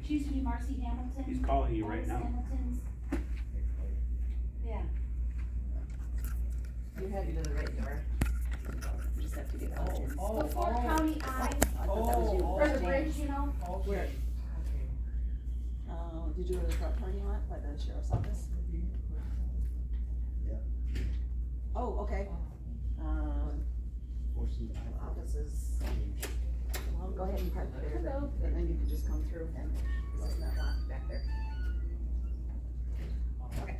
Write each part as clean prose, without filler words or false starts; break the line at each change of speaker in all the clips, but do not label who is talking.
She used to be Marcy Hamilton.
He's calling you right
Marcy
now.
Hamilton's. Yeah.
You're heading to the right door. You just have to get out.
Before County I,
I thought that was you.
or the bridge, you know?
Where? Did you go to the front parking lot by the sheriff's office?
Yeah.
Oh, okay. Offices. Well, go ahead and park there, and then you can just come through and it's not locked back there. Okay.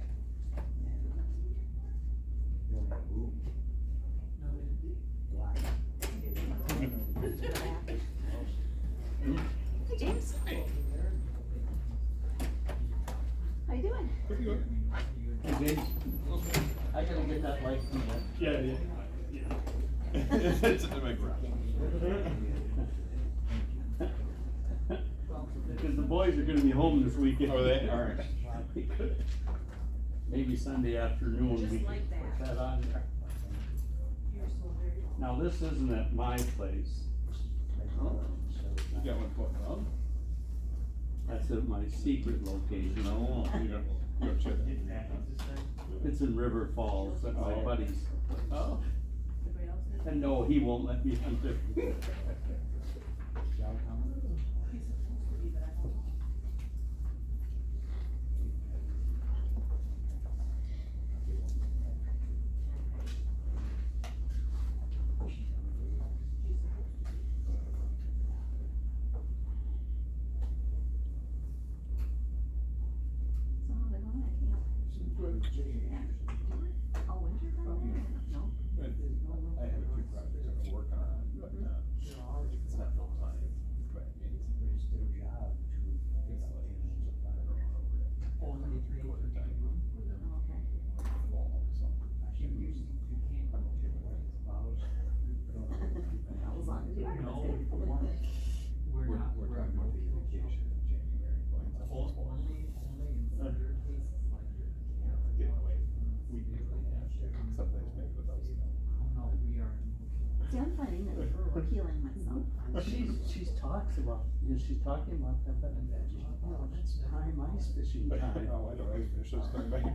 You don't have room. Black.
Hey, James. How you doing?
Pretty good.
Hey, James. I gotta get that light from you. Yeah.
It's in my garage.
Because the boys are gonna be home this weekend.
Oh, they are.
Maybe Sunday afternoon, we can put that on there. Now, this isn't at my place.
You got one floating around?
That's at my secret location.
No, you don't check that.
It's in River Falls, at my
Oh.
buddy's.
Oh.
And no, he won't let me hunt it.
So how's it going at camp? All winter from there? No?
I have a few projects I've been working on, but it's not full time. But
It's their job to get out and
only 3/4 time.
Oh, okay.
Fall, so.
I'm okay with it. Spouse.
As long as you are.
No,
That's good.
We're talking about the vacation in January, going to fall. Getting away. We sometimes maybe without snow.
See, I'm finding that healing myself.
She's talking about that, but oh, that's prime ice fishing time.
Oh, I know, I fish, it's coming back. Let's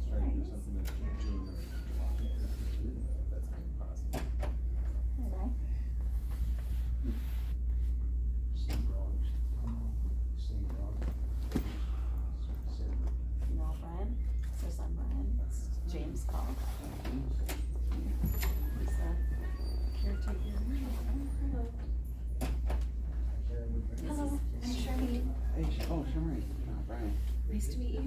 try to do something in June or July. That's possible.
Hello.
Same dogs. Same dog. Same.
You know Brian? It's their son Brian. It's James called. He's a caretaker. Hello.
Hello, I'm Charlene.
Hey, Shamari, Brian.
Nice to meet you.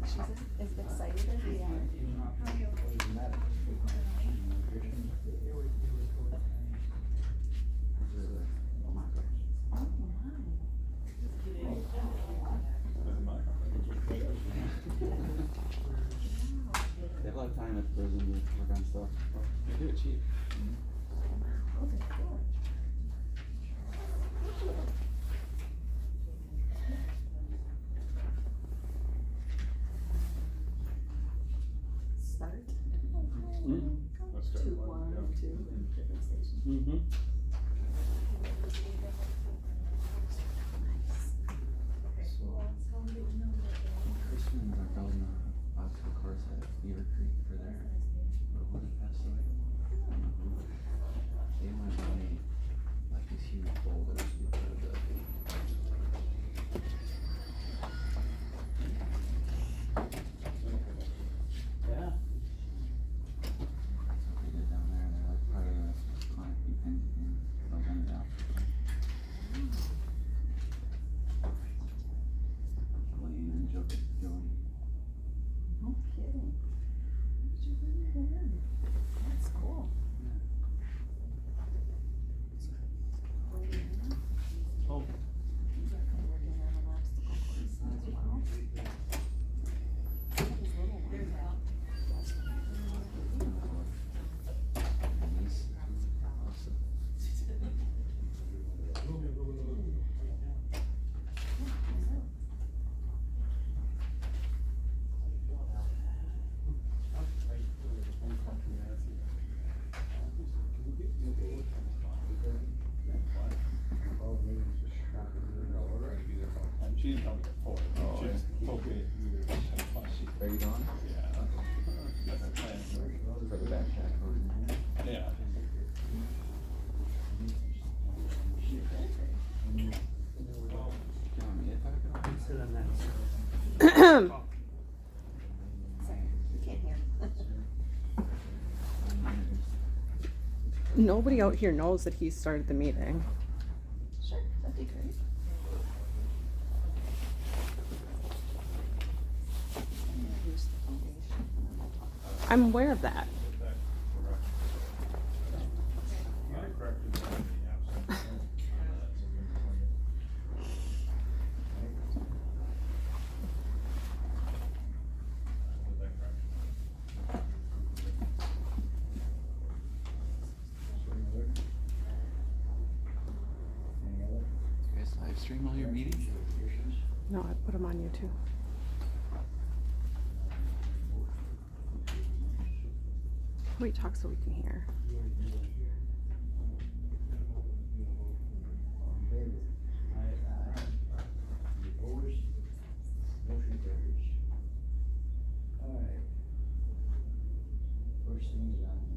She's as excited as we are. Oh my.
Doesn't matter.
They have a lot of time at the prison to work on stuff. They do it cheap.
Start.
Let's start.
2, 1, 2, and different stations.
Mm-hmm.
Christians are building a obstacle course at Beaver Creek for their little one that passed away. I don't know who. They want to donate like these huge boulders to be part of the.
Yeah.
That's what they did down there. They're like part of the chronic pain thing.
She didn't tell me to pull it.
Oh,
She just told me we were 10 plus.
Are you gone?
Yeah. That's the plan.
For the backpack.
Yeah.
John, if I could
Sit on that.
Sorry, you can't hear.
Nobody out here knows that he started the meeting.
Sure, that'd be great. I'm gonna use the foundation and then we'll talk about it.
I'm aware of that.
You guys live stream all your meetings?
No, I put him on YouTube. Wait, talk so we can hear.
Opposed? Motion carries. Alright. First thing is on the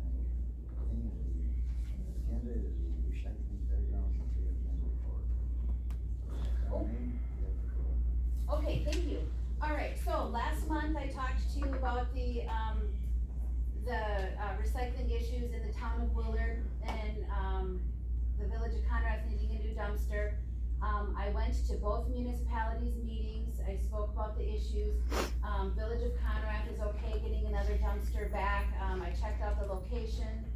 agenda is the recycling fairgrounds and fairgrounds report. Darlene, you have the floor.
Okay, thank you. All right, so last month I talked to you about the recycling issues in the town of Willard and, the village of Conrath needing a new dumpster. I went to both municipalities' meetings, I spoke about the issues. Village of Conrath is okay getting another dumpster back, I checked out the location,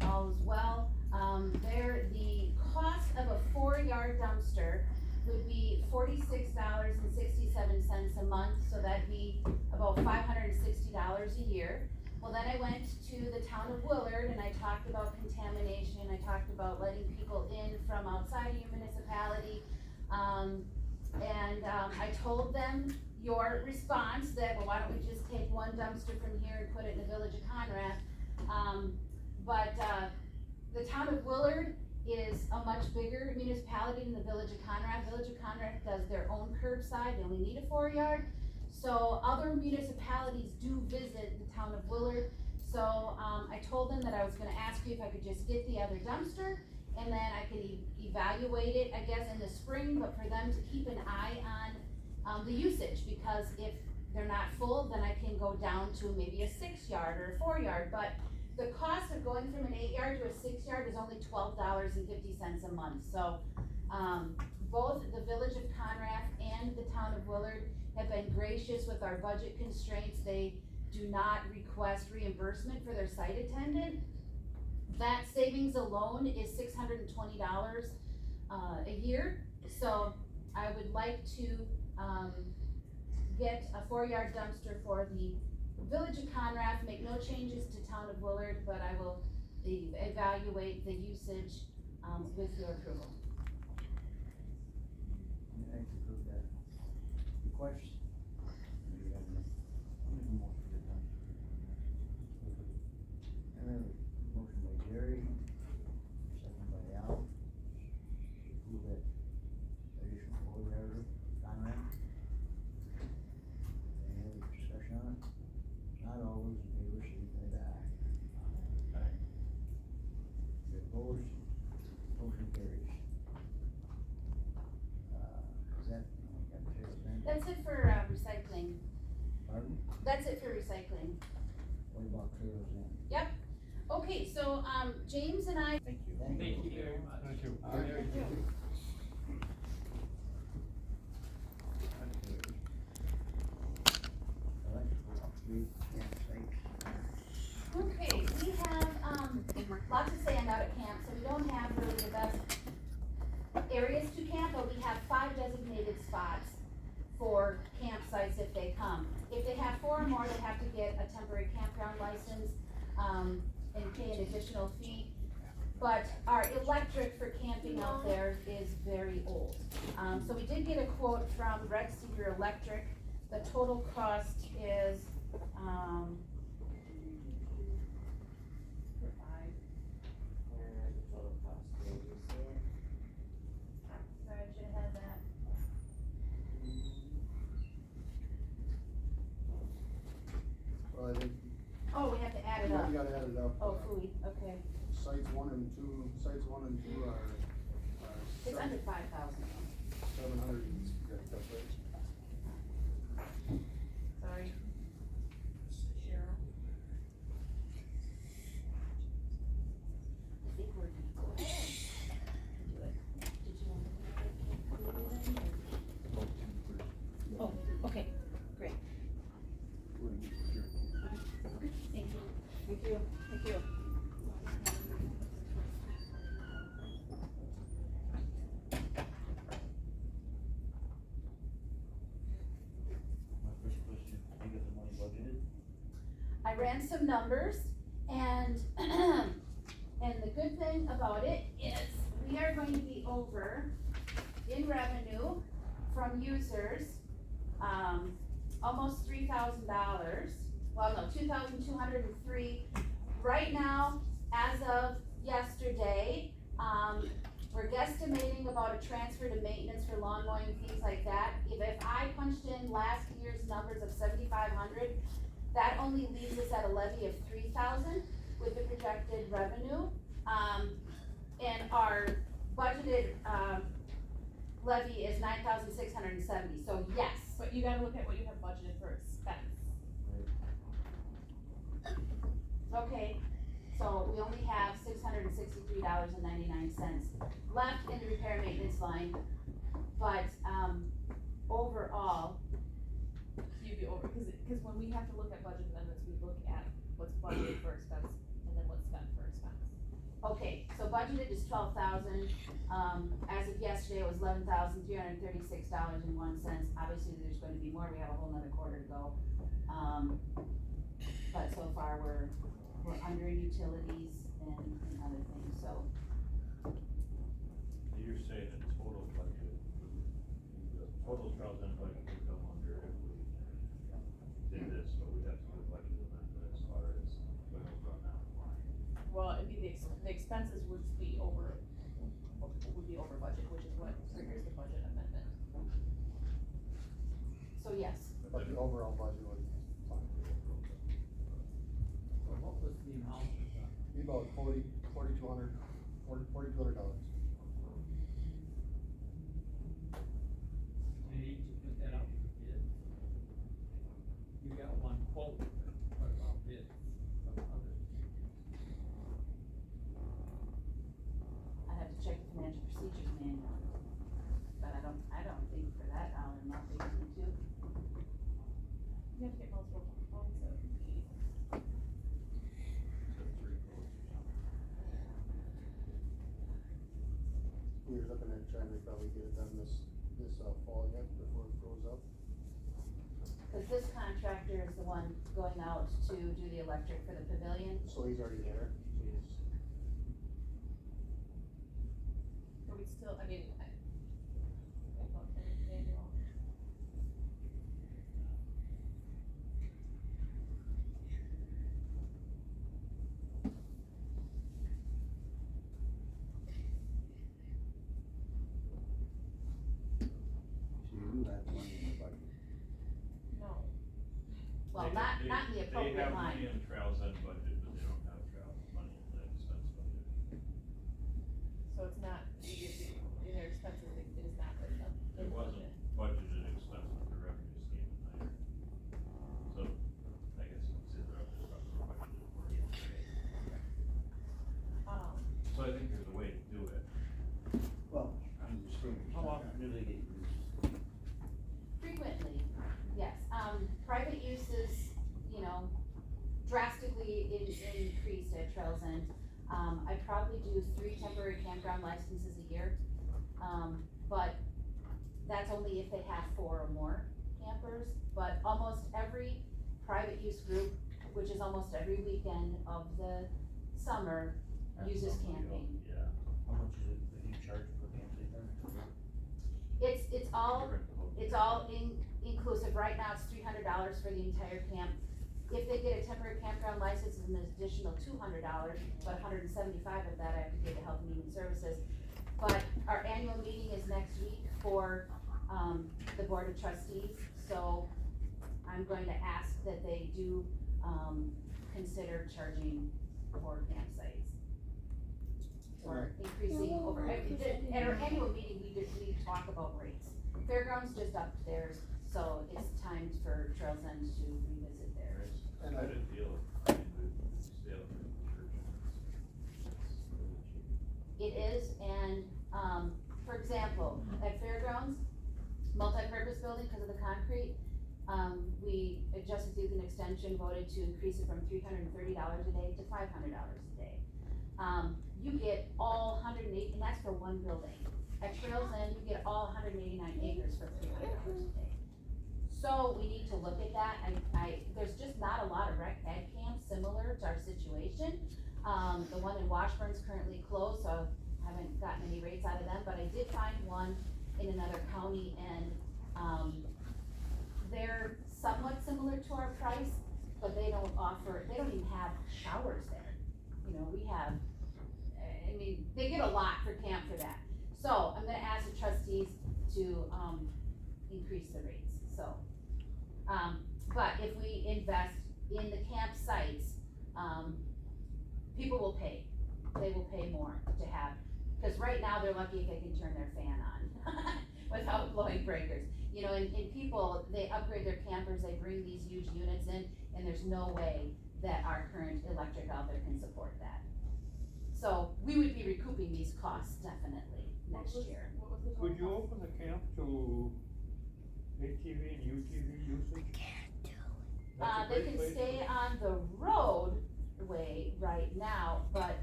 all is well. The cost of a 4-yard dumpster would be $46.67 a month, so that'd be about $560 a year. Well, then I went to the town of Willard and I talked about contamination, I talked about letting people in from outside of your municipality. I told them your response that, well, why don't we just take one dumpster from here and put it in the village of Conrath? The town of Willard is a much bigger municipality than the village of Conrath. Village of Conrath does their own curbside, they only need a 4-yard. So other municipalities do visit the town of Willard. So, I told them that I was gonna ask you if I could just get the other dumpster, and then I could evaluate it, I guess, in the spring, but for them to keep an eye on, the usage, because if they're not full, then I can go down to maybe a 6-yard or a 4-yard, but the cost of going from an 8-yard to a 6-yard is only $12.50 a month, so, both the village of Conrath and the town of Willard have been gracious with our budget constraints. They do not request reimbursement for their site attendant. That savings alone is $620 a year, so I would like to, get a 4-yard dumpster for the village of Conrath, make no changes to town of Willard, but I will evaluate the usage, with your approval.
I'd like to approve that request. Do you have any? I'll make a motion to get done. I have a motion by Jerry, second by Al. To approve that additional 4-yard Conrad. Any other discussion on it? Not all those in favor, signify by aye. Aye. If opposed, motion carries. Is that, got materials then?
That's it for, recycling.
Pardon?
That's it for recycling.
What about trails then?
Okay, so, James and I,
Thank you. Thank you very much. Thank you.
okay, we have, lots to stand out at camp, so we don't have really the best areas to camp, but we have 5 designated spots for campsites if they come. If they have 4 or more, they have to get a temporary campground license, and pay an additional fee. But our electric for camping out there is very old. So we did get a quote from Red Cedar Electric. The total cost is, for 5, the total cost is, sorry, I should have had that.
got added up.
Oh, Fui, okay.
Sites 1 and 2 are,
It's under 5,000.
700, yeah, that's right.
Sorry. I think we're gonna go ahead and do it. Did you want to do it then, or- Oh, okay, great. Thank you.
Thank you, thank you.
My first question, you got the money budgeted?
I ran some numbers and, and the good thing about it is we are going to be over in revenue from users, almost $3,000. Well, no, 2,203. Right now, as of yesterday, we're guesstimating about a transfer to maintenance for lawn mowing, things like that. If I punched in last year's numbers of 7,500, that only leaves us at a levy of 3,000 with the projected revenue. And our budgeted, levy is 9,670, so yes.
But you gotta look at what you have budgeted for expense.
Okay, so we only have $663.99 left in the repair maintenance line, but, overall,
You'd be over, cause when we have to look at budget amendments, we look at what's budgeted for expense and then what's spent for expense.
okay, so budgeted is 12,000, as of yesterday, it was $11,336.01, obviously there's going to be more, we have a whole nother quarter to go. But so far, we're under utilities and other things, so,
You're saying the total budget, the total trials and budget would come under if we did this, but we'd have to do a budget amendment as far as when we run out of line.
Well, it'd be the expenses would be over budget, which is what triggers the budget amendment.
so yes.
But the overall budget was fine.
What was the amount?
Be about $4,200.
You need to put that out for bid. You got one quote, what about bids from others?
I'd have to check the financial procedures manual, but I don't think for that dollar amount they need to.
You have to get multiple quotes of the,
So 3 quotes or something.
We were looking at trying to probably get it done this fall yet, before it grows up.
Cause this contractor is the one going out to do the electric for the pavilion.
So he's already there.
but we still, I mean, about manual.
So you do have money in the budget?
No,
Well, not in the appropriate
They have
line.
money in trials and budget, but they don't have trials money in the expense budget.
so it's not, in their expenses, it is not written up in
It
the
wasn't
budget.
budgeted expense with the revenues came in higher. So, I guess you can say the revenues are budgeted for it. So I think there's a way to do it.
Well, I'm just saying, how often do they get used?
Frequently, yes, private uses, drastically increased at Trails End. I probably do 3 temporary campground licenses a year, but that's only if they have 4 or more campers. But almost every private use group, which is almost every weekend of the summer, uses camping.
Yeah.
How much is it that you charge per camping then?
It's all
Different quote.
It's all inclusive, right now it's $300 for the entire camp. If they get a temporary campground license, it's an additional $200, but $175 of that I have to give to Health and Human Services. But our annual meeting is next week for, the Board of Trustees, so I'm going to ask that they do, consider charging for campsites. Or increasing over, at our annual meeting, we talk about rates. Fairgrounds just upped theirs, so it's time for Trails End to revisit theirs.
I didn't feel it, stay up in the church. It's really cheap.
It is, and, for example, at Fairgrounds, multi-purpose building, because of the concrete, we, Justice Youth and Extension voted to increase it from $330 a day to $500 a day. You get all 108, and that's for one building. At Trails End, you get all 189 acres for $300 a day. So we need to look at that. There's just not a lot of rec ed camps similar to our situation. The one in Washburn's currently closed, so I haven't gotten any rates out of them, but I did find one in another county, and, they're somewhat similar to our price, but they don't even have showers there. You know, we have, I mean, they get a lot for camp for that. So I'm gonna ask the trustees to, increase the rates, so. But if we invest in the campsites, people will pay. They will pay more to have, cause right now they're lucky if they can turn their fan on without blowing breakers. You know, and people, they upgrade their campers, they bring these huge units in, and there's no way that our current electric out there can support that. So we would be recouping these costs definitely next year.
What was the total
Could you
cost?
open the camp to ATV and UTV usage? That's a
They
great
can
place
stay on the roadway right now, but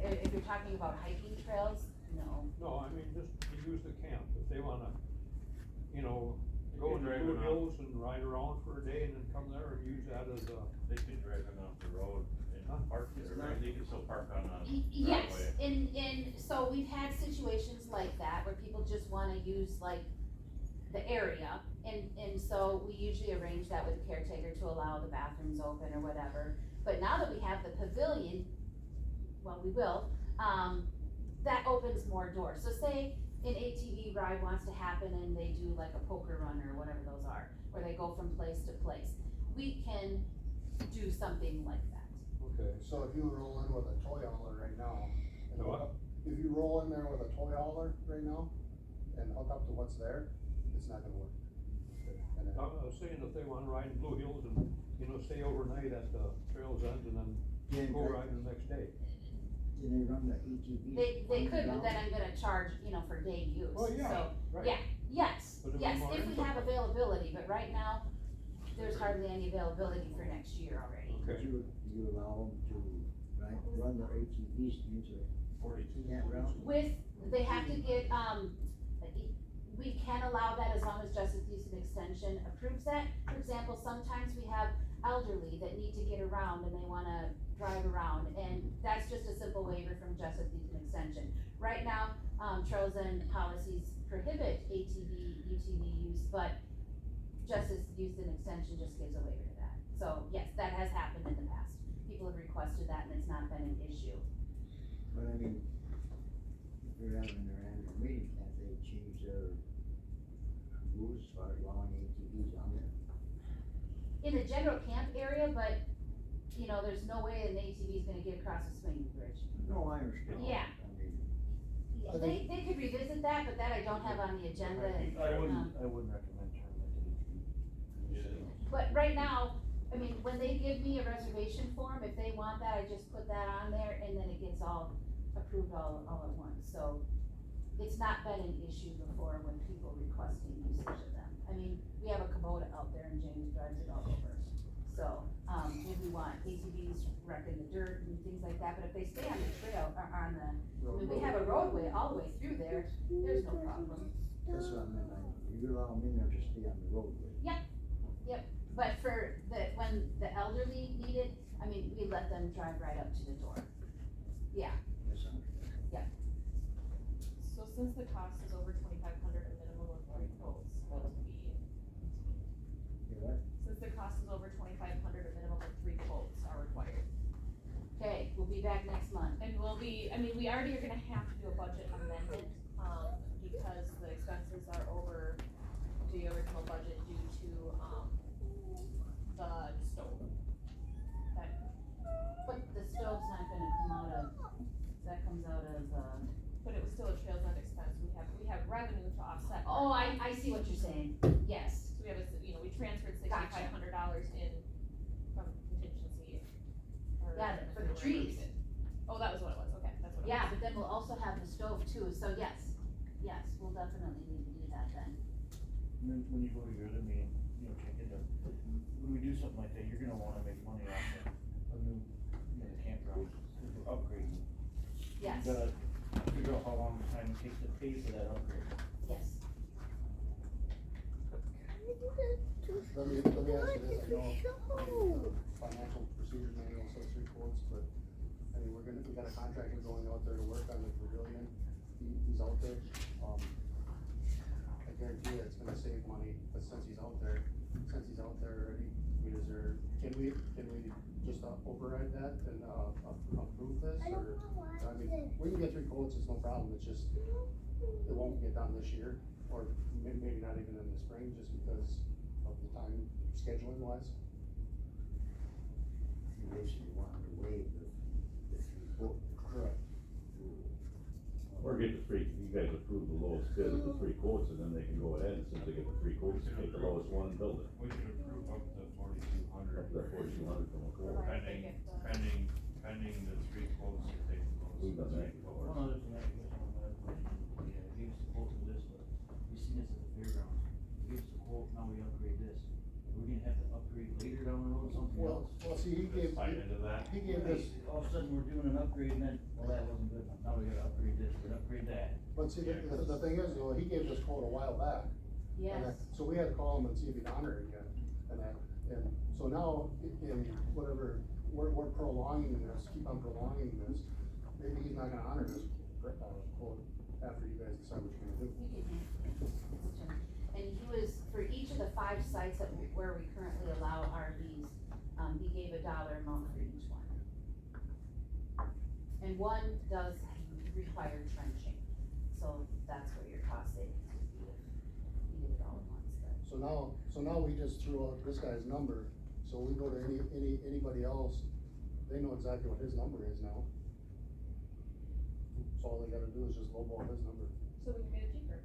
if you're talking about hiking trails, no.
No, I mean, just to use the camp, if they wanna, you know,
You
go
can
into
drive
Blue
around.
Hills and ride around for a day and then come there and use that as a.
They could drive it off the road and park there, right? They can still park on a
Yes,
driveway.
so we've had situations like that where people just wanna use like the area, and so we usually arrange that with the caretaker to allow the bathrooms open or whatever. But now that we have the pavilion, well, we will, that opens more doors. So say an ATV ride wants to happen and they do like a poker run or whatever those are, where they go from place to place. We can do something like that.
Okay.
So if you roll in with a toy hauler right now, and
The
hook
what?
up, if you roll in there with a toy hauler right now, and hook up to what's there, it's not gonna work. And then-
I was saying if they wanna ride in Blue Hills and, you know, stay overnight at the Trails End and then go riding the next day.
Can they run the ATVs?
They could, but
underground?
then I'm gonna charge, you know, for day use,
Well, yeah,
so,
right.
yeah, yes,
But it'd be
yes,
more
if we
income.
have availability, but right now, there's hardly any availability for next year already.
Okay.
You allow them to, right, run their ATVs into it?
42.
Can't run?
With, they have to get, we can allow that as long as Justice Youth and Extension approves that. For example, sometimes we have elderly that need to get around and they wanna drive around, and that's just a simple waiver from Justice Youth and Extension. Right now, Trails and policies prohibit ATV, UTV use, but Justice Youth and Extension just gives a waiver to that. So, yes, that has happened in the past. People have requested that and it's not been an issue.
But I mean, if they're having their annual meeting, can't they change their rules as far as allowing ATVs on there?
In the general camp area, but, you know, there's no way an ATV is gonna get across a swinging bridge.
No, I understand.
Yeah.
I mean,
They could revisit that, but that I don't have on the agenda. and,
I wouldn't recommend turning that to
Yeah.
But right now, I mean, when they give me a reservation form, if they want that, I just put that on there and then it gets all approved all at once, so. It's not been an issue before when people requesting usage of them. I mean, we have a Kubota out there and James drives it all over. So, if we want ATVs wrecking the dirt and things like that, but if they stay on the trail, or on the, I mean, we have a roadway all the way through there, there's no problem.
That's what I meant, you allow them in there to stay on the roadway.
But for when the elderly need it, I mean, we let them drive right up to the door. Yeah,
That's understandable.
So since the cost is over 2,500, a minimum of 3 quotes will be.
You what?
Since the cost is over 2,500, a minimum of 3 quotes are required.
okay, we'll be back next month.
And we'll be, I mean, we already are gonna have to do a budget amendment, because the expenses are over the original budget due to, the stove.
oh, I see what you're saying, yes,
So we have we transferred
Gotcha.
$6,500 in from contingency. or
Yeah,
from
for the
wherever we
trees.
did. Oh, that was what it was, okay, that's what it was.
yeah, but then we'll also have the stove too, so yes, we'll definitely need to do that then.
And then when you go to your other meeting, check it out. When we do something like that, you're gonna wanna make money off of new, the campgrounds, if we're upgrading.
Yes,
You gotta figure out how long the time it takes to pay for that upgrade.
yes.
Let me ask you this, I know the financial procedure manual says 3 quotes, but, I mean, we got a contractor going out there to work on the pavilion, he's out there, I guarantee you it's gonna save money, but since he's out there already, I mean, can we just override that and, approve this, or? I mean, we can get 3 quotes, it's no problem, it's just, it won't get done this year, or maybe not even in the spring, just because of the time scheduling wise.
You basically want to waive the quote.
Correct.
Or get the 3, you guys approve the lowest bid of the 3 quotes, and then they can go ahead, and since they get the 3 quotes, take the lowest one and build it. We can approve up to 4,200. Up to 4,200 from a quote.
Provided they get the-
Pending the 3 quotes, you take the lowest. We've done that.
One other thing I guess on that, gave us a quote for this, but we seen this at the fairgrounds. He gave us a quote, now we upgrade this. We're gonna have to upgrade later down the road something else.
Well, see, he gave,
Tied into that.
he gave this,
All of a sudden, we're doing an upgrade and then, well, that wasn't good enough, now we gotta upgrade this, we're gonna upgrade that.
but see, the thing is, though, he gave this quote a while back. And
Yes,
so we had to call him and see if he'd honor it again, and so now, in whatever, we're prolonging this, keep on prolonging this, maybe he's not gonna honor this, quote, after you guys decide what you're gonna do.
you can and he was, for each of the 5 sites where we currently allow RVs, he gave a dollar amount for each one. And one does require trenching, so that's where your cost savings would be if you did it all at once, but.
So now we just threw out this guy's number, so we go to anybody else, they know exactly what his number is now. So all they gotta do is just lowball his number.
So we can get it cheaper. I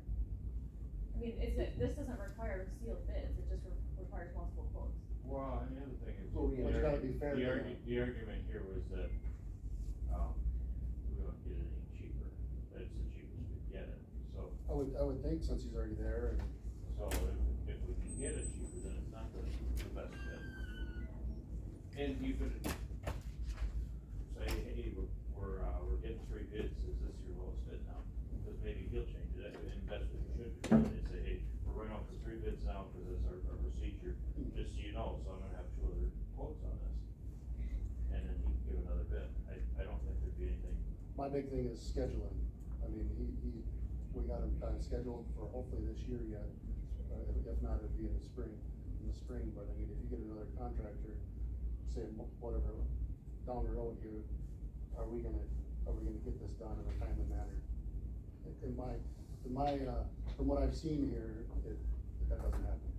mean, this doesn't require sealed bids, it just requires multiple quotes.
Well, and the other thing is.
Well, yeah, but you gotta be fair to them.
The argument here was that, we don't get it any cheaper, but it's the cheapest we get it, so.
I would think since he's already there, and
So if we can get it cheaper, then it's not the best bid. And you could say, hey, we're getting 3 bids, is this your lowest bid now? Because maybe he'll change it, and that's what you should do, and say, hey, we're going out for 3 bids now, because that's our procedure, just so you know, so I'm gonna have 2 other quotes on this. And then he can give another bid, I don't think there'd be anything.
my big thing is scheduling. I mean, we got him scheduled for hopefully this year yet, if not, it'd be in the spring, but I mean, if you get another contractor, say, whatever, down the road here, are we gonna get this done in a timely manner? From what I've seen here, that doesn't happen.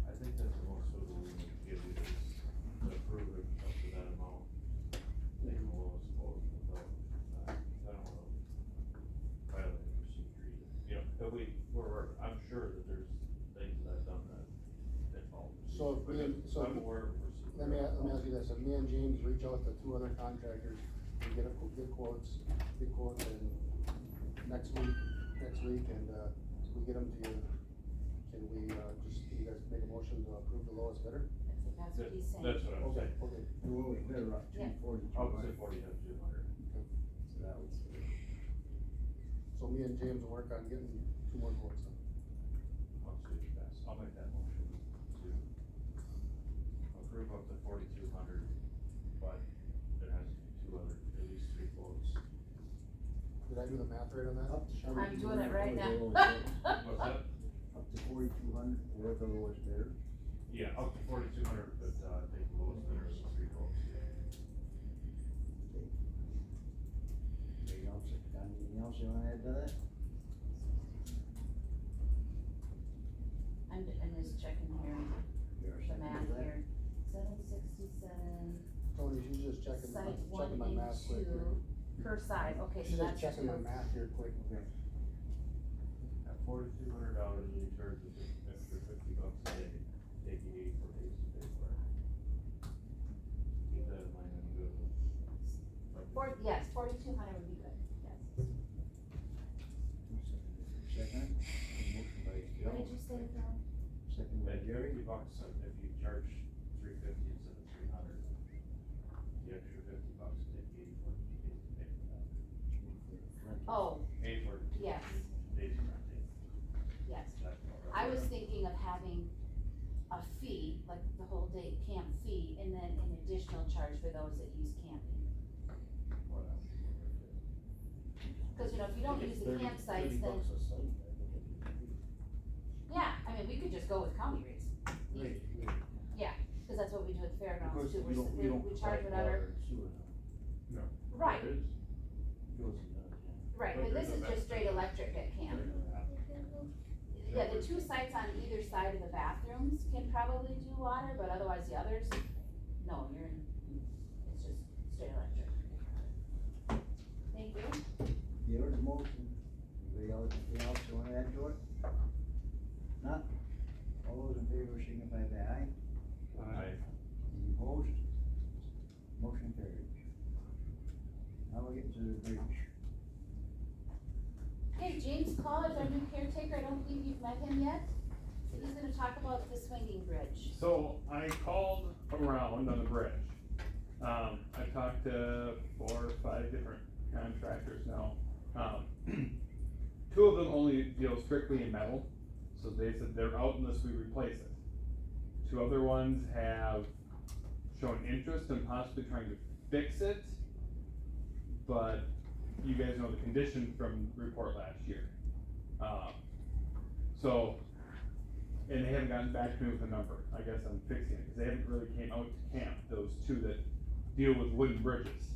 I think that's the most suitable we can give you is to approve it up to that amount. Take the lowest quote without, I don't know, violate the procedure either. If I'm sure that there's things that I've done that fall.
So if
I'm aware of procedure.
Let me ask you this, if me and James reach out to 2 other contractors, and get quotes, and next week, and, we get them to you, can you guys make a motion to approve the lowest bidder?
That's what he's saying.
That's what I'm
Okay,
saying.
okay,
Well, we better up
Yeah.
240.
I would say 40,200.
So that was.
so me and James will work on getting 2 more quotes then.
I'll see if that's, I'll make that motion to approve up to 4,200, but there has to be 2 other, at least 3 quotes.
Did I do the math right on that?
Up to
I'm doing it right now.
What's that?
Up to 4,200, or the lowest bidder.
Yeah, up to 4,200, but, I think the lowest bidder is 3 quotes.
Anything else you wanna add to that?
I'm just checking here, the math here, 767,
Tony, she's just checking
site
my
1
math
and
quick
2,
here.
per side, okay, so
She's
that's.
just checking the math here quick.
Okay.
At $4,200, you charge us an extra $50 a day, take you 84 days to pay for it. Keep that in mind when you go to.
Yes, 4,200 would be good, yes.
Second, motion by Joe.
What did you say, Phil?
Second by
At
Jerry.
$50, if you charge $350 instead of $300, the extra $50 to take 84 days to pay for that.
Oh,
84
yes,
days of renting.
yes.
That's all right.
I was thinking of having a fee, like the whole day camp fee, and then an additional charge for those that use camping.
What else?
Cause you know, if you don't use the campsites, then,
$30 a site.
yeah, I mean, we could just go with county rates.
Right,
Cause that's what we do at the fairgrounds
because
too,
we don't,
we charge
collect
whatever,
water and sewer now.
right,
It is.
Goes in that, yeah.
right, but this is just straight electric at camp. Yeah, the two sites on either side of the bathrooms can probably do water, but otherwise the others, no, it's just straight electric. Thank you.
Yours motion. Anybody else, anything else you wanna add to it? Not? All those in favor signify by aye.
Aye.
Any opposed? Motion carried. Now we get to the bridge.
Okay, James Call is our new caretaker, I don't believe you've met him yet. He's gonna talk about the swinging bridge.
So I called around on the bridge. I talked to 4 or 5 different contractors now. 2 of them only deal strictly in metal, so they said they're out unless we replace it. 2 other ones have shown interest in possibly trying to fix it, but you guys know the condition from the report last year. And they haven't gotten back to me with a number, I guess I'm fixing it, cause they haven't really came out to camp, those 2 that deal with wooden bridges.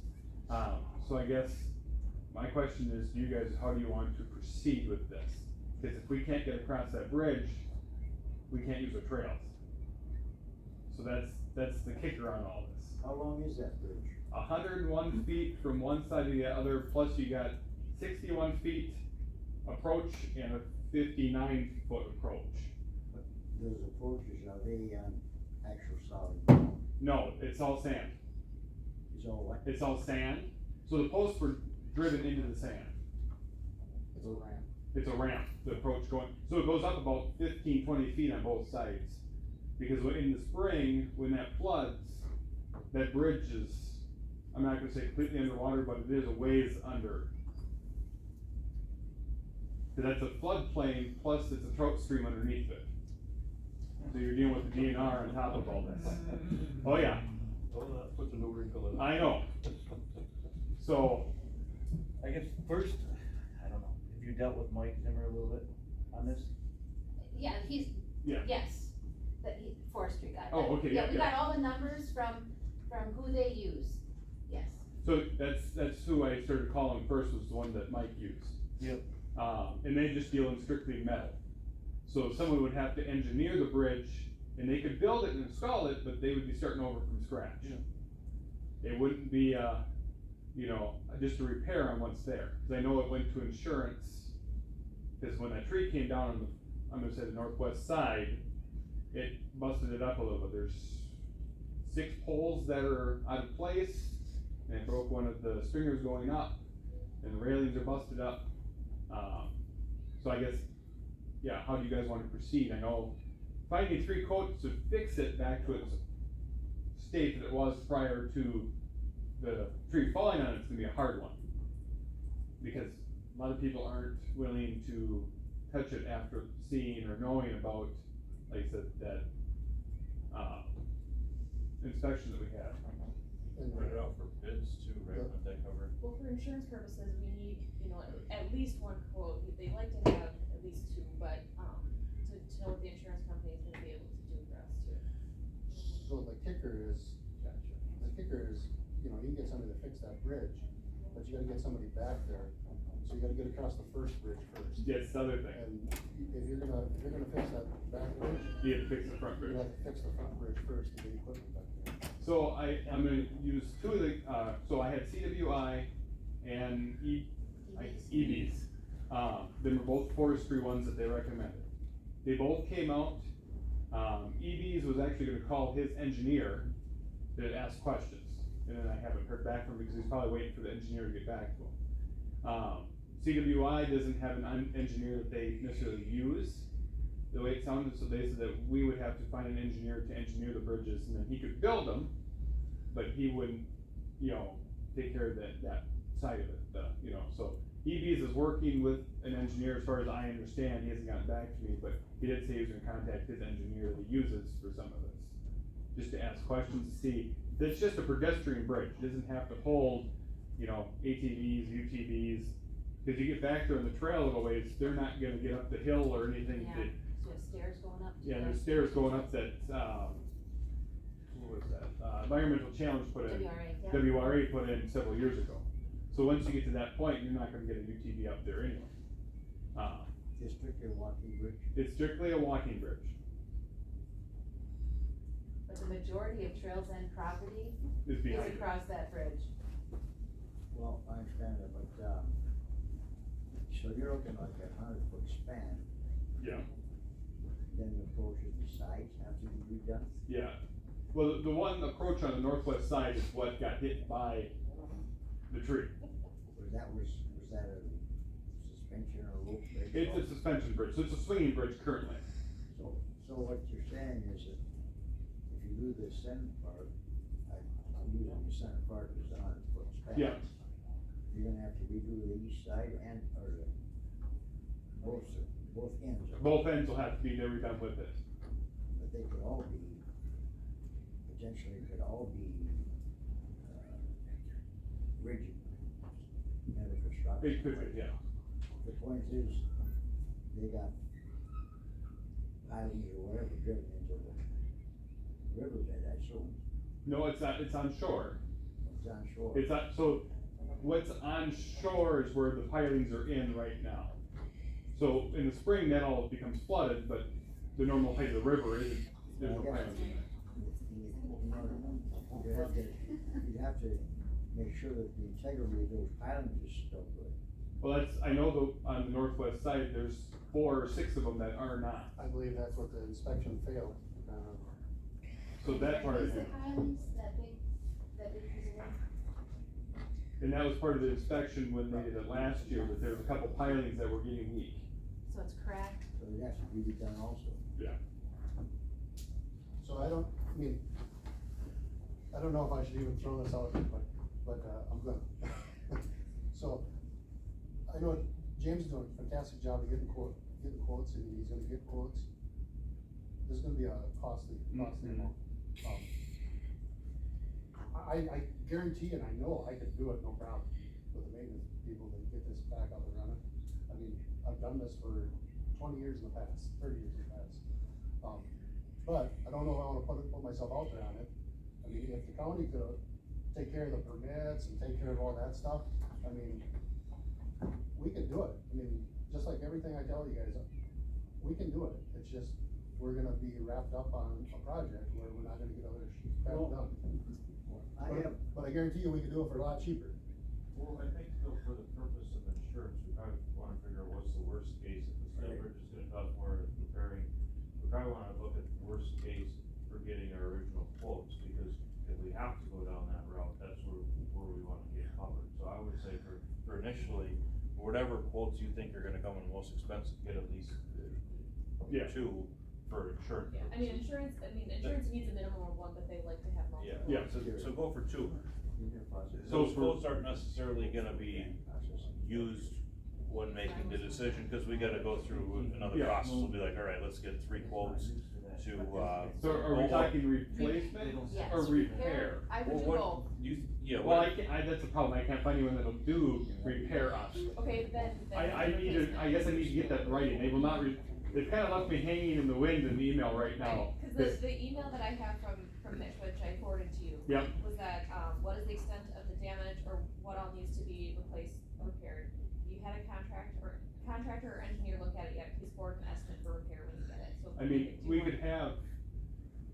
So I guess my question is, do you guys, how do you want to proceed with this? Cause if we can't get across that bridge, we can't use the trails. So that's the kicker on all this.
How long is that bridge?
101 feet from one side to the other, plus you got 61 feet approach and a 59-foot approach.
Those approaches, are they on actual solid ground?
No, it's all sand.
It's all what?
It's all sand. So the posts were driven into the sand.
It's a ramp.
It's a ramp, the approach going, so it goes up about 15, 20 feet on both sides. Because in the spring, when that floods, that bridge is, I'm not gonna say completely underwater, but it is a ways under. So that's a floodplain, plus it's a trout stream underneath it. So you're dealing with the DNR on top of all this. Oh yeah,
Oh, that puts a new wrinkle in it.
I know. So,
I guess first, I don't know, have you dealt with Mike Zimmer a little bit on this?
Yeah,
Yeah.
yes, forestry guy.
Oh, okay,
Yeah,
yeah,
we
yeah.
got all the numbers from who they use, yes.
so that's who I started calling first, was the one that Mike used.
Yep.
And they just deal in strictly metal. So someone would have to engineer the bridge, and they could build it and install it, but they would be starting over from scratch.
Yeah.
It wouldn't be, just a repair on what's there, cause I know it went to insurance, cause when that tree came down on the, I'm gonna say the northwest side, it busted it up a little bit. There's 6 poles that are out of place, and it broke one of the stringers going up, and the railings are busted up. So I guess, yeah, how do you guys wanna proceed? I know finding 3 quotes to fix it back to its state that it was prior to the tree falling on it's gonna be a hard one. Because a lot of people aren't willing to touch it after seeing or knowing about, like I said, that, inspection that we had.
And
Put it out for bids too, right, what they cover.
Well, for insurance purposes, we need, at least 1 quote, they like to have at least 2, but, to know what the insurance company is gonna be able to do for us too.
So the kicker is, you can get somebody to fix that bridge, but you gotta get somebody back there. So you gotta get across the first bridge first.
That's the other thing.
And if you're gonna fix that back bridge,
You have to fix the front
you
bridge.
have to fix the front bridge first to get equipment back there.
So I'm gonna use 2 of the, so I had CWI and EVs. They were both forestry ones that they recommended. They both came out. EVs was actually gonna call his engineer to ask questions, and then I haven't heard back from him because he's probably waiting for the engineer to get back to him. CWI doesn't have an engineer that they necessarily use, the way it sounded, so they said that we would have to find an engineer to engineer the bridges, and then he could build them, but he wouldn't, take care of that side of it, so EVs is working with an engineer, as far as I understand, he hasn't gotten back to me, but he did say he was gonna contact his engineer that he uses for some of this, just to ask questions to see, it's just a pedestrian bridge, it doesn't have to hold, ATVs, UTVs, cause you get back there on the trail a little ways, they're not gonna get up the hill or anything
Yeah.
that.
So you have stairs going up to
Yeah,
the-
there's stairs going up that, what was that, Environmental Challenge put in.
WRA, yeah.
WRA put in several years ago. So once you get to that point, you're not gonna get a UTV up there anyway.
It's strictly a walking bridge.
It's strictly a walking bridge.
But the majority of Trails End property
Is
is
behind it.
across that bridge.
Well, I understand that, but, so you're looking like a 100-foot span,
Yeah,
then the approaches the sides have to be redone?
yeah. Well, the one approach on the northwest side is what got hit by the tree.
Was that a suspension or rope bridge?
It's a suspension bridge, so it's a swinging bridge currently.
So what you're saying is that if you do the center part, I'm using the center part as a 100-foot span.
Yeah.
You're gonna have to redo the east side or both ends.
Both ends will have to be redone with it.
But they could all be, potentially could all be, rigid and the construction.
It could be, yeah.
The point is, they got pilings or whatever driven into the riverbed, I assume,
No, it's not, it's on shore.
it's on shore.
It's not, so what's on shore is where the pilings are in right now. So in the spring, that all becomes flooded, but the normal height of the river isn't, there's no pilings in there.
You'd have to make sure that the integrity of those pilings is still good.
Well, I know on the northwest side, there's 4 or 6 of them that are not.
I believe that's what the inspection failed.
So that part is,
Is the pilings that big piece of wood?
and that was part of the inspection when they did it last year, that there was a couple pilings that were getting weak.
So it's cracked?
So it has to be redone also.
Yeah.
So I don't know if I should even throw this out, but I'm gonna. So, I know James is doing a fantastic job of getting quotes, and he's gonna get quotes. This is gonna be a costly amount. I guarantee and I know I could do it, no problem, with the maintenance people to get this back up and running. I mean, I've done this for 20 years in the past, 30 years in the past. But I don't know if I wanna put myself out there on it. I mean, if the county could take care of the permits and take care of all that stuff, I mean, we can do it. I mean, just like everything I tell you guys, we can do it. It's just, we're gonna be wrapped up on a project where we're not gonna get other crap done. But I guarantee you, we could do it for a lot cheaper.
Well, I think though, for the purpose of insurance, we probably wanna figure out what's the worst case, if the steel bridge is gonna cost more than repairing. We probably wanna look at the worst case for getting our original quotes, because if we have to go down that route, that's where we wanna get covered. So I would say for initially, whatever quotes you think are gonna come in most expensive, get at least
Yeah.
2 for insurance.
Yeah, I mean, insurance needs a minimum of 1, but they like to have multiple.
Yeah.
So go for 2.
So
Those quotes aren't necessarily gonna be used when making the decision, cause we gotta go through another
Yeah.
process. We'll be like, alright, let's get 3 quotes to,
So are we talking replacement
Yes,
or repair?
I would
well,
do
what,
both.
Well, that's the problem, I can't find anyone that'll do repair option.
Okay, then.
I guess I need to get that in writing, they will not they've kinda left me hanging in the wind in the email right now.
Right, cause the email that I have from Mitch, which I forwarded to you.
Yep.
Was that, what is the extent of the damage or what all needs to be replaced, repaired? You had a contractor or engineer look at it yet, please forward an estimate for repair when you get it, so.
I mean, we could have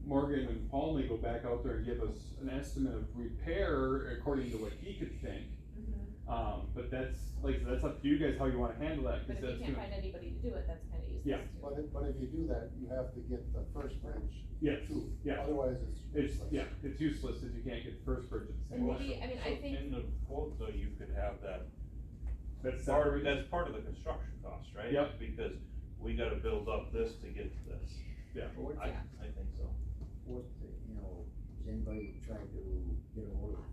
Morgan and Paulney go back out there and give us an estimate of repair according to what he could think. But that's, like, I said, that's up to you guys how you wanna handle that,
But
cause
if
that's
you can't
gonna,
find anybody to do it, that's kinda useless
Yeah.
too.
But if you do that, you have to get the first bridge
yes,
too.
yeah,
Otherwise, it's
it's,
useless.
yeah, it's useless if you can't get the first bridge at the
And
same time.
maybe, I mean, I think,
In the quote though, you could have that,
That's
part,
separate.
that's part of the construction cost, right?
Yep.
Because we gotta build up this to get to this.
Yeah.
What's,
I think so.
what, you know, has anybody tried to get a hold of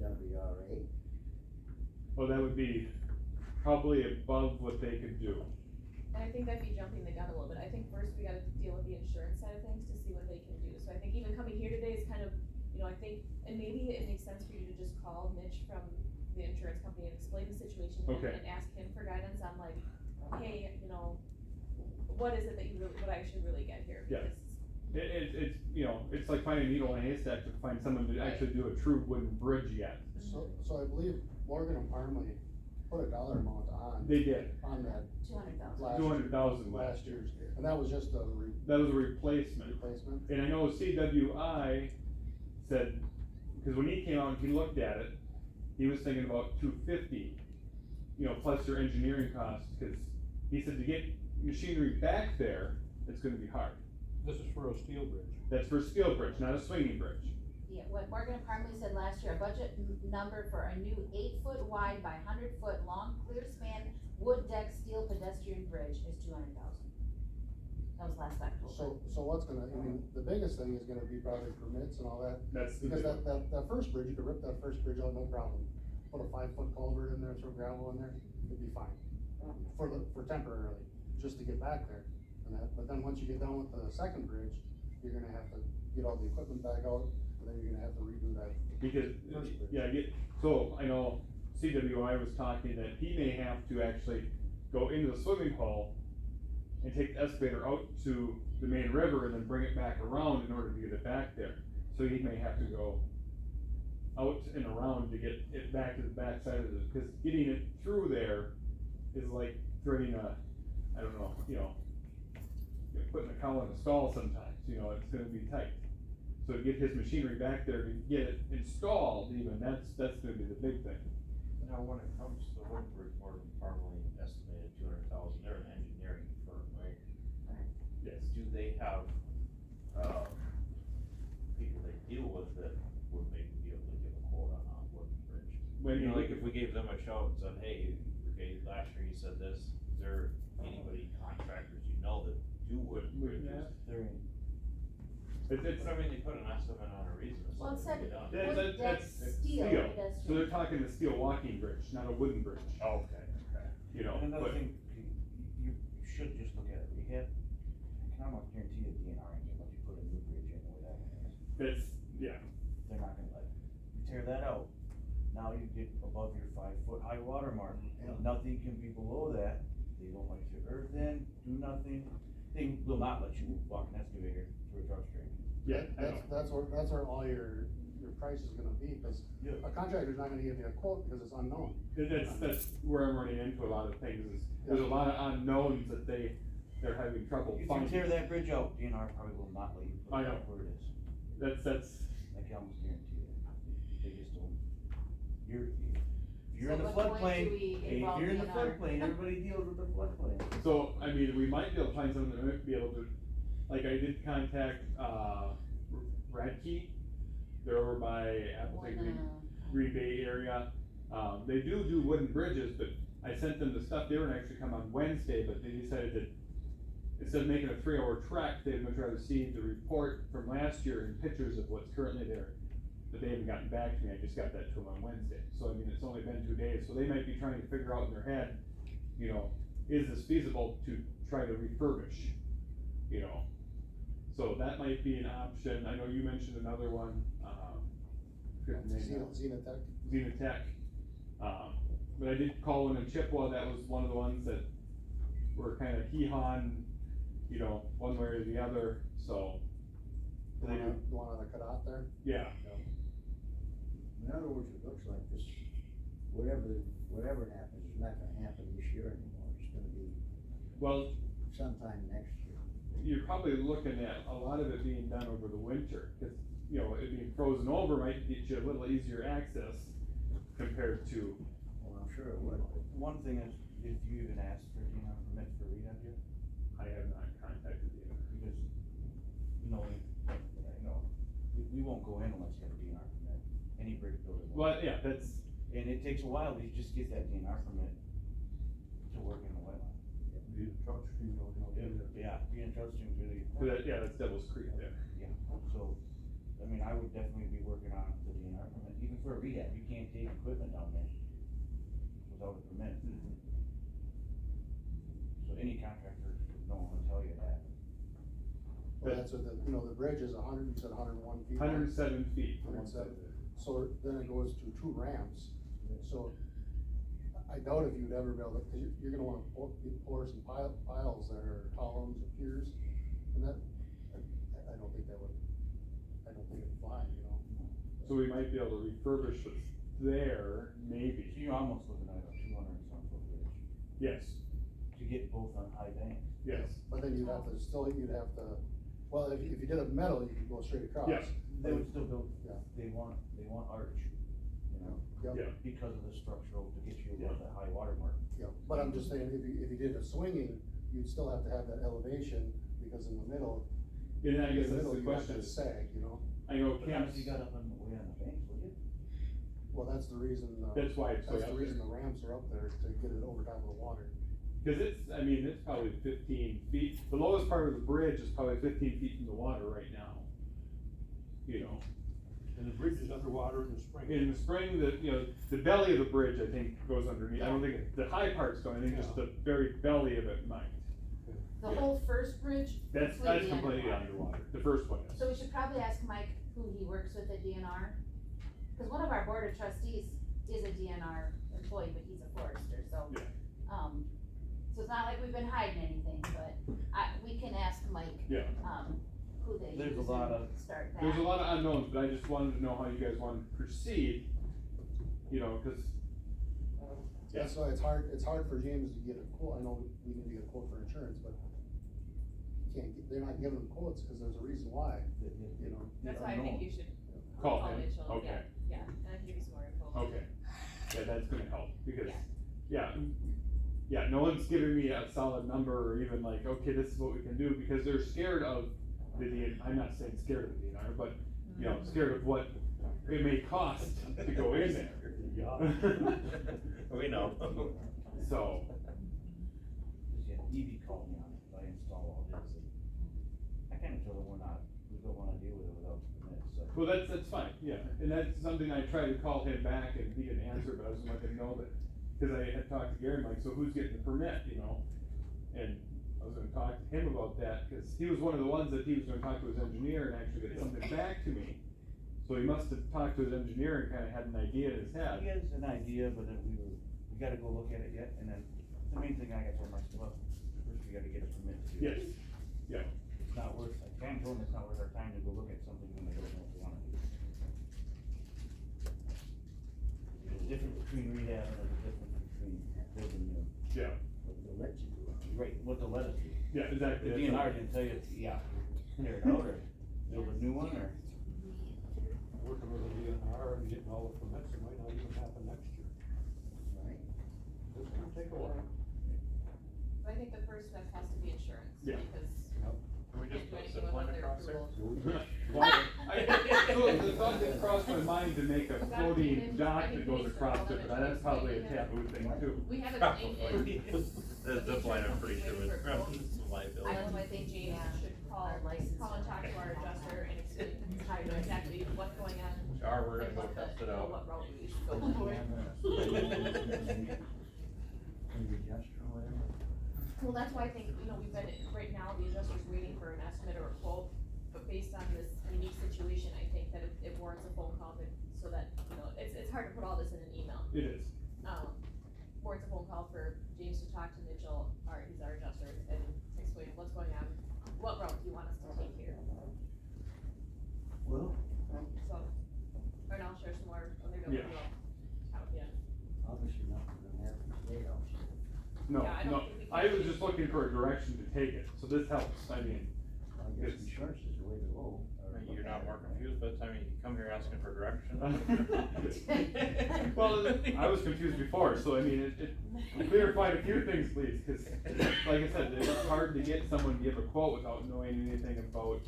WRA?
Well, that would be probably above what they could do.
and I think that'd be jumping the gun a little bit, I think first we gotta deal with the insurance side of things to see what they can do, so I think even coming here today is kind of, you know, I think, and maybe it makes sense for you to just call Mitch from the insurance company and explain the situation to him
Okay.
and ask him for guidance on like, hey, you know, what is it that you really, what I should really get here?
Yeah.
Because
It's, you know, it's like finding a needle in a haystack to find someone to actually do a true wooden bridge yet.
So I believe Morgan and Parmley put a dollar amount on,
They did,
on that
200,000.
last.
200,000 last
Last year's, and that was just a
that was a replacement.
replacement.
And I know CWI said, cause when he came out and he looked at it, he was thinking about 250, you know, plus your engineering costs, cause he said to get machinery back there, it's gonna be hard.
This is for a steel bridge.
That's for a steel bridge, not a swinging bridge.
Yeah, what Morgan and Parmley said last year, a budget number for a new 8-foot wide by 100-foot long clear span wood deck steel pedestrian bridge is 200,000. That was last October.
So what's gonna, I mean, the biggest thing is gonna be probably permits and all that,
That's the
because
big one.
that first bridge, you could rip that first bridge out, no problem. Put a 5-foot culvert in there, throw gravel in there, it'd be fine, for temporarily, just to get back there. And that, but then once you get done with the second bridge, you're gonna have to get all the equipment back out, and then you're gonna have to redo that.
Because,
First bridge.
yeah, so I know CWI was talking that he may have to actually go into the swimming hole and take the excavator out to the main river and then bring it back around in order to get it back there. So he may have to go out and around to get it back to the back side of it, cause getting it through there is like threading a, I don't know, you know, putting a cow in a stall sometimes, you know, it's gonna be tight. So to get his machinery back there, to get it installed even, that's gonna be the big thing.
Now, when it comes to Woodbridge, Morgan Parmley estimated 200,000, they're an engineering firm, right?
Yes.
Do they have, people they deal with that would maybe be able to give a quote on a wooden bridge?
When
You
you
know, like
look
if we gave them a shout and said, hey, okay, last year you said this, is there anybody, contractors you know that do wooden bridges?
Yeah.
They're in,
It's,
But I mean, they put an estimate on a reason,
Well, it
it's
said
something to be done.
That-
wood deck
that's
steel
steel.
pedestrian.
so they're talking the steel walking bridge, not a wooden bridge,
Oh, okay, okay.
you know,
and another
but,
thing, you should just look at it, we have, I can almost guarantee that DNR ain't gonna let you put a new bridge in where that one is.
that's, yeah,
They're not gonna let you tear that out. Now you get above your 5-foot high water mark, nothing can be below that, they won't let you earth in, do nothing. They will not let you walk an excavator through a truck stream.
yeah, I know.
That's where all your price is gonna be, cause
Yeah.
a contractor's not gonna give you a quote because it's unknown.
That's where I'm running into a lot of things, is there's a lot of unknowns that they're having trouble
If you
finding.
tear that bridge out, DNR probably will not let you put
I
it
know.
out where it is.
That's,
I can almost guarantee it. They just don't. If you're
So
in the
at what point
floodplain,
do we
hey, if
involve
you're in the
DNR?
floodplain, everybody deals with the floodplain.
so, I mean, we might be able to find someone that might be able to, like, I did contact, Radke, they're over by Appleton Green Bay area. They do wooden bridges, but I sent them the stuff, they were gonna actually come on Wednesday, but they decided that instead of making a 3-hour trek, they'd much rather see the report from last year and pictures of what's currently there. But they haven't gotten back to me, I just got that to them on Wednesday, so I mean, it's only been 2 days, so they might be trying to figure out in their head, you know, is this feasible to try to refurbish, you know? So that might be an option, I know you mentioned another one, forget the name now.
Zenatech.
Zenatech. But I did call one in Chippewa, that was one of the ones that were kinda hee-hawing, you know, one way or the other, so.
The
They do,
one on the cutout there.
yeah,
In other words, it looks like this, whatever happens, is not gonna happen this year anymore, it's gonna be
well,
sometime next year.
you're probably looking at a lot of it being done over the winter, cause, you know, it being frozen over might get you a little easier access. compared to,
Well, I'm sure it would.
One thing is, if you even asked for DNR permit for rehab yet,
I have not contacted the owner.
because knowing what I know, we won't go in unless you have a DNR permit, any brick building. will.
Well, yeah, that's,
And it takes a while to just get that DNR permit to work in the wetland.
The truck stream don't know either.
Yeah, being trust stream's really.
yeah, that's Devil's Creek there.
Yeah, so, I mean, I would definitely be working on the DNR permit, even for a rehab, you can't take equipment down there without a permit. So any contractor, no one will tell you that.
Well, that's what the, you know, the bridge is you said 101 feet.
107 feet.
107. So then it goes to 2 ramps, so I doubt if you'd ever be able to, cause you're gonna wanna pour some piles there, or columns or piers, and that, I don't think it'd fly, you know?
So we might be able to refurbish what's there, maybe.
So you're almost looking at a 200 and some foot bridge,
Yes,
to get both on high banks.
yes.
But then you'd have to, well, if you did a metal, you could go straight across.
Yeah.
They would still build,
Yeah.
they want arch, you know,
Yep.
Yeah.
because of the structural, to get you
Yeah.
above that high water mark.
Yeah, but I'm just saying, if you did a swinging, you'd still have to have that elevation, because in the middle.
And I guess
in
that's the
middle, you have
question
that
is,
Sag, you know,
I know
But not
camps,
if you got up on the way on the banks, would you?
well, that's the reason,
that's why it's way
that's
up
the reason
there.
the ramps are up there, to get it over top of the water.
Cause it's, I mean, it's probably 15 feet, the lowest part of the bridge is probably 15 feet from the water right now. You know,
And the bridge is underwater in the spring.
in the spring, the belly of the bridge, I think, goes underneath, I don't think, the high part's going, I think just the very belly of it might.
The
Yeah.
whole first bridge,
That's completely underwater, the first one is.
So we should probably ask Mike who he works with at DNR, cause one of our board of trustees is a DNR employee, but he's a forester, so.
Yeah.
So it's not like we've been hiding anything, but we can ask Mike,
Yeah.
who they use
There's a lot of-
and start that.
There's a lot of unknowns, but I just wanted to know how you guys want to proceed, you know, cause.
That's why it's hard for James to get a quote, I know we need to get a quote for insurance, but they're not giving them quotes, cause there's a reason why, you know.
That's why I think you should
Call
call
him.
Mitchell,
Okay.
yeah, and I can give you some more info.
Okay, yeah, that's gonna help, because,
Yeah.
yeah, no one's giving me a solid number, or even like, okay, this is what we can do, because they're scared of the I'm not saying scared of the DNR, but, you know, scared of what it may cost to go in there.
We know.
So,
Yeah, Evie called me on it, if I install all this, and I kinda told her we don't wanna deal with it without permits, so.
well, that's fine, yeah, and that's something I tried to call him back, and he didn't answer, but I was gonna let him know that, cause I had talked to Gary, like, so who's getting the permit, you know? And I was gonna talk to him about that, cause he was one of the ones that he was gonna talk to his engineer and actually get something back to me. So he must have talked to his engineer and kinda had an idea in his head.
He has an idea, but then we gotta go look at it yet, and then the main thing I got told myself, first we gotta get a permit to do
Yes,
this.
yeah,
It's not worth, I kinda told him it's not worth our time to go look at something when they don't know what they wanna do. There's a difference between rehab and there's a difference between building new.
yeah,
What they'll let you do. Right, what they'll let us do.
yeah, exactly.
The DNR didn't tell you, yeah, tear it out or build a new one or.
Working with the DNR and getting all the permits, it might not even happen next year.
Right.
It's gonna take a while.
But I think the first step has to be insurance,
Yeah.
because
Can we
you
just
can't do
put a
anything
zip line
without their
across there?
approval.
Well, so the thought that crossed my mind to make a floating dock that goes across it, but that's probably a taboo thing too.
We have it
Probably.
in.
The zip line, I'm pretty sure would probably some
I
liability.
know, I think James should call
Our license.
and talk to our adjuster and explain exactly what's going on.
Or we're gonna
and
go
what the-
test it
you know,
out.
What route we should go for.
Maybe just or whatever.
Well, that's why I think, you know, we've been, right now, the adjuster's waiting for an estimate or a quote, but based on this unique situation, I think that it warrants a phone call so that, you know, it's hard to put all this in an email.
It is.
Warrants a phone call for James to talk to Mitchell, he's our adjuster, and explain what's going on, what route do you want us to take here?
Well,
So, or I'll share some more other
Yeah.
out, yeah.
obviously nothing's gonna happen today, obviously.
No,
Yeah, I don't
no,
think we
I
can-
was just looking for a direction to take it, so this helps, I mean,
I guess insurance is the way to go.
You're not more confused by the time you come here asking for direction?
Well, I was confused before, so I mean, it clarified a few things, please, cause like I said, it's hard to get someone to give a quote without knowing anything about,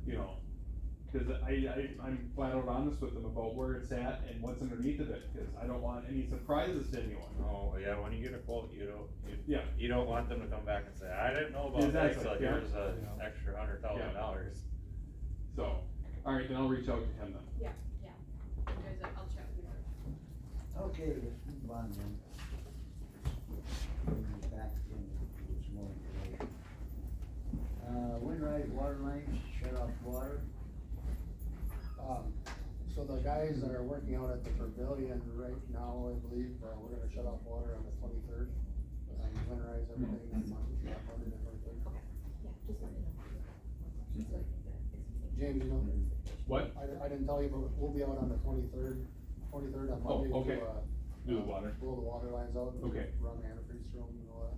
you know, cause I'm flat out honest with them about where it's at and what's underneath of it, cause I don't want any surprises to anyone.
Oh, yeah, when you get a quote, you
Yeah.
don't want them to come back and say, I didn't know about that,
Exactly,
so
yeah.
here's a extra $100,000.
So, alright, then I'll reach out to him then.
You guys, I'll chat with you.
Okay, let's move on then. Bring this back in with some more information. Windrise water lines, shut off water.
So the guys are working out at the pavilion right now, I believe, we're gonna shut off water on the 23rd. Winterize everything on Monday, yeah, Monday the 23rd.
Yeah, just let me know.
James, you know,
What?
I didn't tell you, but we'll be out on the 23rd on Monday
Oh, okay.
to,
Do the water.
blow the water lines out and
Okay.
run antifreeze through them and all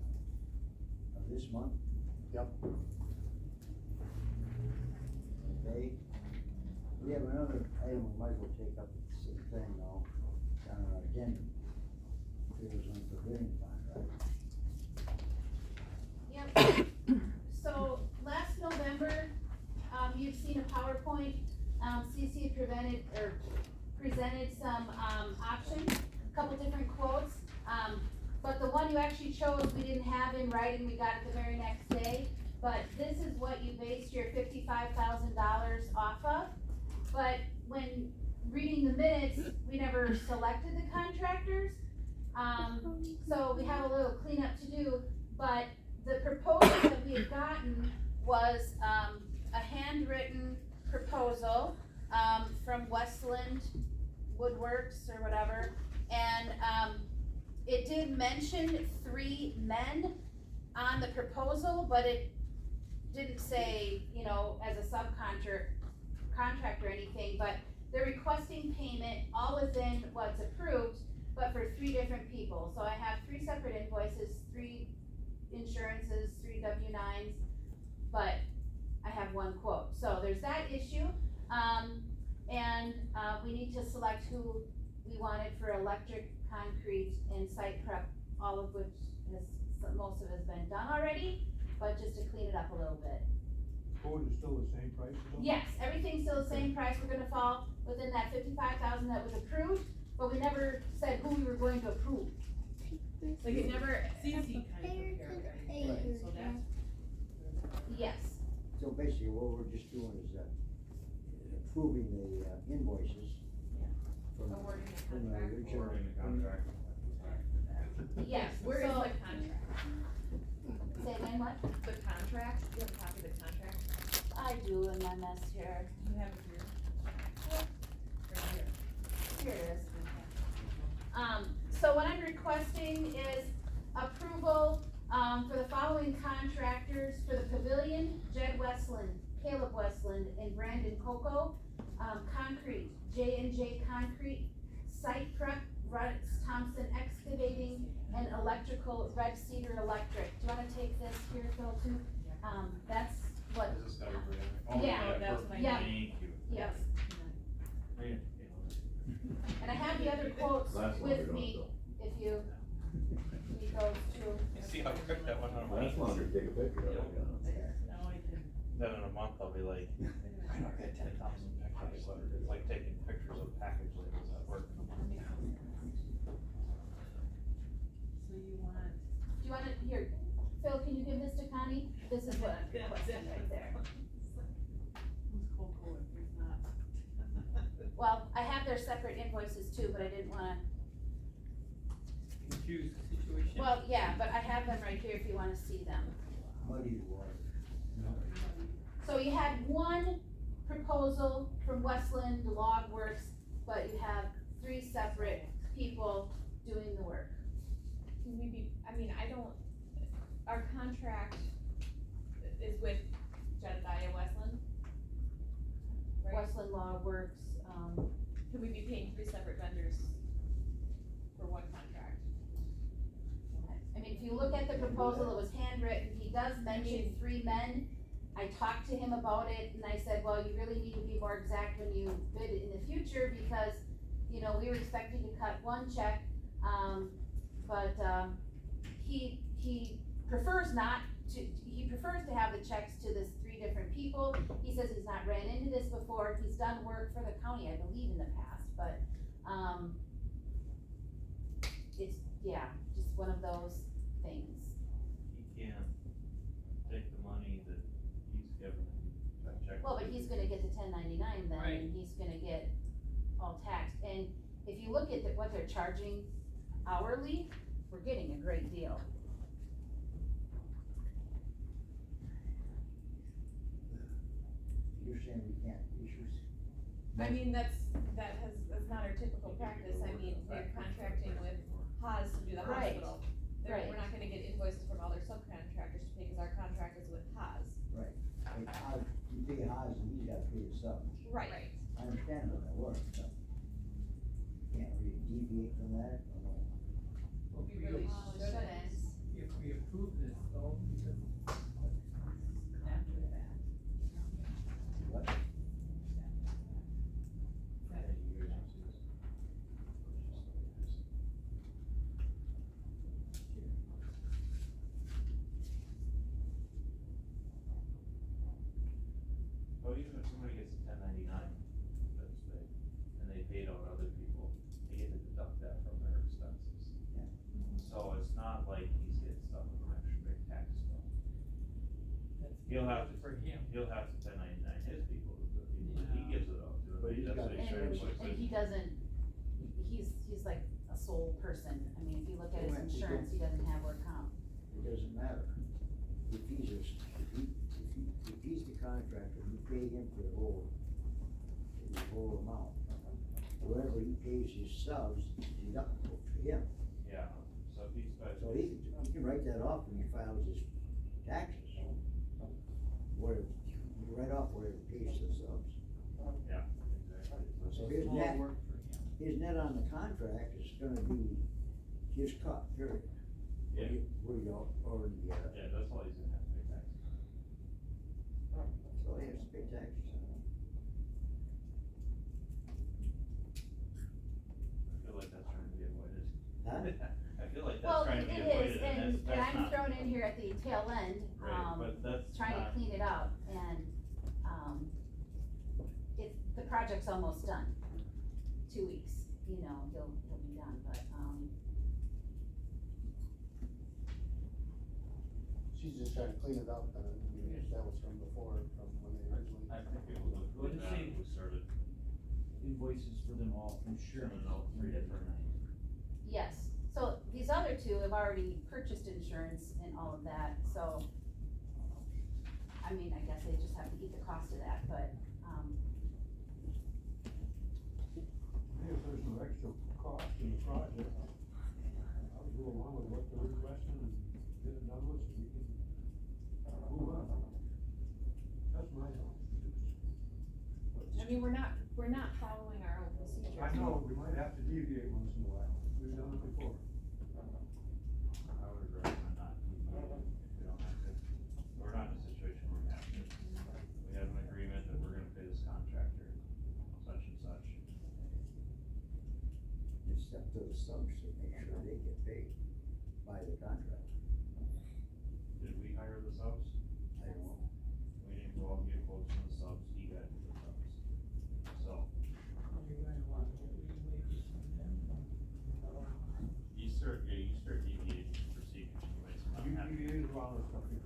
that.
This month,
Yep.
okay? We have another item we might as well take up at the same thing now, on our agenda. It was on the pavilion fund, right?
Yep. So, last November, you've seen a PowerPoint, CC presented some, options, a couple different quotes. But the one you actually chose, we didn't have in writing, we got it the very next day. But this is what you based your $55,000 off of. But when reading the minutes, we never selected the contractors. So we have a little cleanup to do, but the proposal that we had gotten was, a handwritten proposal, from Westland Woodworks or whatever. And, it did mention 3 men on the proposal, but it didn't say, you know, as a contract or anything, but they're requesting payment all within what's approved, but for 3 different people. So I have 3 separate invoices, 3 insurances, 3 W-9s, but I have 1 quote. So there's that issue, and we need to select who we wanted for electric, concrete, and site prep, all of which most of it has been done already, but just to clean it up a little bit.
Quote is still the same price?
Yes, everything's still the same price, we're gonna fall within that 55,000 that was approved, but we never said who we were going to approve.
Like it never, CC kind of prepared everything, so that's.
Yes,
So basically, what we're just doing is, approving the invoices. From,
Awarding the
from the
contract.
original.
Awarding the contract.
yes,
Where is
so,
the contract?
say again, what?
The contract, do you have a copy of the contract?
I do in my mess here,
You have it here? Right here.
here it is. So what I'm requesting is approval, for the following contractors for the pavilion: Jed Westland, Caleb Westland, and Brandon Coco. Concrete, J&J Concrete, site prep, Rusk Thompson Excavating, and electrical, Red Cedar Electric. Do you wanna take this here, Phil, too? That's what,
Is this guy for you?
Yeah,
that's
perfect.
what I
Yeah.
Thank you.
yes.
Man,
And I have the other quotes with me, if you need those too.
You see how quick that went on?
That's longer to take a picture of it.
Then in a month, I'll be like, I don't get 10,000 pictures. It's like taking pictures of package labels at work.
So you want.
Do you wanna, here, Phil, can you give this to Connie? This is what I'm requesting right there. Well, I have their separate invoices too, but I didn't wanna,
Confused situation.
well, yeah, but I have them right here if you wanna see them.
Muddy water.
So you had 1 proposal from Westland, the Log Works, but you have 3 separate people doing the work.
Can we be, I mean, I don't, our contract is with Jedediah Westland? Right?
Westland Log Works,
Could we be paying 3 separate vendors for 1 contract?
I mean, if you look at the proposal, it was handwritten, he does mention 3 men. I talked to him about it and I said, well, you really need to be more exact when you bid in the future because, you know, we were expecting to cut one check, but, he prefers not to, he prefers to have the checks to this 3 different people. He says he's not ran into this before, he's done work for the county, I believe, in the past, but, it's, yeah, just one of those things.
He can't take the money that he's given and check.
Well, but he's gonna get the 1099 then,
Right.
and he's gonna get all taxed, and if you look at what they're charging hourly, we're getting a great deal.
You're saying we can't issue.
I mean, that's not our typical practice, I mean, they're contracting with Haas to do the
Right.
hospital.
Right.
We're not gonna get invoices from other subcontractors to pay, cause our contract is with Haas.
Right. Like, you pay Haas and he's gotta pay the sub.
Right.
I understand how that works, but can't really deviate from that, or no?
But
We really shouldn't.
If we approve this though, because after that.
What?
So even if somebody gets a 1099, let's say, and they paid out other people, they get to deduct that from their expenses.
Yeah.
So it's not like he's getting stuck with an extra big tax bill.
That's
He'll have to,
for him.
he'll have to 1099 his people, the people that he
Yeah.
gives it out to,
But he's
that's
got
what he's
And,
trying to
and he doesn't, he's like a sole person, I mean, if you look at his
Right.
insurance, he doesn't have work comp.
It doesn't matter. If he's the contractor, you pay him for the whole amount. Whatever he pays his subs, is deductible to him.
Yeah, so if he's,
So he can write that off when he files his taxes. Where, you write off where he pays the subs.
yeah, exactly.
So his
More
net,
work for him.
his net on the contract is gonna be his cut, period.
Yeah.
Where you already,
Yeah, that's all he's gonna have to pay taxes.
so he has to pay taxes.
I feel like that's trying to be avoided.
Huh?
I feel like
Well,
that's trying to
it
be
is,
avoided, and
and
that's
I'm
not.
thrown in here at the tail end,
Right, but that's
trying to
not-
clean it up, and, the project's almost done. 2 weeks, you know, he'll be done, but,
She's just trying to clean it up, and, I mean, that was from before, from when they originally.
I think it would look
What
good
is
now
he-
if we started
Invoices for them all, insurance.
sending out 3 different.
yes, so these other 2 have already purchased insurance and all of that, so, I mean, I guess they just have to eat the cost of that, but,
If there's no extra cost in the project, I would go along with what they're requesting and get it done with, so we can move on. That's my thought.
I mean, we're not following our own procedures.
I know, we might have to deviate once in a while, we've done it before.
I would recommend not deviating if we don't have to. We're not in a situation where we have to. We have an agreement that we're gonna pay this contractor such and such.
It's up to the subs to make sure they get paid by the contract.
Did we hire the subs?
I don't know.
We didn't go out and get quotes from the subs, he got the subs. So,
You're gonna want to get wages from them.
you start deviating from procedures, you might not
You
have.
deviated a lot of stuff here.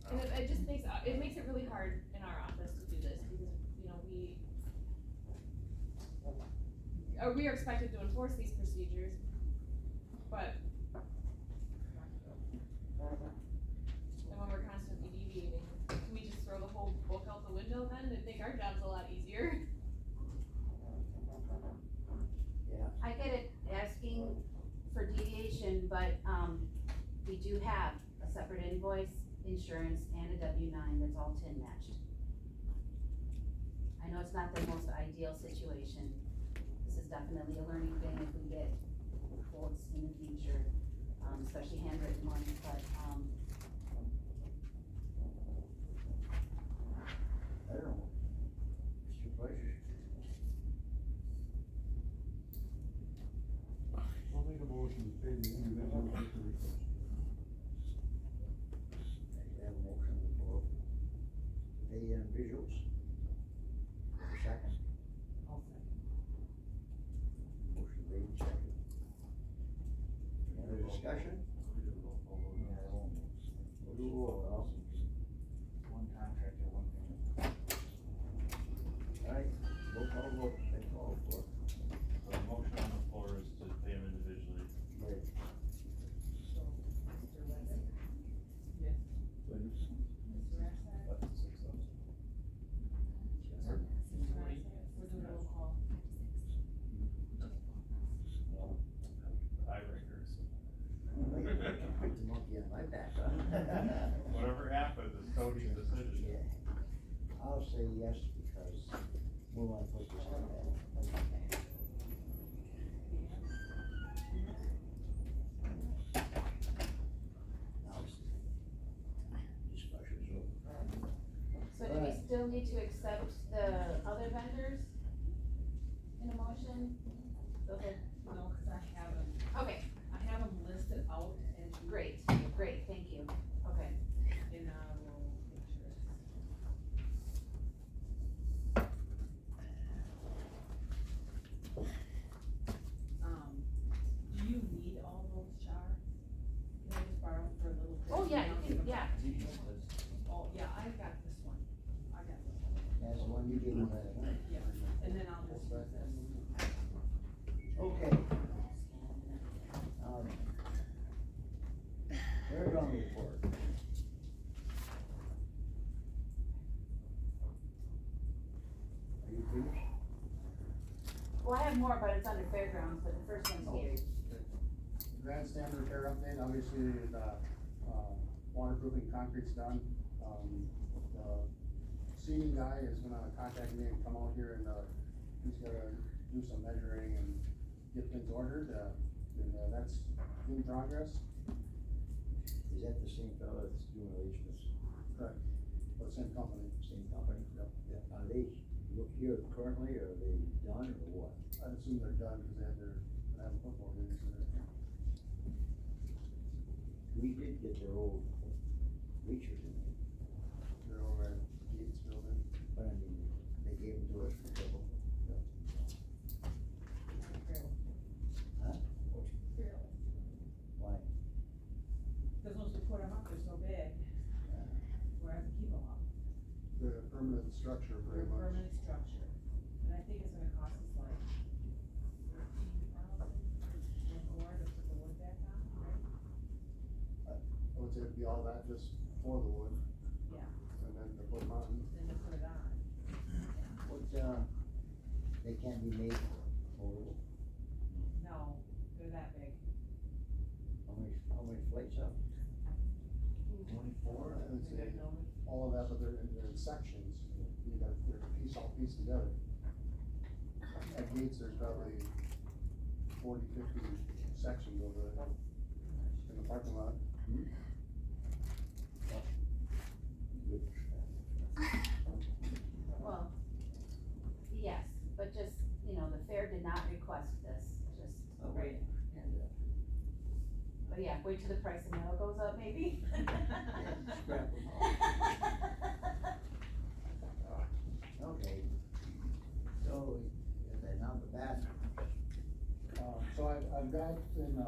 And it just makes, it makes it really hard in our office to do this, because, you know, we are expected to enforce these procedures, but. And when we're constantly deviating, can we just throw the whole book out the window then, and think our job's a lot easier?
Yeah,
I get it, asking for deviation, but, we do have a separate invoice, insurance, and a W-9 that's all TIN matched. I know it's not the most ideal situation, this is definitely a learning thing if we get quotes in the future, especially handwritten ones, but,
the visuals. Second.
I'll second.
Motion made, second. Any other discussion? We'll do roll call.
One contractor, one payment.
Alright, roll call vote, they call for.
So the motion on the floor is to pay them individually.
Right.
So, Mr. Wesson? Yes. Mr. Rassad?
Less than 6,000.
Mr. Rassad? We're doing a roll call.
Tiebreakers.
Put the monkey on my back, huh?
Whatever happens, it's Cody's decision.
Yeah. I'll say yes because we wanna put this on that. Now, discussion's over.
So do we still need to accept the other vendors in a motion? Okay,
No, cause I have them,
okay,
I have them listed out and.
great, great, thank you, okay.
And I will make sure it's. Do you need all those, Char? Can I just borrow for a little bit?
Oh, yeah,
And I'll
you
give
can,
'em
yeah,
back? Oh, yeah, I got this one, I got this one,
That's the one you gave me last night.
yeah, and then I'll just use this.
Okay. Fairground report. Are you finished?
well, I have more, but it's under fairgrounds, but the first one's here.
Grandstand repair update, obviously, the, waterproofing concrete's done. The seating guy is gonna contact me and come out here and, he's gonna do some measuring and get things ordered, and, that's in progress.
Is that the same fellow that's doing relations?
Correct. But same company.
Same company?
Yep.
Yeah. Are they look here currently, or are they done, or what?
I assume they're done, cause they have football games today.
We did get their old bleachers in there,
They're over at Gates Building.
but I mean, they gave them to us for trouble. Huh? Why?
Cause once we put them up, they're so big, we're having to keep them up.
They're a permanent structure
They're
pretty
a
much.
permanent structure, and I think it's gonna cost us like $13,000 or more to put the wood back on, right?
I would say it'd be all that just for the wood.
Yeah.
And then to put them on.
Then to put it on.
What, they can't be made foldable?
No, they're that big.
How many flights up?
24, I would say,
No,
all of that, but they're in sections. You got, they're all pieced together. At Gates, there's probably 40, 50 sections over there in the parking lot.
Good.
Well, yes, but just, you know, the fair did not request this, just,
Oh, wait.
but yeah, wait till the price of metal goes up, maybe.
Scrap them all. Okay. So, then now the bathroom.
So I've got in,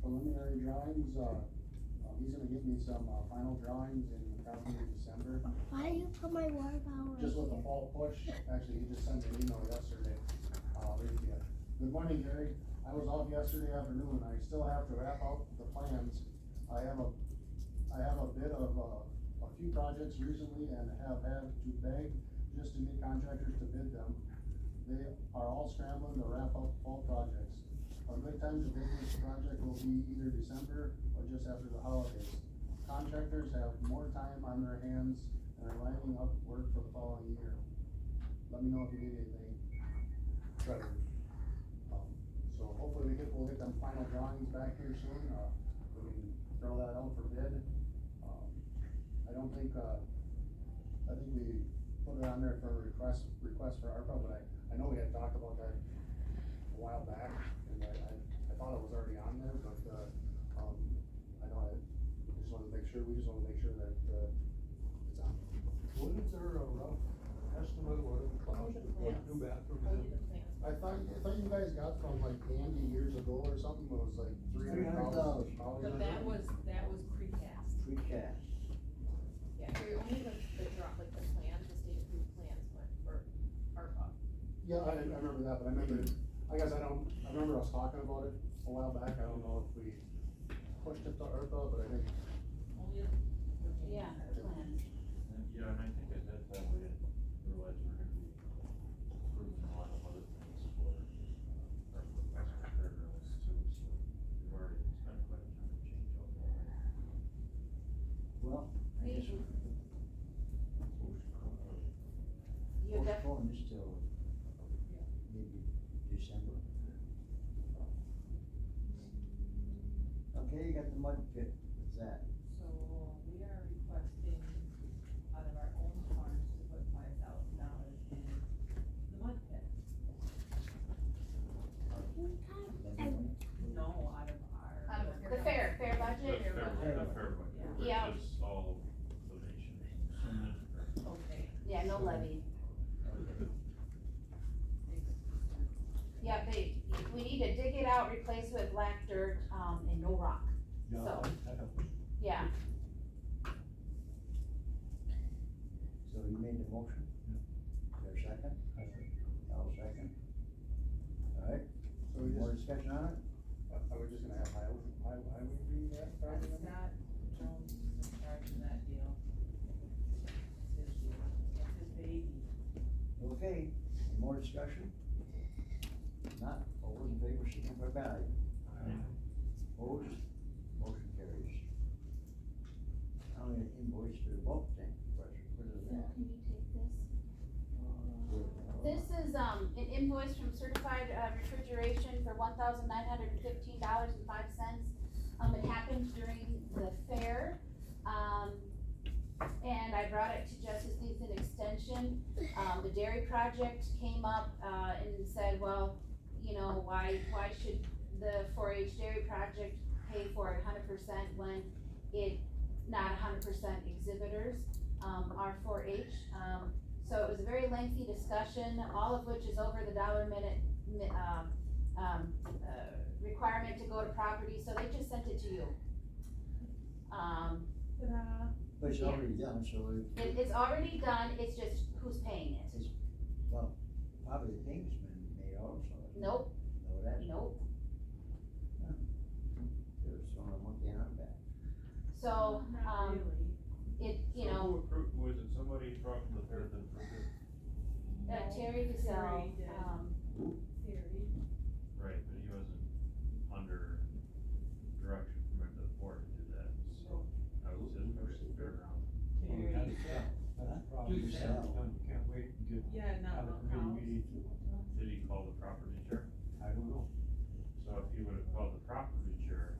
preliminary drawings, he's gonna give me some, final drawings in probably December.
Why do you put my water bottle
Just with
right
the fall push, actually, he just sent me an email yesterday. I'll read it to you. Good morning, Gary. I was off yesterday afternoon. I still have to wrap out the plans. I have a bit of, a few projects recently and have had to beg just to get contractors to bid them. They are all scrambling to wrap up fall projects. A good time to bid this project will be either December or just after the holidays. Contractors have more time on their hands and are lining up work for the following year. Let me know if you need anything. Trevor. So hopefully we'll get them final drawings back here soon, we can throw that out for bid. I don't think, I think we put it on there for a request for ARPA, but I know we had talked about that a while back, and I thought it was already on there, but, I know we just wanna make sure that, it's on. Wasn't there a rough estimate what it cost to put new bathrooms
I'll
in?
get the plans.
I thought you guys got from like Andy years ago or something, it was like $300,000.
But that was precast.
Precast.
Yeah, we only the drop, like the plans, the state approved plans went for ARPA.
Yeah, I remember that, but I remember us talking about it a while back, I don't know if we pushed it to ARPA, but I think.
Only
Yeah, plans.
Yeah, and I think at that time we didn't realize we were gonna be approving a lot of other things for our professional fairgrounds too, so we've already spent quite a time to change all that.
Well, I guess we
You def-
postpone this till maybe December. Okay, you got the mud pit, what's that?
So we are requesting out of our own funds to put $5,000 in the mud pit. No, out of our.
the fair budget?
The fair budget,
Yeah.
which is all donations.
Okay.
Yeah, no levy. Yeah, we need to dig it out, replace with black dirt, and no rock. So, yeah,
So you made the motion? Is there a second? I'll second. Alright,
So we
more
just,
discussion on it?
I was just gonna have highway do that, probably.
Scott Jones is in charge of that deal. It's his deal, it's his baby.
Okay, any more discussion? Not, all those in favor, signify by aye. Opposed, motion carries. Now we have invoice for the bulk tank compressor, what is
so
that?
can you take this? This is, an invoice from Certified Refrigeration for $1,915.05. It happened during the fair, and I brought it to Justice Needs an Extension. The dairy project came up, and said, well, you know, why should the 4-H dairy project pay for it 100% when it, not 100% exhibitors, are 4-H. So it was a very lengthy discussion, all of which is over the $1 requirement to go to property, so they just sent it to you.
Ta-da.
But it's
Yeah.
already done, so
It's already done, it's just who's paying it.
well, probably the payment's been made also.
Nope,
No, that's,
nope.
there's someone a monkey on our back.
So,
Not really.
it, you
So
know,
who approved, was it somebody from the fair that approved it?
Terry Gazelle,
Terry did. Theory.
Right, but he wasn't under direction from the board to do that, so I was his first fairground.
Terry.
That's the problem, you said it's done, you can't wait and get,
Yeah, not
have a
Mount
committee
House.
meeting.
Did he call the property chair?
I don't know.
So if he would've called the property chair,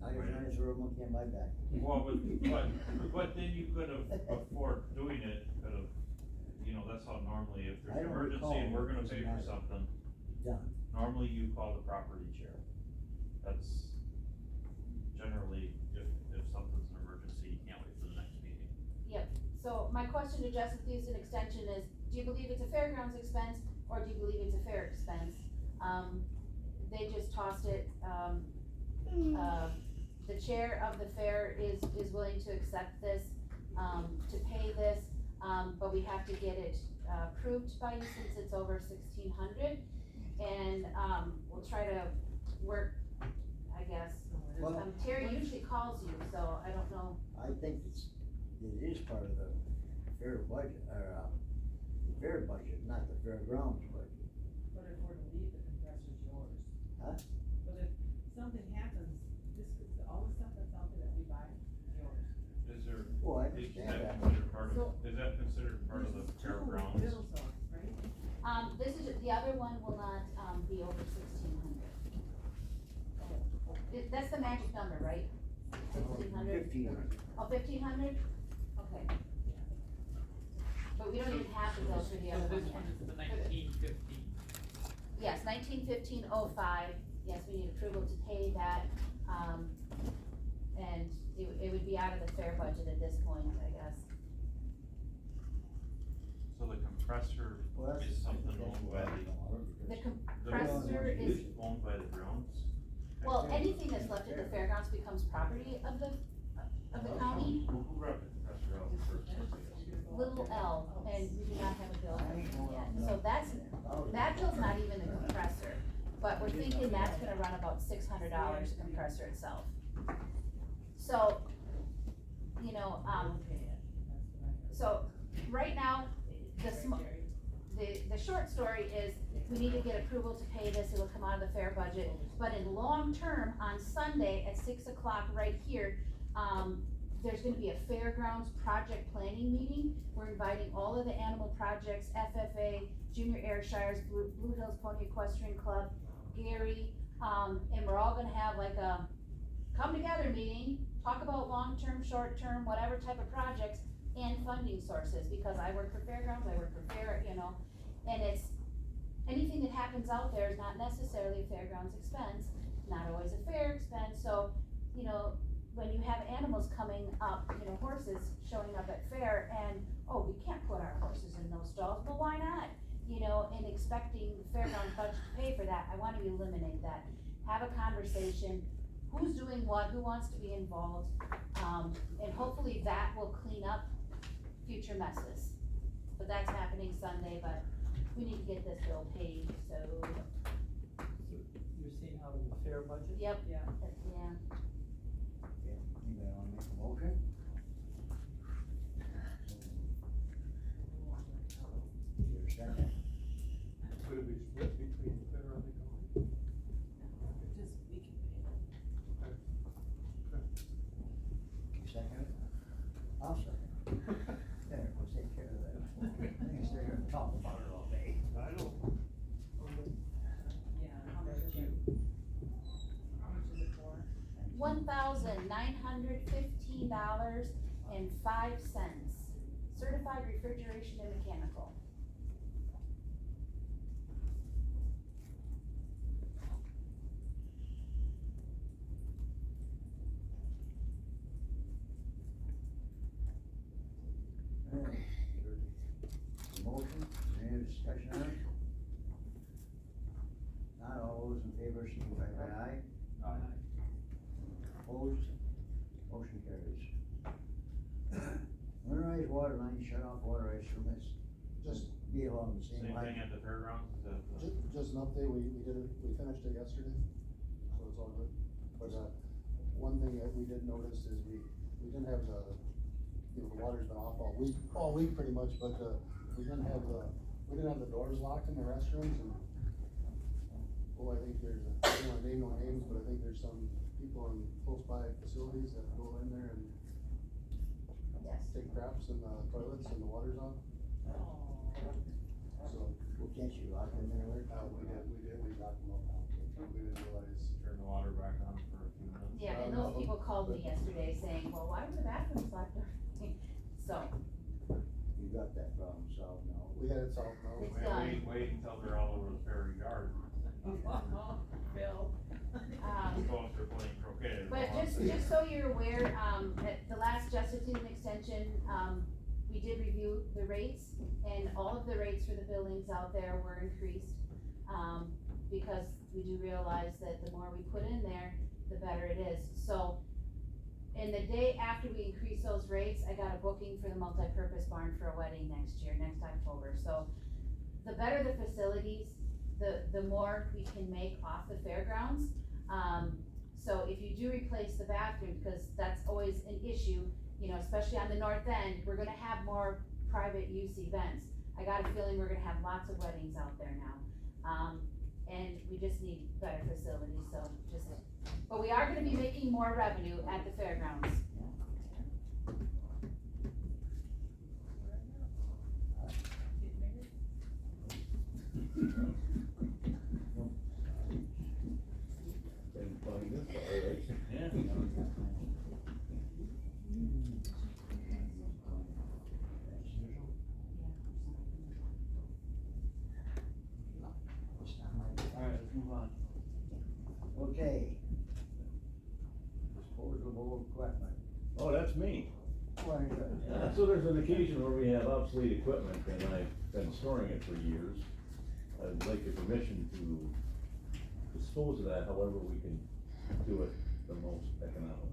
Now you're trying to throw a monkey on my back.
well, but then you could've, before doing it, could've, you know, that's how normally, if
I
there's an
don't
emergency and we're gonna
recall.
pay for something,
Done.
normally you call the property chair. That's generally, if something's an emergency, you can't wait for the next meeting.
so my question to Justice Needs an Extension is, do you believe it's a fairgrounds expense, or do you believe it's a fair expense? They just tossed it, the chair of the fair is willing to accept this, to pay this, but we have to get it approved by you since it's over 1,600. And, we'll try to work, I guess.
Well-
Terry usually calls you, so I don't know.
I think it is part of the fair budget, or, the fair budget, not the fairgrounds budget.
But if we're to leave, the compressor's yours.
Huh?
But if something happens, all the stuff that's out there that we buy, yours.
Is there,
Well, I
is
understand
that
that.
considered part
So-
of, is that considered part of the fairgrounds?
Middle zone, right?
This is, the other one will not, be over 1,600. That's the magic number, right? 1,600?
1,500.
Oh, 1,500? Okay. But we don't even have to go through the other
So
one
this
yet.
one is the 1915.
Yes, 1915-05, yes, we need approval to pay that, and it would be out of the fair budget at this point, I guess.
So the compressor
Well, that's-
is something owned by
The
the
compressor is,
owned by the grounds?
well, anything that's left at the fairgrounds becomes property of the county.
Who brought the compressor out first?
Little L, and we do not have a bill from them yet, so that bill's not even the compressor. But we're thinking that's gonna run about $600, the compressor itself. So, you know, so right now, the short story is, we need to get approval to pay this, it'll come out of the fair budget. But in long term, on Sunday at 6 o'clock right here, there's gonna be a fairgrounds project planning meeting. We're inviting all of the animal projects, FFA, Junior Ayrshires, Blue Hills Pony Equestrian Club, Gary, and we're all gonna have like a come together meeting, talk about long-term, short-term, whatever type of projects and funding sources, because I work for fairgrounds, I work for fair, you know, and it's, anything that happens out there is not necessarily a fairgrounds expense, not always a fair expense, so, you know, when you have animals coming up, you know, horses showing up at fair and, oh, we can't put our horses in those stalls, well, why not? You know, and expecting the fairground budget to pay for that, I wanna eliminate that. Have a conversation, who's doing what, who wants to be involved, and hopefully that will clean up future messes. But that's happening Sunday, but we need to get this bill paid, so,
You're seeing out of the fair budget?
yep,
Yeah.
yeah.
Okay, anybody wanna make a motion? Is there a second?
Could it be split between the fair and the county?
Just, we can pay.
You second it? I'll second it. There, we'll take care of that. I can stay here and talk about it all day.
I don't.
Yeah, how much is it? How much is it for?
$1,915.05, certified refrigeration and mechanical.
Alright, motion, any discussion on it? Not all those in favor, signify by aye.
Aye.
Opposed, motion carries. Winterized water line, shut off water rights from this,
Just,
be along the
Same
same line.
thing at the fairgrounds, is that the?
just an update, we did it, we finished it yesterday, so it's all good. But, one thing that we did notice is we didn't have the, you know, the water's been off all week pretty much, but, we didn't have the doors locked in the restrooms and, oh, I think there's, I don't wanna name no names, but I think there's some people in close by facilities that go in there and
Yes.
take craps in the toilets and the water's on. So,
Well, can't you lock them in there?
we locked them up now. We didn't realize.
Turn the water back on for a few minutes.
Yeah, and those people called me yesterday saying, well, why were the bathrooms locked? So,
You got that problem solved now.
We had it solved now.
It's done.
Wait until they're all over the fair yard.
Bill.
Suppose they're playing croquet.
But just so you're aware, at the last justice season extension, we did review the rates, and all of the rates for the buildings out there were increased. Because we do realize that the more we put in there, the better it is. So, in the day after we increase those rates, I got a booking for the multi-purpose barn for a wedding next year, next October. So, the better the facilities, the more we can make off the fairgrounds. So if you do replace the bathroom, because that's always an issue, you know, especially on the north end, we're gonna have more private use events. I got a feeling we're gonna have lots of weddings out there now. And we just need better facilities, so but we are gonna be making more revenue at the fairgrounds.
Yeah.
Alright, let's move on. Okay. Disposable equipment.
Oh, that's me.
So there's an occasion where we have obsolete equipment and I've been storing it for years. I'd like your permission to dispose of that however we can do it the most economical.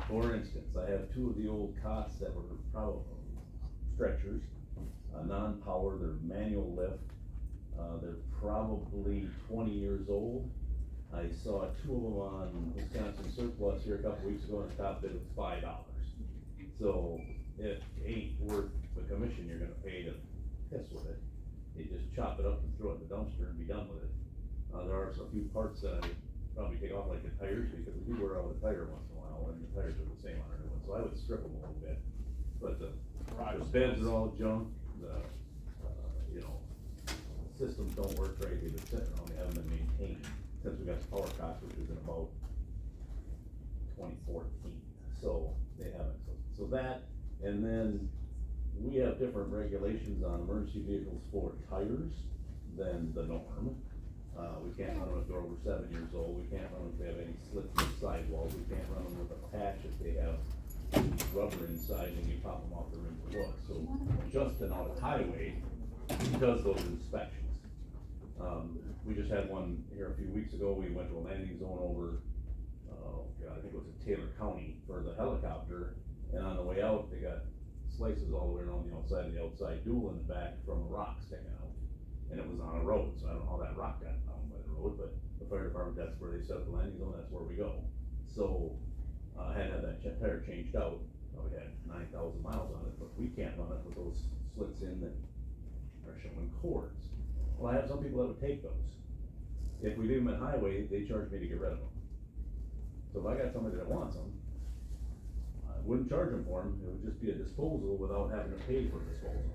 For instance, I have two of the old cots that were probably stretchers, non-power, they're manual lift. They're probably 20 years old. I saw two of them on Wisconsin Surplus here a couple weeks ago and the top bid was $5. So it ain't worth the commission you're gonna pay to piss with it. You just chop it up and throw it in the dumpster and be done with it. There are a few parts that I would probably take off, like the tires, because we do wear out a tire once in a while, and the tires are the same on our new one, so I would strip them a little bit. But the beds are all junk, you know, systems don't work right, they've been sitting around, they haven't been maintained since we got the power cost, which was in about 2014, so they haven't, so that, and then we have different regulations on emergency vehicles for tires than the norm. We can't run them if they're over 7 years old, we can't run them if they have any slits in the sidewalls, we can't run them with a patch if they have rubber inside and you pop them off the rim of the hook. So Justin on the highway does those inspections. We just had one here a few weeks ago, we went to a landing zone over, I think it was in Taylor County for the helicopter, and on the way out, they got slices all the way around the outside of the outside dual in the back from a rock sticking out. And it was on a road, so I don't know how that rock got down by the road, but the fire department, that's where they set up the landing zone, that's where we go. So, I had to have that tire changed out, we had 9,000 miles on it, but we can't run it with those slits in that are showing cords. Well, I have some people that would take those. If we leave them at highway, they charge me to get rid of them. So if I got somebody that wants them, I wouldn't charge them for them, it would just be a disposal without having to pay for disposal.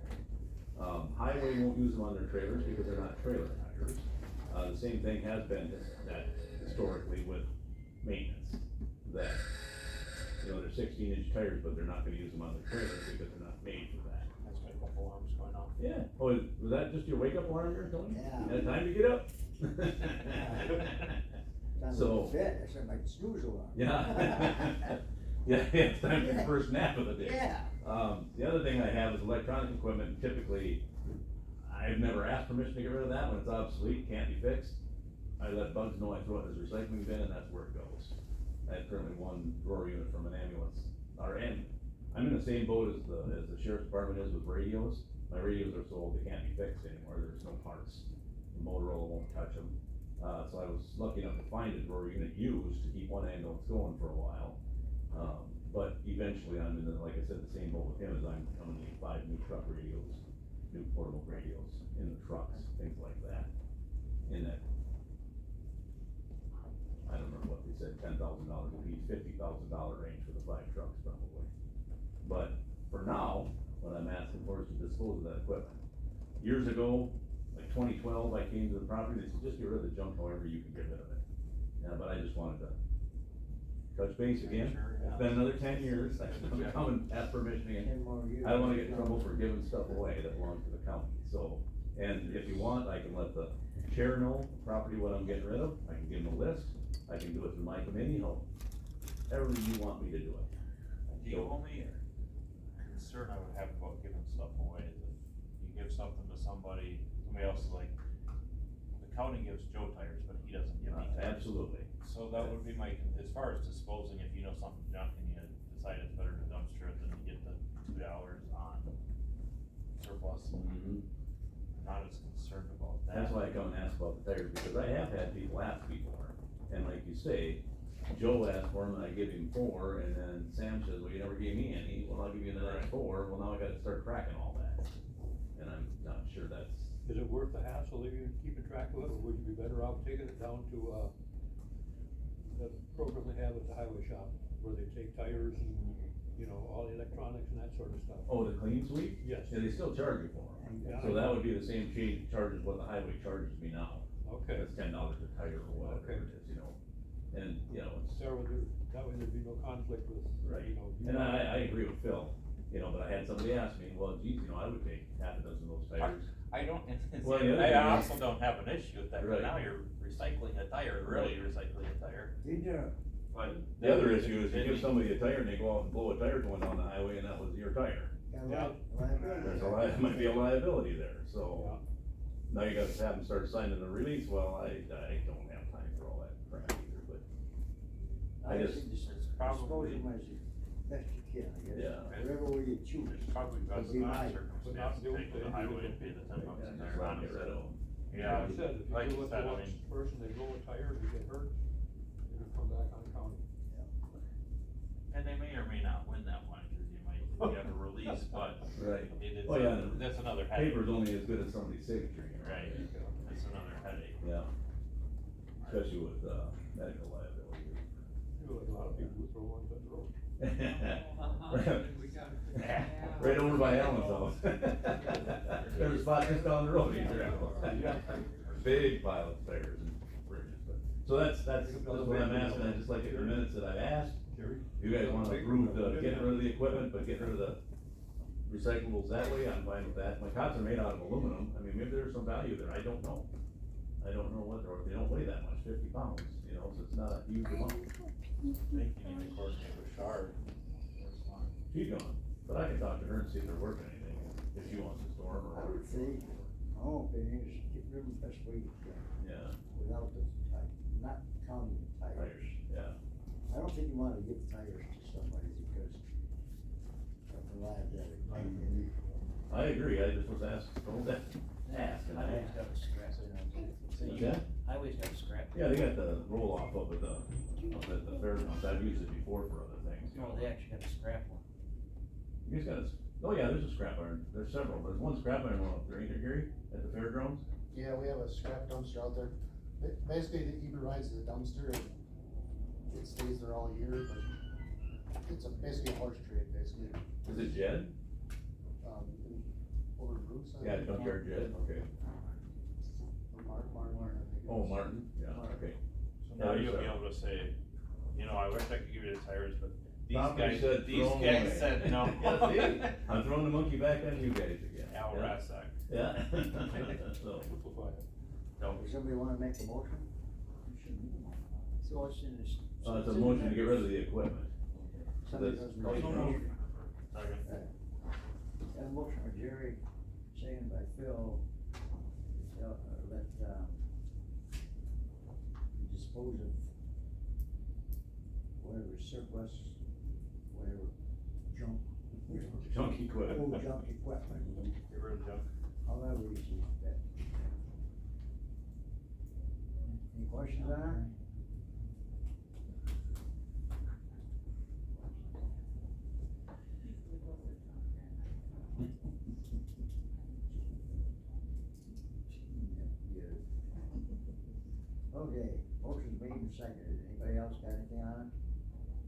Highway won't use them on their trailers because they're not trailer tires. The same thing has been that historically with maintenance, that, you know, they're 16-inch tires, but they're not gonna use them on their trailers because they're not made for that.
That's my couple alarms going off.
Yeah, oh, was that just your wake-up alarm there, Tony?
Yeah.
You had time to get up?
Time
So-
to fit, I said my snooze alarm.
Yeah. Yeah, it's time for the first nap of the day.
Yeah.
The other thing I have is electronic equipment, and typically, I've never asked permission to get rid of that when it's obsolete, can't be fixed. I let Bugs know I throw it in his recycling bin and that's where it goes. I have currently one drawer unit from an ambulance, I'm in the same boat as the sheriff's department is with radios. My radios are so old they can't be fixed anymore, there's no parts. The Motorola won't touch them. So I was lucky enough to find a drawer unit used to keep one ambulance going for a while. But eventually I'm in the, like I said, the same boat with him as I'm gonna need 5 new truck radios, new portable radios in the trucks, things like that. In that, I don't remember what they said, $10,000 a piece, $50,000 range for the 5 trucks probably. But for now, what I'm asking for is to dispose of that equipment. Years ago, like 2012, I came to the property, they said, just get rid of the junk however you can get rid of it. Yeah, but I just wanted to touch base again. It's been another 10 years, I should come and ask permission again.
10 more years.
I don't wanna get in trouble for giving stuff away that belongs to the county, so, and if you want, I can let the chair know property what I'm getting rid of, I can give him a list, I can do it through my committee, however you want me to do it. So-
The only concern I would have about giving stuff away is if you give something to somebody else is like, the county gives Joe tires, but he doesn't give me tires.
Absolutely.
So that would be my, as far as disposing, if you know something's junk and you decide it's better to dumpster it than to get the $2 on surplus.
Mhm.
I'm not as concerned about that.
That's why I come and ask about the tires, because I have had people ask before, and like you say, Joe asked for them, and I give him 4, and then Sam says, well, you never gave me any, well, I'll give you the next 4, well, now I gotta start tracking all that. And I'm not sure that's,
Is it worth the hassle of you keeping track of it, or would you be better off taking it down to, the program they have at the highway shop, where they take tires and, you know, all the electronics and that sort of stuff?
oh, the clean sweep?
Yes.
Yeah, they still charge you for them,
Yeah,
so
I
that
know.
would be the same charge as what the highway charges me now.
Okay.
That's $10 a tire or whatever
Okay.
it is, you know, and, you know, it's.
So that way there'd be no conflict with,
Right,
you know.
and I agree with Phil, you know, but I had somebody ask me, well, geez, you know, I would take half a dozen of those tires.
I don't,
Well, the other
I
thing
also
is-
don't have an issue with that,
Right.
but now you're recycling a tire, really recycling a tire.
Did
But
The other issue is you give somebody a tire and they go out and blow a tire going down the highway and that was your tire. There's might be a liability there, so. Now you gotta have them start signing the release, well, I don't have time for all that crap either, but. I just-
Dispose them as best you can, I guess.
Yeah.
Whatever way you choose.
It's probably best
Would be
in that
mine.
circumstance, to take to the highway and pay the $10 a
Just
tire.
let 'em get rid of 'em.
Yeah,
Like I said, if
like
you do
you
it
said,
to
I
one
mean,
person, they blow a tire, they get hurt, it'll come back on county.
and they may or may not win that one, cause you might, you have a release, but
Right.
it's,
Oh, yeah.
that's another headache.
Paper's only as good as somebody's signature, you know?
Right, that's another headache.
Yeah. Especially with, medical liability.
You know, like a lot of people who throw ones at the road.
Right over by Alan's house. There's a spot just down the road, big pile of spares and bridges, but, so that's what I'm asking, I just like in the minutes that I've asked. You guys wanna approve the getting rid of the equipment, but getting rid of the recyclables that way, I'm fine with that. My cots are made out of aluminum, I mean, maybe there's some value there, I don't know. I don't know what they don't weigh that much, 50 pounds, you know, so it's not a huge amount.
I think you need to coordinate with Shard.
She's gone, but I can talk to her and see if they're working anything, if she wants to store them
I
or.
would say, my own opinion is get rid of them best way you can,
Yeah,
without the not counting the tires.
tires, yeah.
I don't think you wanna give tires to somebody because of the liability.
I agree, I just was asked, told that, asked, and I
Highway's
asked.
got a scrap it on it.
What's that?
Highway's got a scrap.
Yeah, they got the roll off up at the fairgrounds, I've used it before for other things. you know.
No, they actually got a scrap one.
You guys got a, oh yeah, there's a scrap iron, there's several, there's one scrap iron one up there, ain't there, Gary, at the fairgrounds?
Yeah, we have a scrap dumpster out there. Basically, the Eber rides the dumpster and it stays there all year, but it's basically a horse trade, basically.
Is it Jed?
Over Bruce. I
Yeah,
think.
junkyard Jed, okay.
Or Martin, I think.
Oh, Martin, yeah, okay.
So now you'll be able to say, you know, I wish I could give you the tires, but
Probably said
these
throw 'em
guys
away.
said no.
Yeah, see? I'm throwing the monkey back on you guys again.
Al
Yeah.
Rasak.
Yeah. So,
Simplify it.
Does somebody wanna make a motion? So it's in this.
it's a motion to get rid of the equipment.
Somebody
That's-
doesn't make a motion.
Second.
Got a motion by Jerry, second by Phil, let, dispose of whatever surplus, whatever junk.
Junk equipment.
Old junk equipment,
Get rid of junk.
however you see fit. Any questions on it? Okay, motion's made and seconded, anybody else got anything on it?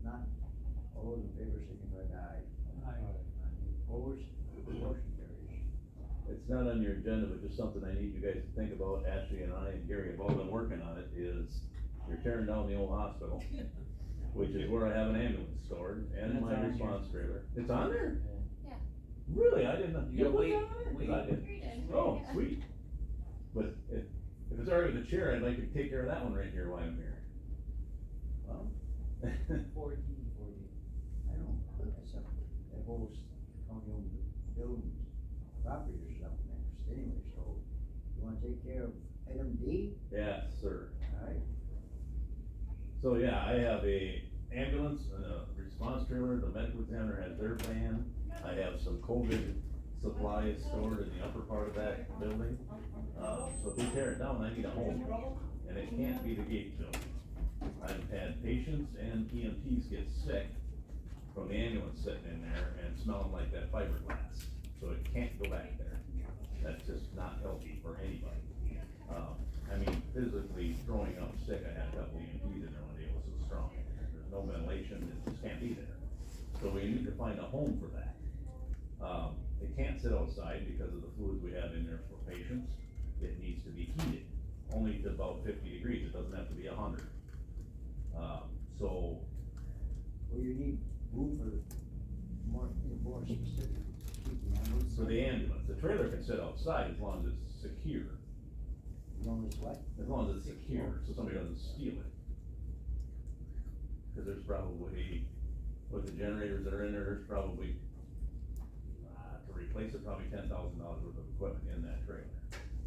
None? All those in favor, signify by aye. Opposed, motion carries.
It's not on your agenda, but just something I need you guys to think about, Ashley and I and Gary have all been working on it, is you're tearing down the old hospital, which is where I have an ambulance stored, and my response trailer. It's on there?
Yeah.
Really? I didn't know.
You gotta
put
wait,
that on there? 'Cause I didn't.
Read it.
Oh, sweet. But if it's already with the chair, I'd like to take care of that one right here while I'm here. Well.
4D. I don't, that's something, that whole county-owned buildings, property or something next, anyway, so you wanna take care of item D?
Yes, sir.
Alright,
So, yeah, I have a ambulance, a response trailer, the medical examiner has their van. I have some COVID supplies stored in the upper part of that building. So if we tear it down, I need a home, and it can't be the gate building. I've had patients and EMTs get sick from the ambulance sitting in there and smelling like that fiberglass, so it can't go back there. That's just not healthy for anybody. I mean, physically throwing up sick, I had a couple EMTs in there one day, it was so strong. There's no ventilation, it just can't be there. So we need to find a home for that. It can't sit outside because of the fluids we have in there for patients. It needs to be heated, only to about 50 degrees, it doesn't have to be 100. So,
well, you need room for more specific, keep the ambulance.
for the ambulance, the trailer can sit outside as long as it's secure,
As long as what?
as long as it's secure, so somebody doesn't steal it. cause there's probably, with the generators that are in there, there's probably, to replace it, probably $10,000 worth of equipment in that trailer.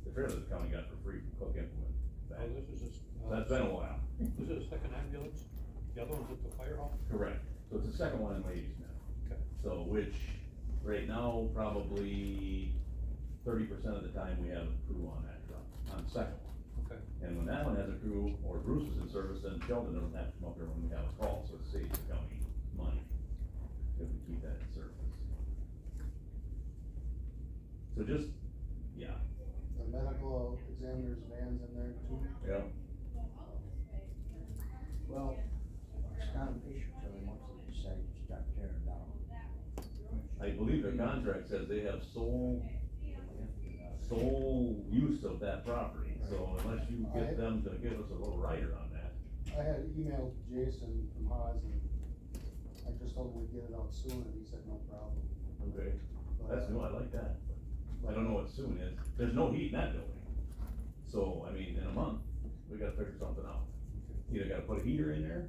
The trailer the county got for free from Cook Implement.
Oh, this is just.
That's been a while.
This is a second ambulance? The other one's at the fire hall?
Correct, so it's the second one in Ladysmith.
Okay.
So, which, right now, probably 30% of the time we have a crew on that truck, on the second one.
Okay.
And when that one has a crew, or Bruce is in service, then Sheldon doesn't have to come up there when we have a call, so it saves the county money if we keep that in service. So just, yeah,
The medical examiner's van's in there too.
yeah,
Well, it's not an issue till they once they decide to start tearing down.
I believe their contract says they have sole use of that property, so unless you get them to give us a little rider on that.
I had emailed Jason from Haas and I just told him we'd get it out soon and he said no problem.
Okay,
But,
that's new, I like that, but I don't know what soon is, there's no heat in that building. So, I mean, in a month, we gotta figure something out, either gotta put a heater in there.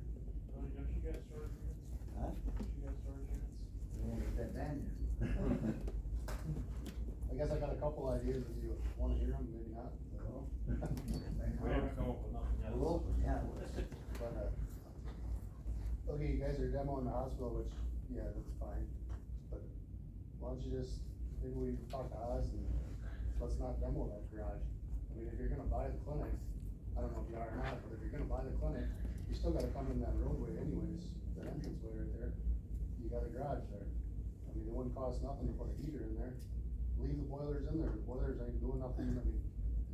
Don't you guys storage units?
Huh?
Don't you guys storage units?
They won't get that van there.
I guess I got a couple ideas if you wanna hear them, maybe not.
We haven't come up with nothing yet.
We'll open, yeah.
But, okay, you guys are demoing the hospital, which, yeah, that's fine, but why don't you just, maybe we talk to Oz and let's not demo that garage. I mean, if you're gonna buy the clinic, I don't know if you are or not, but if you're gonna buy the clinic, you still gotta come in that roadway anyways, that entranceway right there. You got a garage there. I mean, it wouldn't cost nothing to put a heater in there. Leave the boilers in there, the boilers ain't doing nothing, I mean,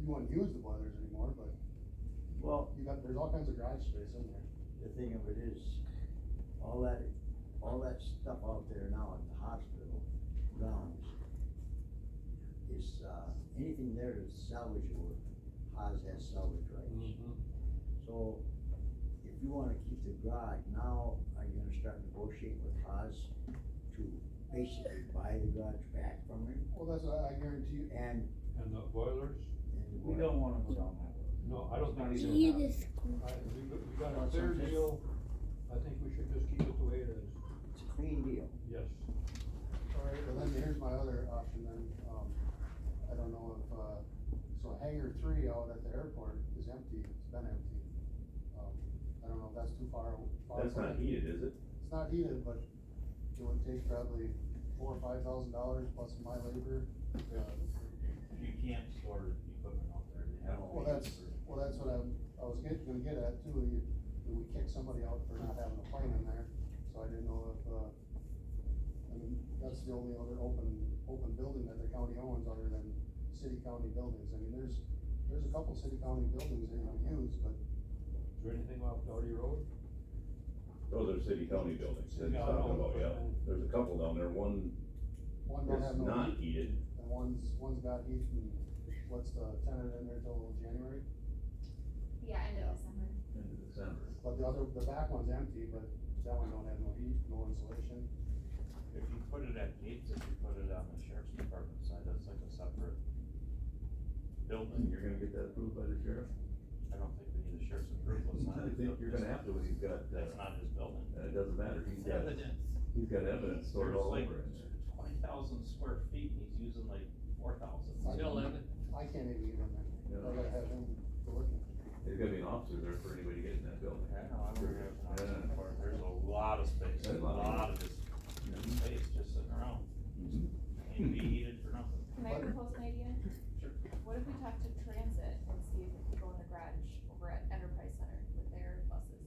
you wouldn't use the boilers anymore, but
Well,
there's all kinds of garage space in there.
the thing of it is, all that stuff out there now at the hospital grounds is, anything there is salvageable. Haas has salvage rights. So, if you wanna keep the garage, now are you gonna start negotiating with Haas to basically buy the garage back from him?
Well, that's what I guarantee you.
And
And the boilers?
we don't wanna go down that road.
No, I don't think we
You
do.
just
We got a fair deal, I think we should just keep it the way it is.
It's a clean deal.
Yes.
Alright, well then here's my other option then, I don't know if, so hangar 3 out at the airport is empty, it's been empty. I don't know if that's too far.
That's not heated, is it?
It's not heated, but it would take probably $4,000 or $5,000 plus my labor.
You can't store equipment out there. You have to
Well,
wait
that's what I was gonna get at too, we kick somebody out for not having a plane in there, so I didn't know if, I mean, that's the only other open building that the county owns other than city-county buildings. I mean, there's a couple city-county buildings that you can use, but
Is there anything off Doherty Road?
Those are city-county buildings, that he's
Yeah, I
talking
know,
about,
but,
yeah, there's a couple down there, one
one don't
is
have no
not
heat,
heated.
and one's got heat, and what's the tenant in there till January?
Yeah, end of December.
Into December.
But the back one's empty, but that one don't have no heat, no insulation.
If you put it at Gates, if you put it on the sheriff's department side, that's like a separate building.
You're gonna get that approved by the sheriff?
I don't think we need the sheriff's approval, it's not
I
his
think
building.
you're gonna have to, when he's got,
That's not his building.
it doesn't matter, he's got evidence stored
There's
all
like
over it.
20,000 square feet, and he's using like 4,000.
I can't even get in there,
Yeah.
I gotta have him working.
There's gotta be an officer there for anybody to get in that building.
I know, I remember having an option
Yeah.
for it. There's a lot of space,
There's
a lot of just space just sitting around,
Mhm.
ain't be heated for nothing.
Can I propose an idea?
Sure.
What if we talk to Transit and see if we could go in the garage over at Enterprise Center with their buses?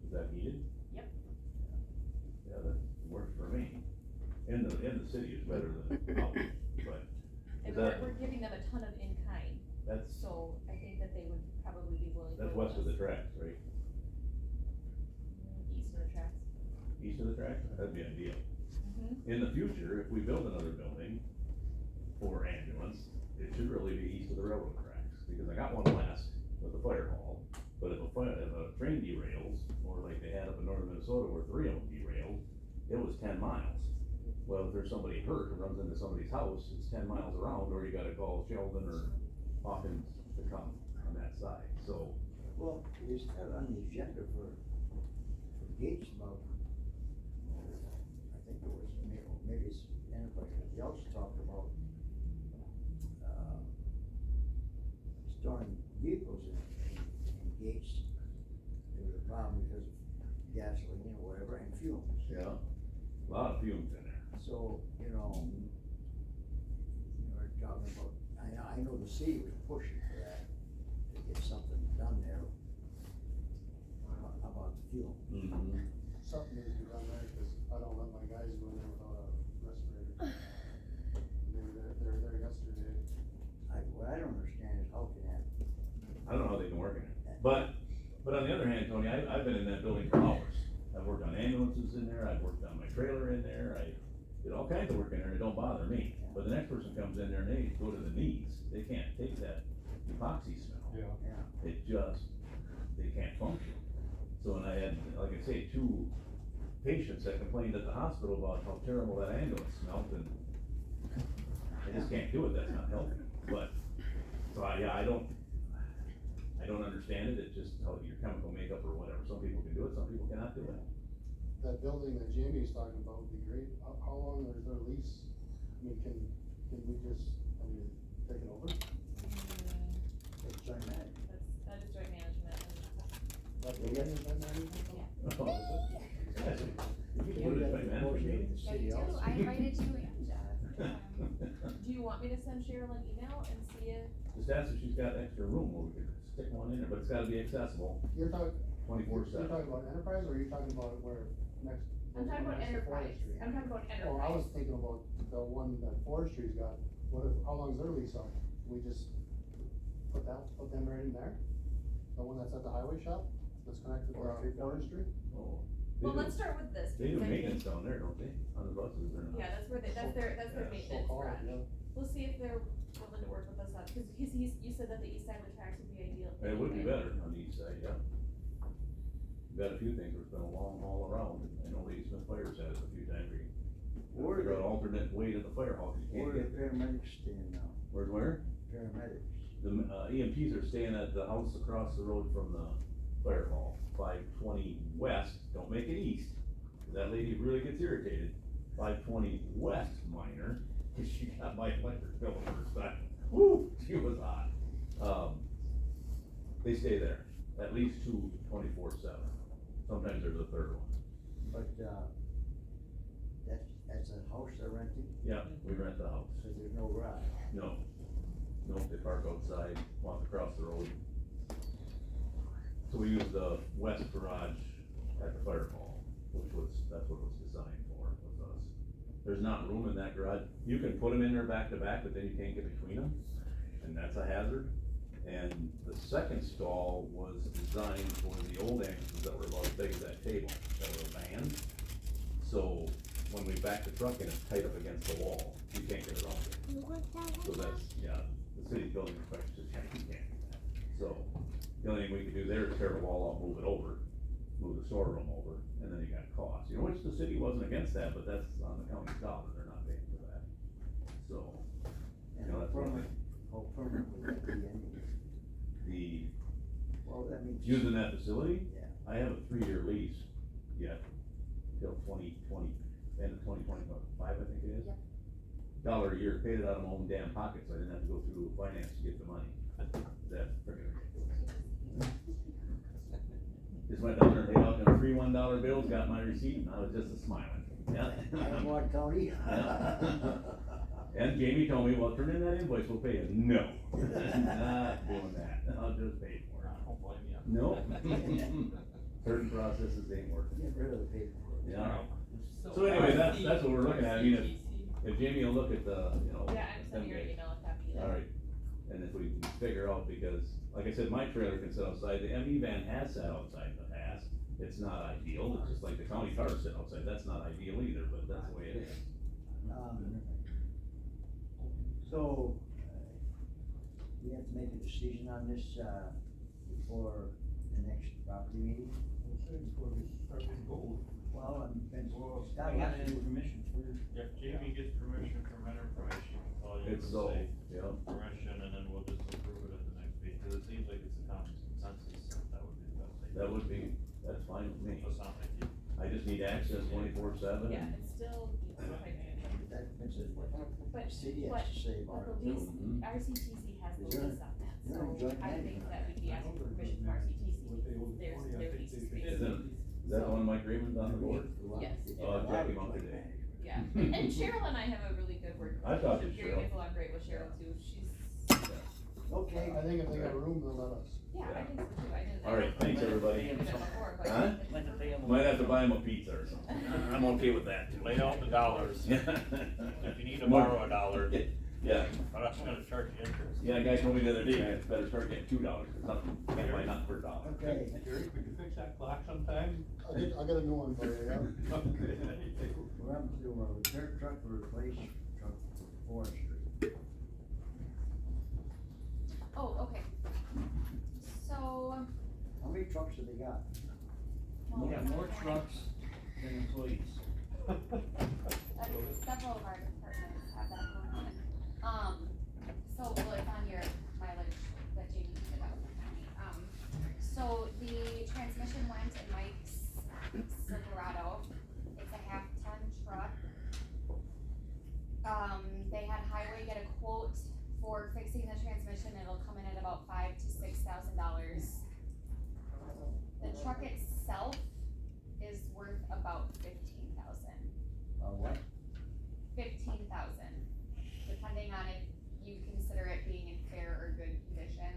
Is that heated?
Yep.
Yeah, that works for me. In the city is better than out, but
And
is that,
we're giving them a ton of in-kind,
that's,
so I think that they would probably be willing to.
that's
work
west of
with
the
us.
tracks, right?
East of the tracks.
East of the tracks, that'd be ideal.
Mm-hmm.
In the future, if we build another building for ambulance, it should really be east of the railroad tracks, because I got one west with the fire hall. But if a train derails, or like they had up in northern Minnesota where 3 of them derailed, it was 10 miles. Well, if there's somebody hurt who runs into somebody's house, it's 10 miles around, or you gotta call Sheldon or Hawkins to come on that side, so.
Well, is that on the agenda for Gates about, I think it was, maybe it's Enterprise, they also talked about, storing vehicles in gates. There was a problem because of gasoline or whatever, and fumes.
Yeah, a lot of fumes in there.
So, we're talking about, I know the city was pushing for that, to get something done there about the fuel.
Mm-hmm.
Something needs to be done there, cause I don't let my guys go in there without a respirator. They were there yesterday.
What I don't understand is how can that,
I don't know how they can work in it, but on the other hand, Tony, I've been in that building for hours. I've worked on ambulances in there, I've worked on my trailer in there, I did all kinds of work in there, and it don't bother me. But the next person comes in there and they go to the knees, they can't take that epoxy smell.
Yeah.
It just, they can't function. So, and I had, like I say, 2 patients that complained at the hospital about how terrible that ambulance smelled, and I just can't do it, that's not healthy. But, so I don't understand it, it's just how your chemical makeup or whatever, some people can do it, some people cannot do it.
That building that Jamie's talking about would be great. How long is their lease? I mean, can we just, take it over?
it's joint management.
That is joint management,
That building is that management?
Oh, is it? Yes. You can
You
put it
got
in
to
my
negotiate with the
Yeah,
city
you do.
also.
I invited you and Jeff. Do you want me to send Cheryl an email and see if,
Just ask if she's got extra room where we could stick one in there, but it's gotta be accessible
You're talking
24/7.
You're talking about Enterprise, or are you talking about where next?
I'm talking about
next to
Enterprise,
Forestry?
I'm talking about Enterprise.
Oh, I was thinking about the one that Forestry's got. What if, how long's their lease up? We just put them right in there? The one that's at the highway shop, that's connected to Forestry?
Oh.
Well, let's start with this.
They do
because I
maintenance
think-
down there, don't they, on the buses or not?
Yeah, that's where that's their
Yeah.
maintenance
So-called,
garage.
yeah.
We'll see if they're willing to work with us on, cause you said that the east side of the tracks would be ideal.
It would be
anyway.
better on the east side, yeah. We've got a few things, it's been a long haul around, I know Lady Smith Fire said it a few times,
Where
figure
the-
out alternate way to the fire hall, 'cause you
Where
can't
the
get,
paramedics staying now?
where?
Paramedics.
The, EMTs are staying at the house across the road from the fire hall, 520 west, don't make it east, 'cause that lady really gets irritated. 520 west minor, 'cause she got my electric bill the first time, woo, she was hot. They stay there, at least 2 24/7, sometimes there's a third one.
But, that's a house they're renting,
Yeah, we rent the house.
so there's no garage.
No, they park outside, walk across the road. So we use the west garage at the fire hall, that's what it was designed for, was us. There's not room in that garage, you can put them in there back to back, but then you can't get between them, and that's a hazard. And the second stall was designed for the old ambulances that were about as big as that table, that were banned. So when we back the truck in, it's tight up against the wall, you can't get around it. So that's, yeah, the city's building inspector says, yeah, you can't do that. So, the only thing we can do there is tear the wall out, move it over, move the storeroom over, and then you got costs, which the city wasn't against that, but that's on the county's dollar, they're not paying for that. So,
And
You know,
how
that's one
permanent, how permanent would that be anyway? Well, that means.
using that facility,
Yeah.
I have a 3-year lease yet, till 2020, end of 2025, I think it is.
Yep.
$1 a year, paid it out of my own damn pocket, so I didn't have to go through finance to get the money. That's freaking ridiculous. Just went down there and paid out them free $1 bills, got my receipt, and I was just a smiling, yeah.
And what, Tony?
And Jamie told me, well, turn in that invoice, we'll pay you. No, not doing that, I'll just pay for it.
I don't blame you.
No. Certain processes ain't working.
Get rid of the paperwork.
Yeah. So anyway, that's what we're looking at, I mean, if Jamie will look at the,
Yeah, I'm sending her an email if that be.
Alright, and if we can figure out, because, like I said, my trailer can sit outside, the ME van has sat outside in the past. It's not ideal, it's just like the county cars sit outside, that's not ideal either, but that's the way it is.
So, we have to make a decision on this, before the next property meeting?
Before we start getting gold.
Well, Scott has to do permission first.
If Jamie gets permission from Enterprise, she can call you and
It's so,
say,
yeah,
permission, and then we'll just approve it at the next meeting, cause it seems like it's a common consensus, that would be the best thing.
that would be, that's fine with me.
So it's not like you
just need access 24/7.
Yeah, it's still,
That fits it.
but,
City
but,
has to save
but
on
the
it too.
lease, RCTC has the
Is there-
lease on that,
you're in
so
joint
I think
management.
that we'd be asking for permission from RCTC, because their lease is based.
Is that the one Mike Raymond's on the board?
Yes.
Oh, check him out today.
Yeah, and Cheryl and I have a really good work
I talked to
relationship. Gary
Cheryl.
gets along great with Cheryl too, she's,
Okay.
I think if they got room, they'll let us.
yeah, I think so too, I didn't.
All right, thanks, everybody.
I didn't know before, but-
Huh? Might have to buy him a pizza or something. I'm okay with that too.
Lay out the dollars.
Yeah.
If you need to borrow $1,
Yeah,
I'm not gonna charge you interest.
yeah, a guy told me the other day, I better start getting $2, cause nothing, can't buy nothing for $1.
Okay.
Gary, could you fix that clock sometime?
I got a new one for you, yeah.
Okay.
We're up to a repair truck for replace truck for forestry.
Oh, okay. So,
How many trucks have they got?
well,
We got more trucks than employees.
several of our departments have that going on. So, well, it's on your mileage that Jamie handed out. So the transmission went in Mike's Silverado. It's a half-ton truck. They had Highway get a quote for fixing the transmission. It'll come in at about $5,000 to $6,000. The truck itself is worth about $15,000.
What?
15,000, depending on if you consider it being in fair or good condition.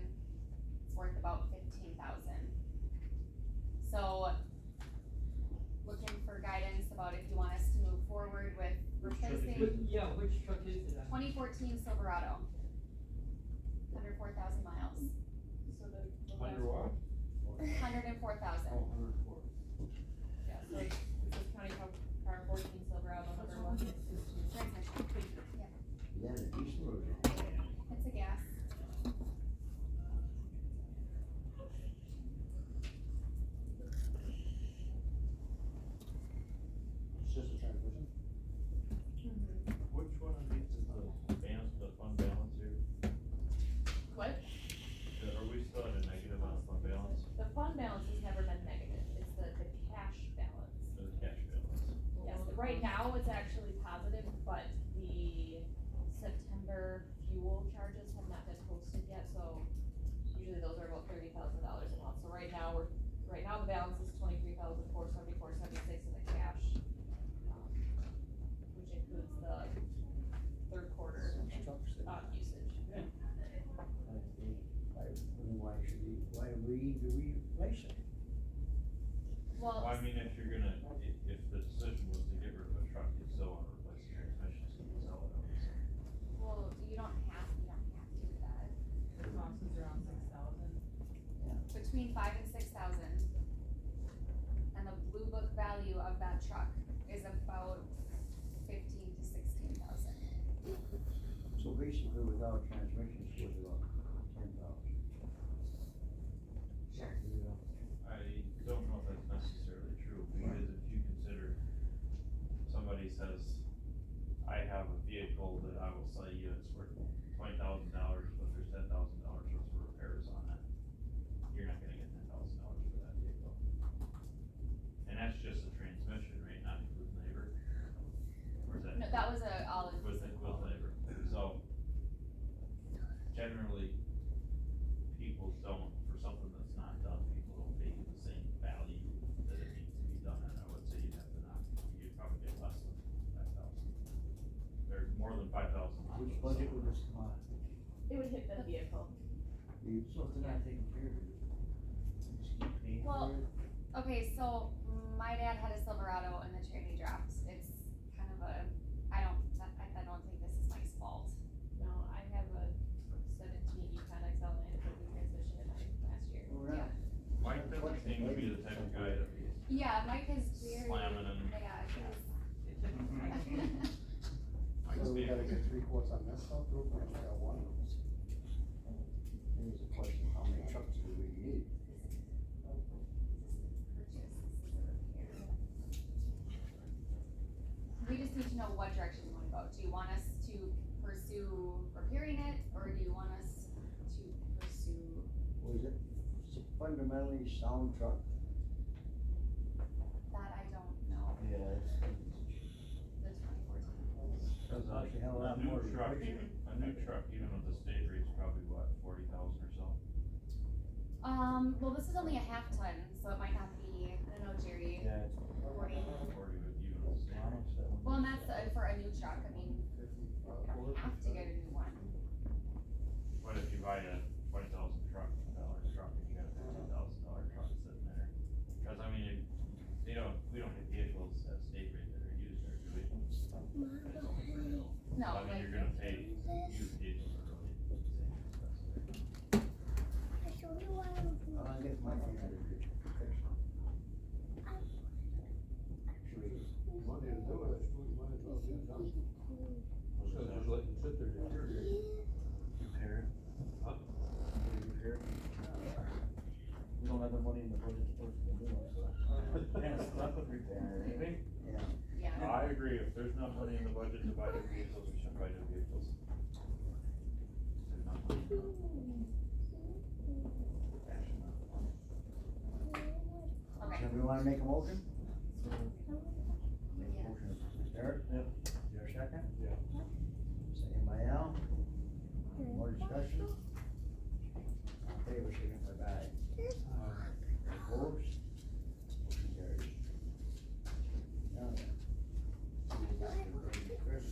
It's worth about 15,000. So, looking for guidance about if you want us to move forward with replacing
Yeah, which truck is it?
2014 Silverado. 104,000 miles.
So the.
Under what?
104,000.
Oh, 104.
Yeah, so it's county car 14 Silverado, number one.
Transmission.
Is that a diesel or?
It's a gas.
It's just a transmission.
Which one of these is the fund balance here?
What?
Are we still at a negative on the fund balance?
The fund balance has never been negative, it's the cash balance.
The cash balance?
Yes, right now it's actually positive, but the September fuel charges have not been posted yet, so usually those are about $30,000 a month. So right now, the balance is 23,474.76 in the cash, which includes the third quarter usage.
Why do we replace it?
Well,
Well, I mean, if you're gonna, if the decision was to get rid of a truck, you still wanna replace the transmission, so you can sell it.
Well, you don't have to do that.
The cost is around 6,000.
Between 5,000 and 6,000. And the blue book value of that truck is about 15,000 to 16,000.
So basically without transmission, it's worth about 10,000.
Sure.
I don't know if that's necessarily true, because if you consider, somebody says, I have a vehicle that I will sell you, it's worth $20,000, but there's $10,000 worth of repairs on it. You're not gonna get $10,000 for that vehicle. And that's just a transmission, right, not including labor? Or is that?
No, that was a all in.
With labor, so generally, people don't, for something that's not done, people don't pay you the same value that it needs to be done, and I would say you'd have to not, you'd probably get less than 5,000. Or more than 5,000.
Which budget would this come out?
it would hit the vehicle.
So if they're not taking care of it, just keep paying
Well,
for it?
Okay, so my dad had a Silverado and the tranny dropped. It's kind of a, I don't think this is Mike's fault.
No, I have a 17 Econ XL and I put the transmission in mine last year.
Oh, really?
Mike doesn't seem to be the type of guy that is
Yeah, Mike is very.
slamming and.
Yeah, he's.
So we gotta get 3 quotes on this stuff, real quick, I got one.
Here's the question, how many trucks do we need?
We just need to know what direction we wanna go. Do you want us to pursue repairing it, or do you want us to pursue?
Was it's a fundamentally sound truck?
That I don't know.
Yeah,
The 2014.
Cause
Costs a hell of a lot more.
a new truck, even with the state rate's probably what, 40,000 or so?
Well, this is only a half ton, so it might not be, I don't know, Jerry,
yeah, it's
40.
40 with even with the state rate.
almost that one.
Well, and that's for a new truck, I mean, you don't have to get a new one.
But if you buy a $20,000 truck, and you got a $15,000 truck sitting there, cause I mean, we don't get vehicles at state rate that are used or do we? It's only for new.
No,
I mean,
like,
you're gonna pay, used vehicles are really the same expensive.
I wanna get my computer fixed. Actually,
Money to do it, you might as well get it done. Instead of just letting it sit there deteriorate.
Repair it.
Huh?
Repair it. We don't have the money in the budget to purchase the new one, so. Kinda stuck with repairing, ain't we?
yeah.
yeah.
I agree, if there's not money in the budget to buy new vehicles, we shouldn't buy new vehicles. There's not money.
Okay.
Somebody wanna make a motion?
Yeah.
Motion, Eric?
Yep.
Is there a second?
Yeah.
Second by Al. More discussion? All in favor, signify by aye. Opposed? Motion carries. Now then. See you back to Chris.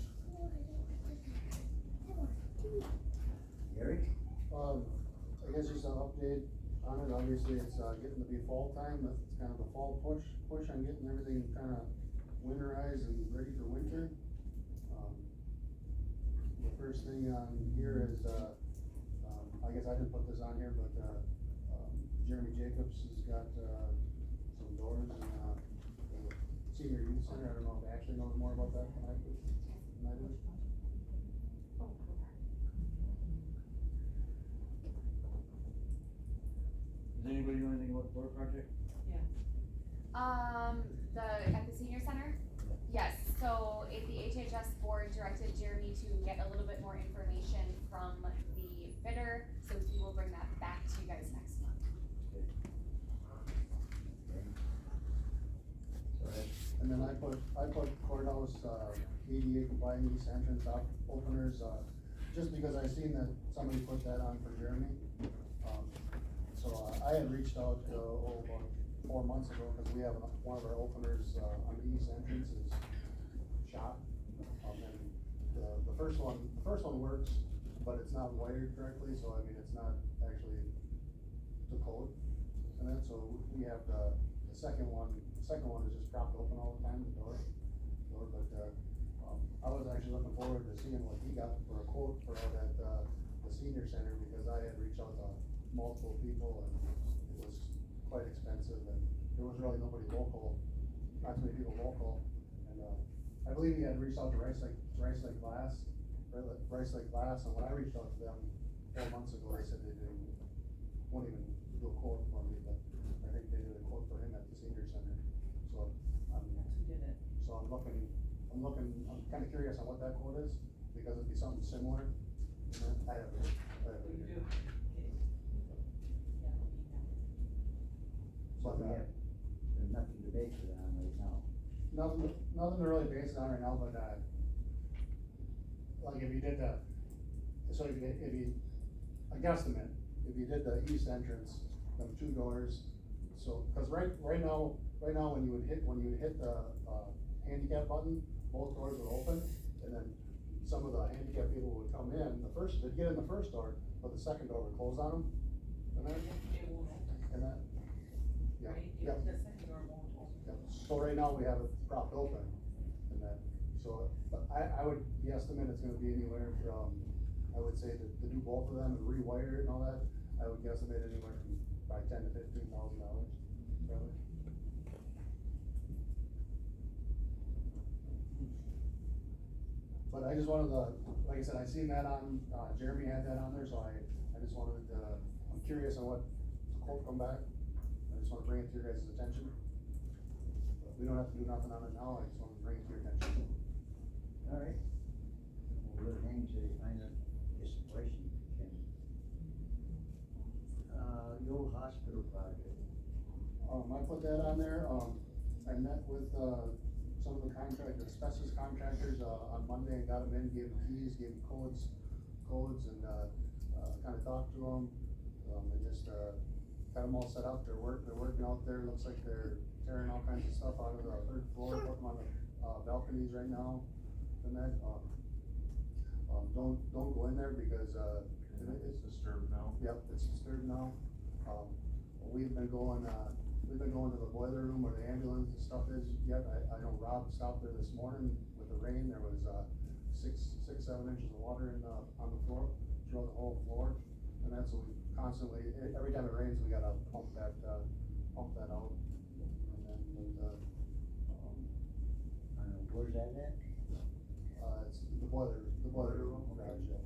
Gary?
I guess just an update on it, obviously it's, getting to be fall time, but it's kind of a fall push on getting everything kinda winterized and ready for winter. The first thing on here is, I guess I didn't put this on here, but, Jeremy Jacobs has got, some doors in, the senior youth center, I don't know if Ashley knows more about that than I do.
Does anybody know anything about the door project?
At the senior center? Yes, so if the HHS board directed Jeremy to get a little bit more information from the bidder, so he will bring that back to you guys next month.
And then I put courthouse, ADA compliant east entrance openers, just because I seen that somebody put that on for Jeremy. So I had reached out, about 4 months ago, cause we have one of our openers, on the east entrance is shot. And the first one works, but it's not wired correctly, so I mean, it's not actually to code. And then, so we have the second one is just propped open all the time, the door, but, I was actually looking forward to seeing what he got for a quote for that, the senior center, because I had reached out to multiple people and it was quite expensive and there was really nobody local, not too many people local. And, I believe he had reached out to Rice Lake Glass, and when I reached out to them 4 months ago, they said won't even do a quote for me, but I think they did a quote for him at the senior center. So,
That's who did it.
so I'm kinda curious on what that quote is, because it'd be something similar. I have it.
You do. Okay. Yeah,
So we have, there's nothing to base it on right now.
Nothing to really base it on right now, but, like if you did a guesstimate, if you did the east entrance, them 2 doors, so, cause right now, when you would hit the, handicap button, both doors would open, and then some of the handicap people would come in, they'd get in the first door, but the second door would close on them. And then,
It won't open,
and that, yeah,
right?
yeah.
The second door won't open.
Yeah, so right now we have it propped open, and that, so, but I would guesstimate it's gonna be anywhere from, I would say to do both of them and rewire it and all that, I would guesstimate anywhere from probably $10,000 to $15,000, probably. But I just wanted to, like I said, I seen that on, Jeremy had that on there, so I just wanted to, I'm curious on what quote come back. I just wanna bring it to your guys' attention. We don't have to do nothing on it now, I just wanted to bring it to your attention.
Alright. We'll hang till you find a situation, Ken. The old hospital project.
I put that on there, I met with, some of the asbestos contractors, on Monday and got them in, gave them keys, gave them codes, and, kinda talked to them. And just, got them all set up, they're working out there, looks like they're tearing all kinds of stuff out of the third floor, putting them on the, balconies right now. And that, don't go in there because, it's
disturbed now.
Yep, it's disturbed now. We've been going to the boiler room where the ambulance and stuff is. Yep, I know Rob stopped there this morning with the rain. There was, 7 inches of water on the floor, throughout the whole floor. And that's what we constantly, every time it rains, we gotta pump that out. And then,
Where's that at?
it's the boiler room, garage, yeah.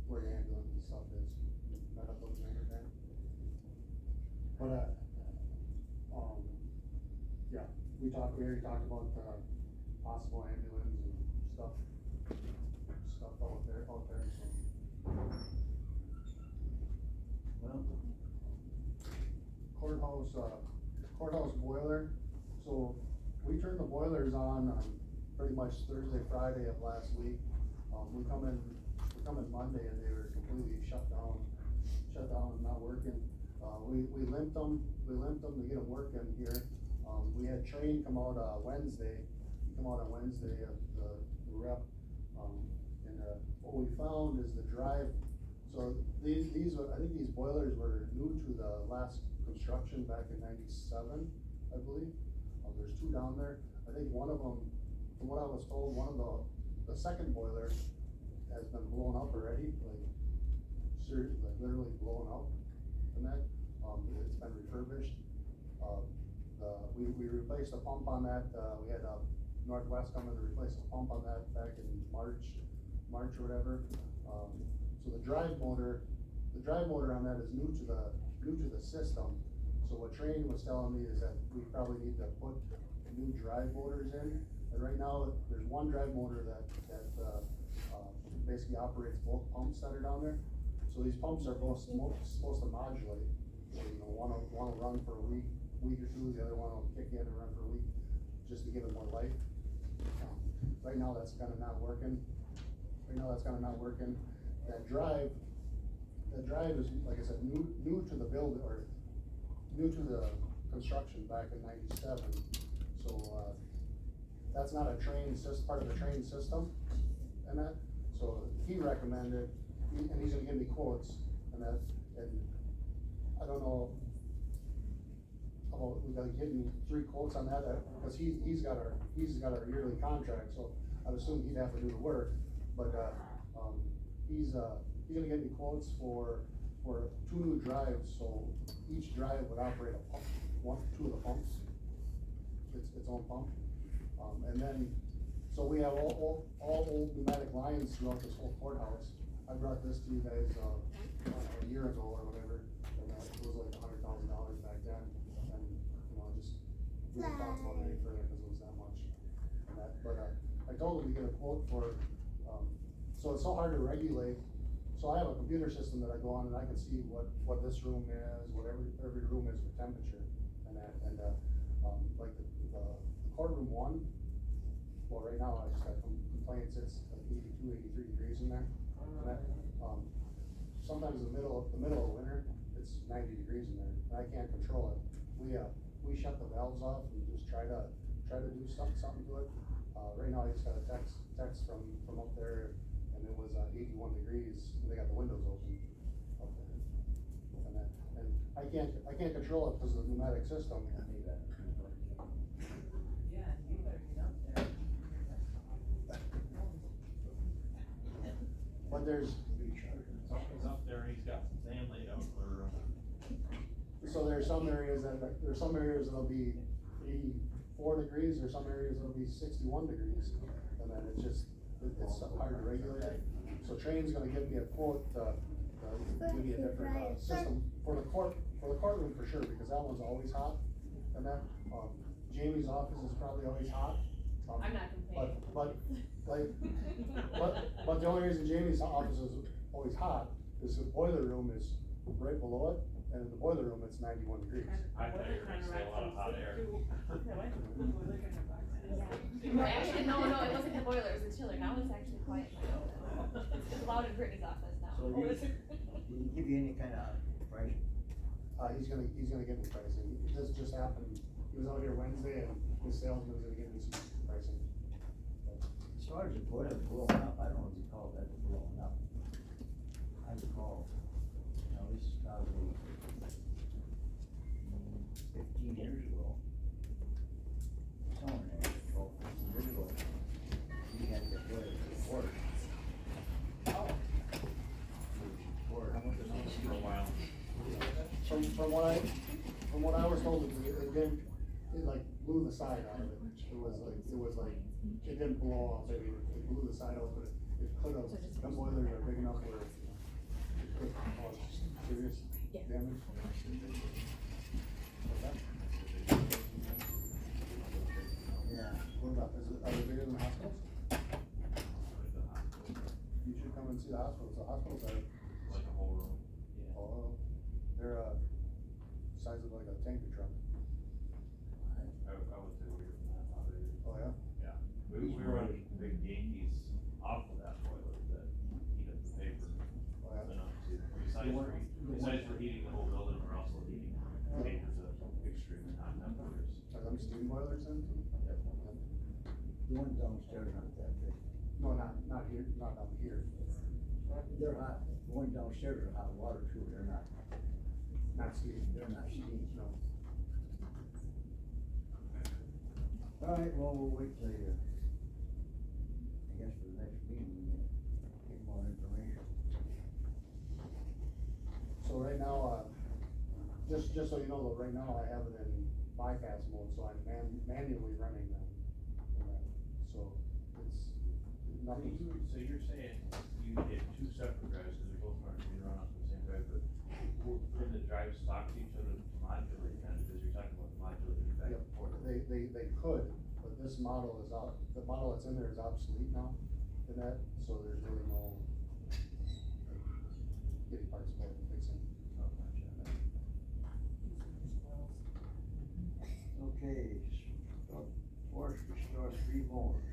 Where the ambulance and stuff is, medical and everything. But, yeah, we already talked about, possible ambulance and stuff out there, so.
Well,
Courthouse boiler, so we turned the boilers on pretty much Thursday, Friday of last week. We come in Monday and they were completely shut down and not working. We limped them to get them working here. We had Train come out, Wednesday, the rep, and, what we found is the drive, so I think these boilers were new to the last construction back in '97, I believe. There's 2 down there. I think one of them, from what I was told, one of the second boiler has been blown up already, like literally blown up. And that, it's been refurbished. We replaced the pump on that, we had, Northwest come in to replace the pump on that back in March or whatever. So the drive motor on that is new to the system. So what Train was telling me is that we probably need to put new drive motors in. And right now, there's one drive motor that basically operates both pumps that are down there. So these pumps are both supposed to modulate. So, one will run for a week or two, the other one will kick in and run for a week, just to give it more life. Right now, that's kinda not working. That drive is, like I said, new to the build, or new to the construction back in '97. So, that's not part of the Train system and that. So he recommended, and he's gonna give me quotes and that, and I don't know. We gotta give you 3 quotes on that, because he's got our yearly contract, so I'd assume he'd have to do the work, but, he's gonna get me quotes for 2 new drives, so each drive would operate a pump, 2 of the pumps, its own pump. And then, so we have all old pneumatic lines throughout this whole courthouse. I brought this to you guys, a year ago or whatever, and it was like $100,000 back then, and, we didn't talk about it any further because it was that much. And that, but, I told him to get a quote for, so it's so hard to regulate. So I have a computer system that I go on and I can see what this room is, what every room is for temperature and that, and, like the courtroom 1, well, right now I just got complaints, it's like 82, 83 degrees in there. And that, sometimes in the middle of winter, it's 90 degrees in there, and I can't control it. We shut the valves off and just try to do something to it. Right now I just got a text from up there, and it was 81 degrees, and they got the windows open up there. And I can't control it because of the pneumatic system.
Yeah, you better get up there.
But there's,
Something's up there, and he's got some sand laid out for,
so there's some areas that'll be 84 degrees, there's some areas that'll be 61 degrees. And then it's hard to regulate it. So Train's gonna give me a quote, give me a different, system for the courtroom for sure, because that one's always hot. And that, Jamie's office is probably always hot.
I'm not complaining.
But the only reason Jamie's office is always hot is the boiler room is right below it, and in the boiler room it's 91 degrees.
I thought you were gonna say a lot of hot air.
Yeah. Actually, no, it wasn't the boiler, it was the chiller, now it's actually quiet in my office. It's loud in Brittany's office now.
So did he give you any kind of price?
He's gonna give me pricing. This just happened, he was out here Wednesday and his salesman's gonna give me some pricing.
As far as the boiler blowing up, I don't know what you call that, blowing up. I recall, this is probably 15 years ago. Somewhere in there, 12, 15 years ago. We had the boiler report.
Oh.
Report.
For a while.
From what I was told, it like blew the side out of it. It was like, it didn't blow off, it blew the side out, but it could have, them boilers are big enough where it could cause serious damage.
Yeah.
What about, are they bigger than the hospitals? You should come and see the hospitals. The hospitals are,
Like a whole room.
they're, size of like a tanker truck.
I would say we're from that out of here.
Oh, yeah?
Yeah, we were running big Yankees off of that boiler that heat up the paper.
Oh, yeah.
Enough to, besides for heating the whole building, we're also heating papers at extremely hot temperatures.
Are them steam boilers then?
The one downstairs aren't that big.
No, not here, not down here.
They're hot, the one downstairs are hot water too, they're not
steam.
they're not steam.
No.
Alright, well, we'll wait till you, I guess for the next meeting, we get more information.
So right now, just so you know, though, right now I have it in bypass mode, so I'm manually running them. So it's nothing.
So you're saying you get two separate drives, cause they're both running, being run off the same drive, but can the drives talk to each other to modulate then, cause you're talking about modulating back and forth?
They could, but this model is out, the model that's in there is obsolete now in that, so there's really no getting parts back and fixing.
Okay, forestry store 3 mowers.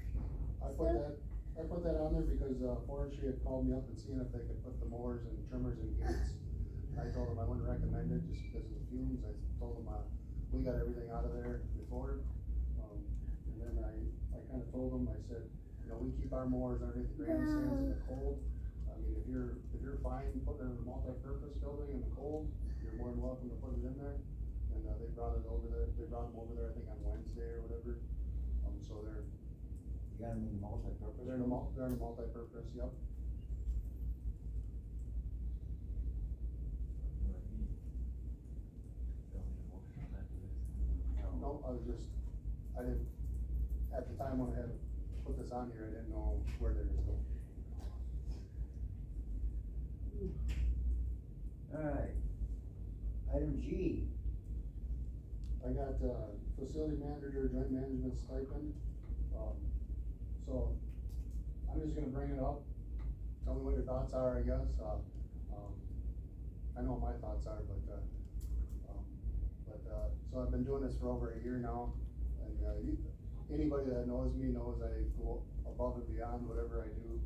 I put that on there because, forestry had called me up and seeing if they could put the mowers and trimmers in gates. I told them I wouldn't recommend it just because of the fumes. I told them, we got everything out of there before. And then I kinda told them, I said, we keep our mowers underneath the grandstands in the cold. I mean, if you're fine putting it in a multi-purpose building in the cold, you're more than welcome to put it in there. And, they brought them over there, I think on Wednesday or whatever. So
You got them in multi-purpose?
they're in a multi-purpose, yep. No, I didn't, at the time when I had put this on here, I didn't know where they were going.
Alright. Item G.
I got, facility manager, joint management stipend. So, I'm just gonna bring it up, tell me what your thoughts are, I guess, I know what my thoughts are, so I've been doing this for over a year now, and, anybody that knows me knows I go above and beyond whatever I do,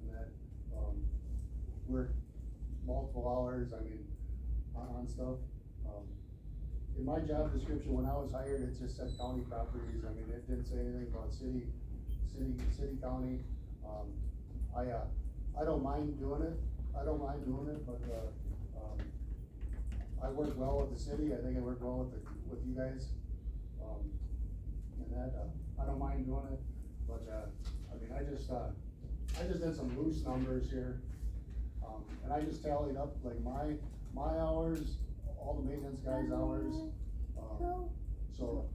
and that, work multiple hours, I mean, on stuff. In my job description, when I was hired, it just said county properties, I mean, it didn't say anything about city, county. I don't mind doing it, but, I work well with the city, I think I work well with you guys. And that, I don't mind doing it, but, I mean, I just did some loose numbers here. And I just tallied up like my hours, all the maintenance guys' hours. So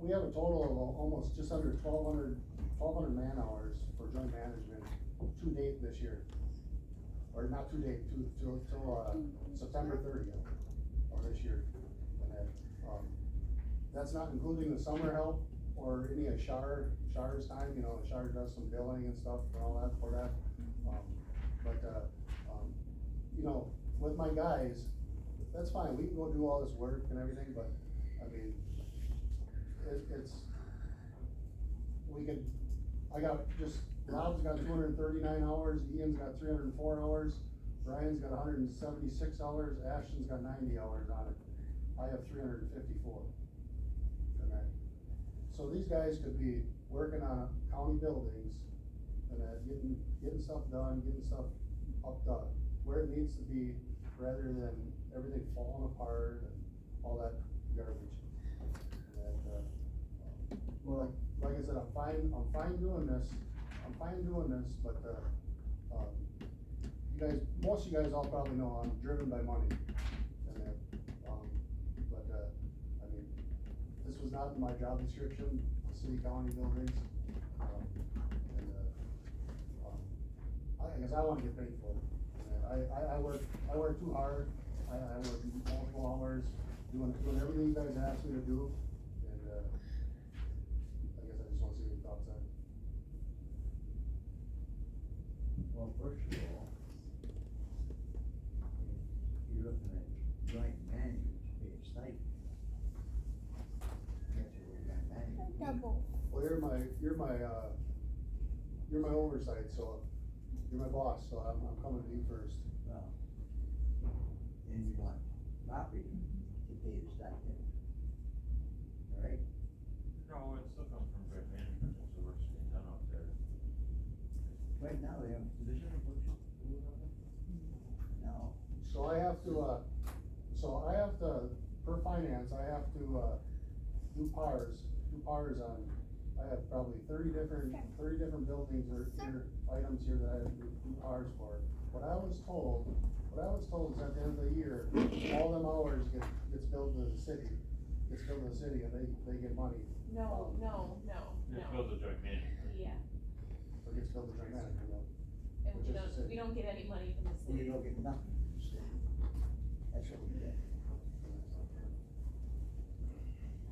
we have a total of almost just under 1,200 man hours for joint management to date this year. Or not to date, till September 30th of this year. And that's not including the summer help or any of Char's time, Char does some billing and stuff and all that for that. With my guys, that's fine, we can go do all this work and everything, but, I mean, we could, Rob's got 239 hours, Ian's got 304 hours, Brian's got 176 hours, Ashton's got 90 hours on it. I have 354. Okay. So these guys could be working on county buildings and getting stuff done, getting stuff up to where it needs to be, rather than everything falling apart and all that garbage. And, well, like I said, I'm fine doing this, but, you guys, most of you guys all probably know I'm driven by money. And that, I mean, this was not in my job description, the city county buildings. I guess I wanna get paid for it. And I work too hard, I work multiple hours, doing everything you guys asked me to do, and, I guess I just wanna see what your thoughts are.
Well, first of all, you're looking at joint management to pay a stipend. That's what we're joint management.
Double.
Well, you're my oversight, so you're my boss, so I'm coming to you first.
Well, and you want property to pay the stipend. All right?
No, it's still comes from joint management, if the work's being done out there.
Right now, they have, is there a budget? No.
So I have to, per finance, I have to, do PARs on, I have probably 30 different buildings or items here that I have to do PARs for. What I was told is at the end of the year, all them hours gets billed to the city, and they get money.
No.
It's built a joint management.
Yeah,
Or gets billed to joint management,
and
Which is the city.
we don't get any money from the
And you
city.
don't get nothing from the state. That's what we get.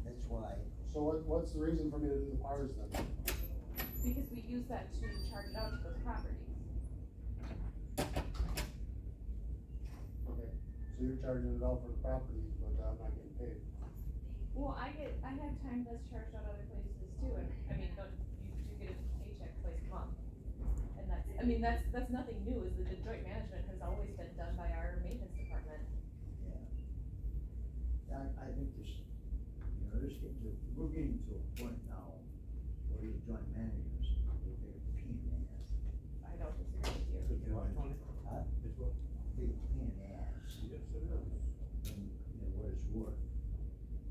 That's why,
So what's the reason for me to do the PARs then?
Because we use that to charge it out to those properties.
Okay, so you're charging it out for the property, but I'm not getting paid.
Well, I have time that's charged out other places too, and, I mean, you do get a paycheck twice a month. And that's nothing new, is that the joint management has always been done by our maintenance department.
yeah. I think this, we're getting to a point now where these joint managers, they're pain in the ass.
I don't disagree with you.
It's what, Tony?
Huh?
It's what?
Big pain in the ass,
Yes, it is.
and, what it's worth.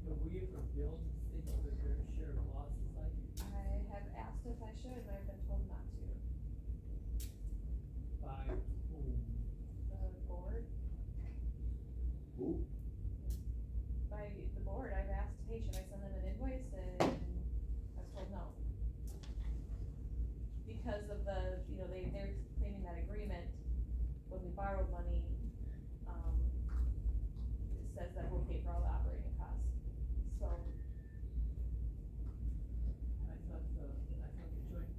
Have we ever billed the city for their share of losses like?
I have asked if I should, and I've been told not to.
By whom?
The board,
Who?
by the board, I've asked, hey, should I send them an invoice, and I was told no. Because of they're claiming that agreement, when we borrowed money, it says that we'll pay for all the operating costs, so.
I thought the joint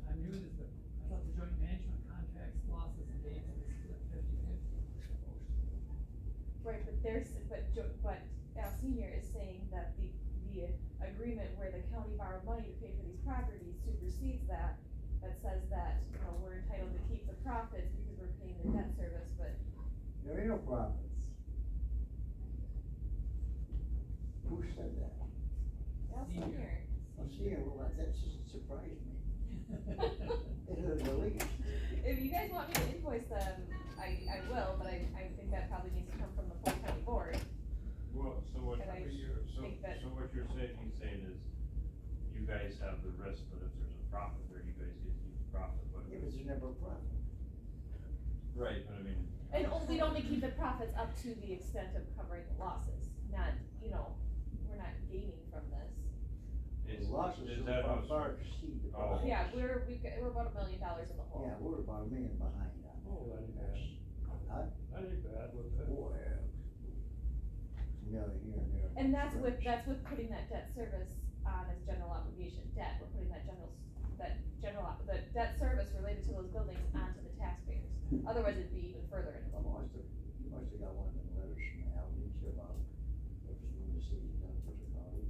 I'm new to this, but I thought the joint management contracts losses and gains were split 50/50.
Right, but Al Senior is saying that the agreement where the county borrowed money to pay for these properties supersedes that says that, we're entitled to keep the profits because we're paying the debt service, but
There ain't no profits. Who said that?
Al Senior.
I'm seeing, well, that just surprised me. It is the least.
If you guys want me to invoice them, I will, but I think that probably needs to come from the full county board.
Well, so what
And I
you're,
think that-
so what you're saying is, you guys have the risk, but if there's a profit there, you guys get to keep the profit, but.
Yeah, but there's never a profit.
Right, but I mean.
And we'd only keep the profits up to the extent of covering the losses, not, we're not gaining from this.
Is,
The losses
is
so
that
far
how?
far exceed the
Oh.
profit.
Yeah, we're about $1 million in the hole.
Yeah, we're about $1 million behind on.
Oh, that ain't bad.
Huh?
That ain't bad, was it?
Boy, $1 million here and there.
And that's with putting that debt service on as general obligation debt, we're putting the debt service related to those buildings onto the taxpayers. Otherwise, it'd be even further into the hole.
You must have got one of them letters from Al, didn't you, about everything the city's done for the county?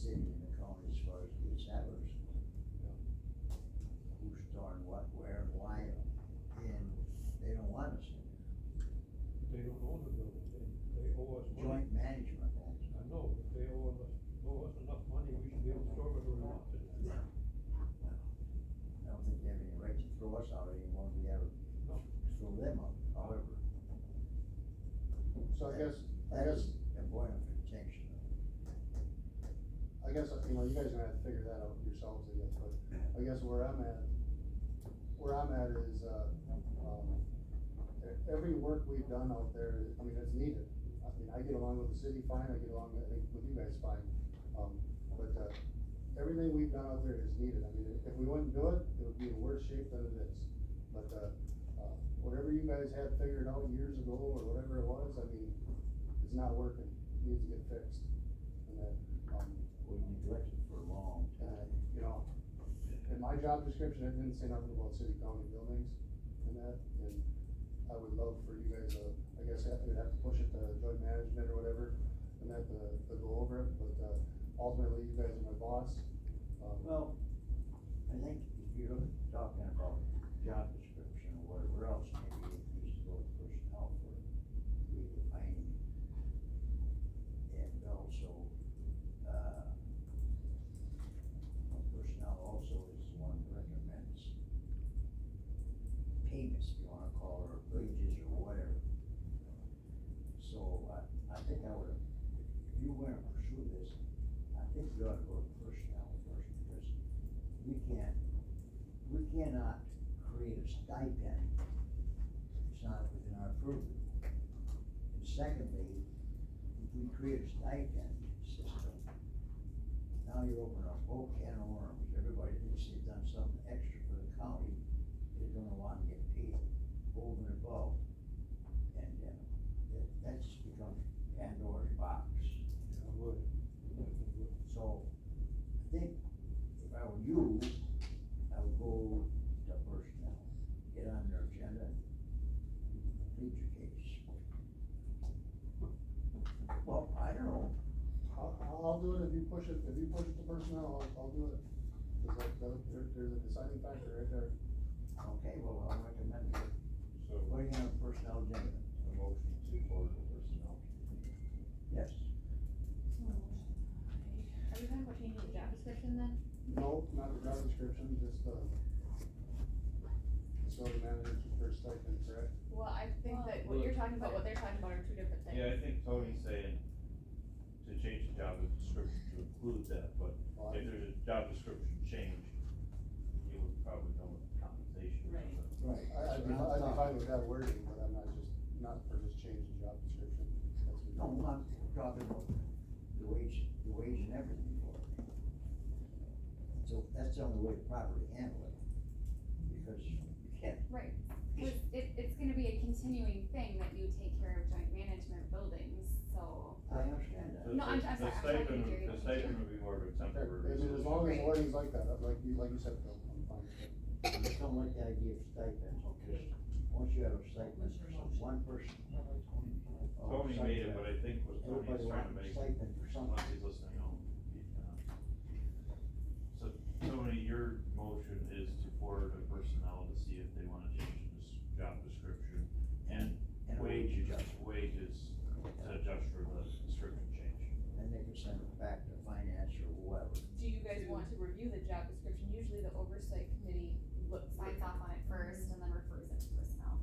city and the county as far as the settlers. Who's storing what, where, and why, and they don't want us in
They don't own the building, they owe us
there.
money.
Joint management owns it.
I know, but they owe us enough money, we should be able to store whatever we want to.
I don't think they have any right to throw us out anymore, we ever
No.
throw them out, however.
So I guess,
That is a point of contention.
you guys are gonna have to figure that out yourselves, I guess, but I guess where I'm at is, every work we've done out there, I mean, it's needed. I mean, I get along with the city fine, I get along, I think, with you guys fine, but, everything we've done out there is needed. I mean, if we wouldn't do it, it would be in worse shape than it is. But, whatever you guys had figured out years ago, or whatever it was, I mean, it's not working, it needs to get fixed. And that,
We neglected for a long time.
you know, in my job description, it didn't say nothing about city county buildings and that, and I would love for you guys, I guess we'd have to push it to joint management or whatever, and that to go over it, but, ultimately, you guys are my boss.
Well, I think if you're talking about job description or whatever else, maybe it needs to go to personnel for redefining. And also, personnel also is the one that recommends payments, if you wanna call it, or wages or whatever. So I think I would, if you wanna pursue this, I think you ought to go to personnel first, because we cannot create a stipend. It's not within our purview. And secondly, if we create a stipend system, now you're opening up a whole can of worms. Everybody thinks they've done something extra for the county, they're gonna wanna get paid over and above. And, that just becomes Pandora's box.
I would.
So, I think if I were you, I would go to personnel, get on their agenda, plead your case. Well, I don't know.
I'll do it if you push it to personnel, I'll do it. Cause there's a deciding factor right there.
Okay, well, I'll recommend it.
So,
Putting on a personnel agenda.
a motion to forward to personnel.
Yes.
Are we talking about changing the job description then?
No, not the job description, just, facility manager for stipend, correct?
Well, I think that what you're talking about, what they're talking about are two different things.
Yeah, I think Tony's saying to change the job description to include that, but if there's a job description change, you would probably go with compensation.
Right.
Right.
I'd be fine with that wording, but I'm not for just changing the job description.
No, I'm talking about the wage and everything for it. So that's the only way to properly handle it, because you can't.
Right, cause it's gonna be a continuing thing that you take care of joint management buildings, so.
I understand that.
No, I'm sorry, I'm trying to hear you.
The stipend would be more of a
I
temporary.
mean, as long as the
Right.
wording's like that, like you said, Phil, I'm fine.
I just don't like the idea of stipends, because once you have a stipend for one person.
Tony made it, but I think what Tony
Everybody
is trying to
wants a
make,
stipend for something.
unless he's listening home. So Tony, your motion is to forward to personnel to see if they wanna change this job description and
And wage adjustment.
wages to adjust for the description change.
And they can send it back to finance or whoever.
Do you guys want to review the job description? Usually the oversight committee
Signs off on it first and then refers it to personnel.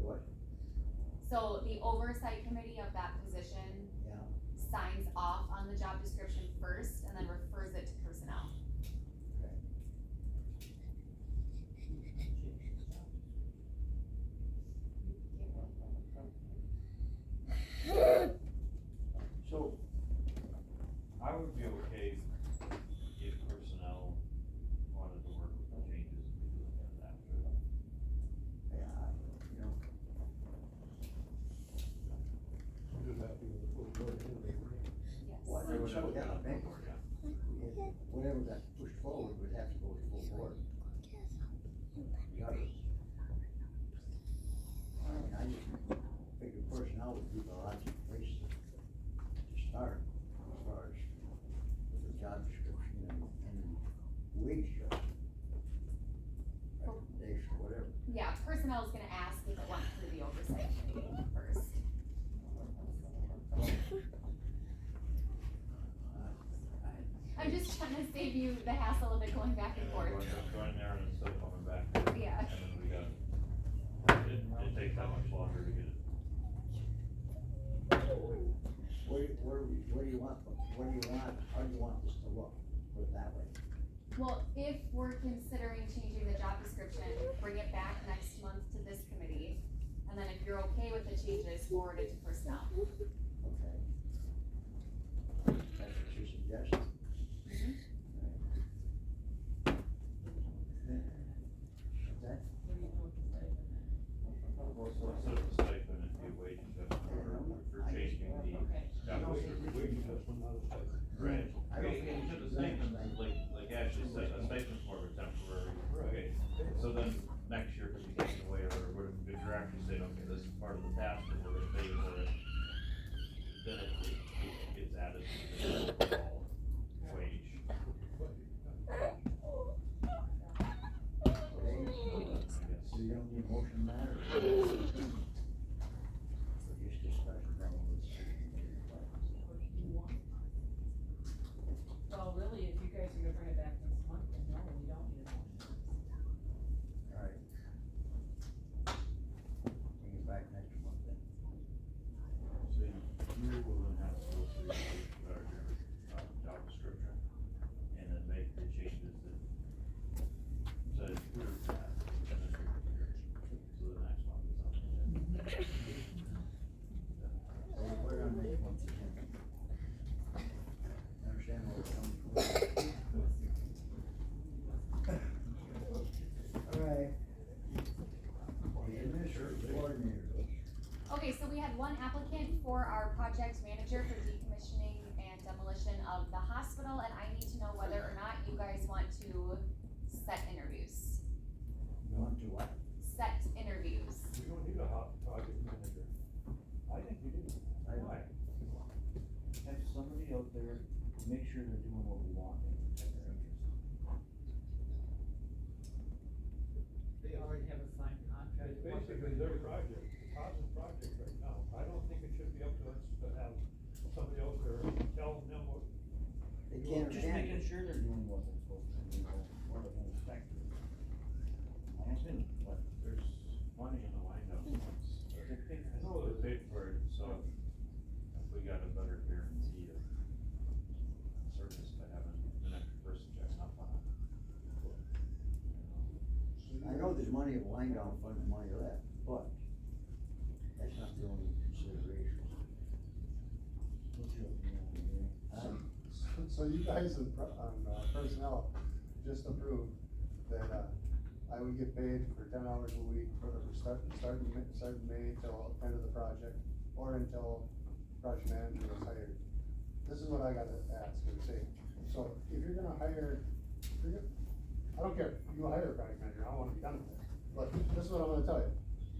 What?
So the oversight committee of that position
Yeah.
signs off on the job description first and then refers it to personnel.
Okay.
So, I would be okay if personnel wanted to work with the changes and we look at that after.
Yeah, you know,
I'm just happy with the full board anyway.
Yes.
well, there was, yeah, maybe, whatever got pushed forward would have to go to full board. The others. I mean, I just figured personnel would be the logical place to start, as far as
I'm just trying to save you the hassle of it going back and forth.
Going there and it's still coming back.
Yeah.
And then we got, it takes that much longer to get it.
What do you want, how do you want this to look, put it that way?
Well, if we're considering changing the job description, bring it back next month to this committee. And then if you're okay with the changes, forward it to personnel.
Okay. That's what you suggest?
Mhm.
What's that?
What do you know with the stipend then?
Well, so instead of the stipend, it'd be a wage adjustment for changing the
Okay.
job description.
Wage adjustment, not a stipend.
Right.
I don't
Okay,
think
so the
it's
stipend,
right.
like Ashley said, a stipend's more of a temporary, okay,
Right.
so then next year could be taken away, or would if you're actually saying, okay, this is part of the task, and we're gonna pay you for it, then it gets added to the overall wage.
Okay, so you don't need a motion on that, or? Or just discussion, then we'll see.
What do you want? Well, really, if you guys are gonna bring it back next month, then no, we don't need a motion.
Alright. Bring it back next month then.
So you will then have to go through your job description, and then make the changes that said approve that, and then bring it here, so the next one is on the agenda.
So we'll put it on next month's agenda. Understand where it comes from? Alright. The administrative coordinator.
Okay, so we had one applicant for our project manager for decommissioning and demolition of the hospital, and I need to know whether or not you guys want to set interviews.
You want to what?
Set interviews.
We don't need a hot project manager. I think we do.
Right.
Have somebody out there, make sure they're doing what we want and protect their interests.
They already have a signed contract.
It's basically their project, deposit project right now. I don't think it should be up to us to have somebody out there telling them what.
They can't
Just
understand
making
it.
sure they're doing what they're supposed to do, or the whole inspector. My opinion, but
There's money in the wind up funds.
they pick,
I know
They
that
paid for it, so if we got a better guarantee of service by having an extra person checking up on it.
I know there's money in line down fund and money left, but that's not the only consideration.
what's your opinion on it?
So you guys on personnel just approved that, I would get paid for 10 hours a week for starting May till end of the project, or until project manager was hired. This is what I gotta ask and say, so if you're gonna hire, I don't care, you hire a project manager, I wanna be done with it, but this is what I'm gonna tell you.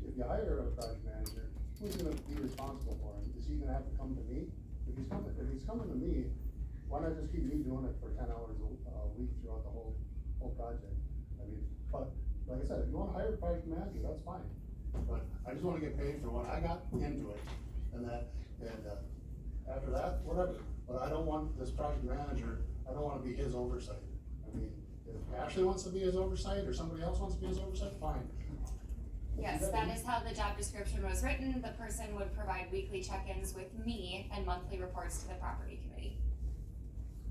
If you hire a project manager, who's gonna be responsible for him? Is he gonna have to come to me? If he's coming to me, why not just keep me doing it for 10 hours a week throughout the whole project? I mean, but, like I said, if you wanna hire a project manager, that's fine, but I just wanna get paid for what I got into it, and after that, whatever. But I don't want this project manager, I don't wanna be his oversight. I mean, if Ashley wants to be his oversight, or somebody else wants to be his oversight, fine.
Yes, that is how the job description was written. The person would provide weekly check-ins with me and monthly reports to the property committee.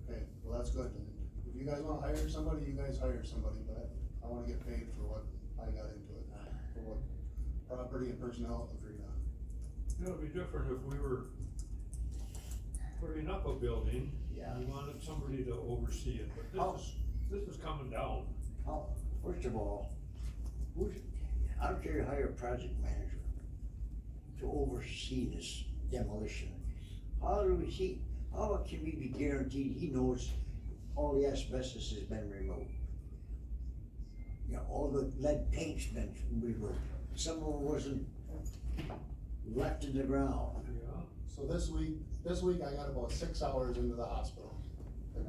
Okay, well, that's good. If you guys wanna hire somebody, you guys hire somebody, but I wanna get paid for what I got into it, for what property and personnel agreed on.
You know, it'd be different if we were putting up a building,
Yeah.
and we wanted somebody to oversee it, but this is coming down.
First of all, I don't care, you hire a project manager to oversee this demolition. How can we be guaranteed he knows all the asbestos has been removed? You know, all the lead paint's been removed, some of it wasn't left in the ground.
Yeah.
So this week I got about 6 hours into the hospital. And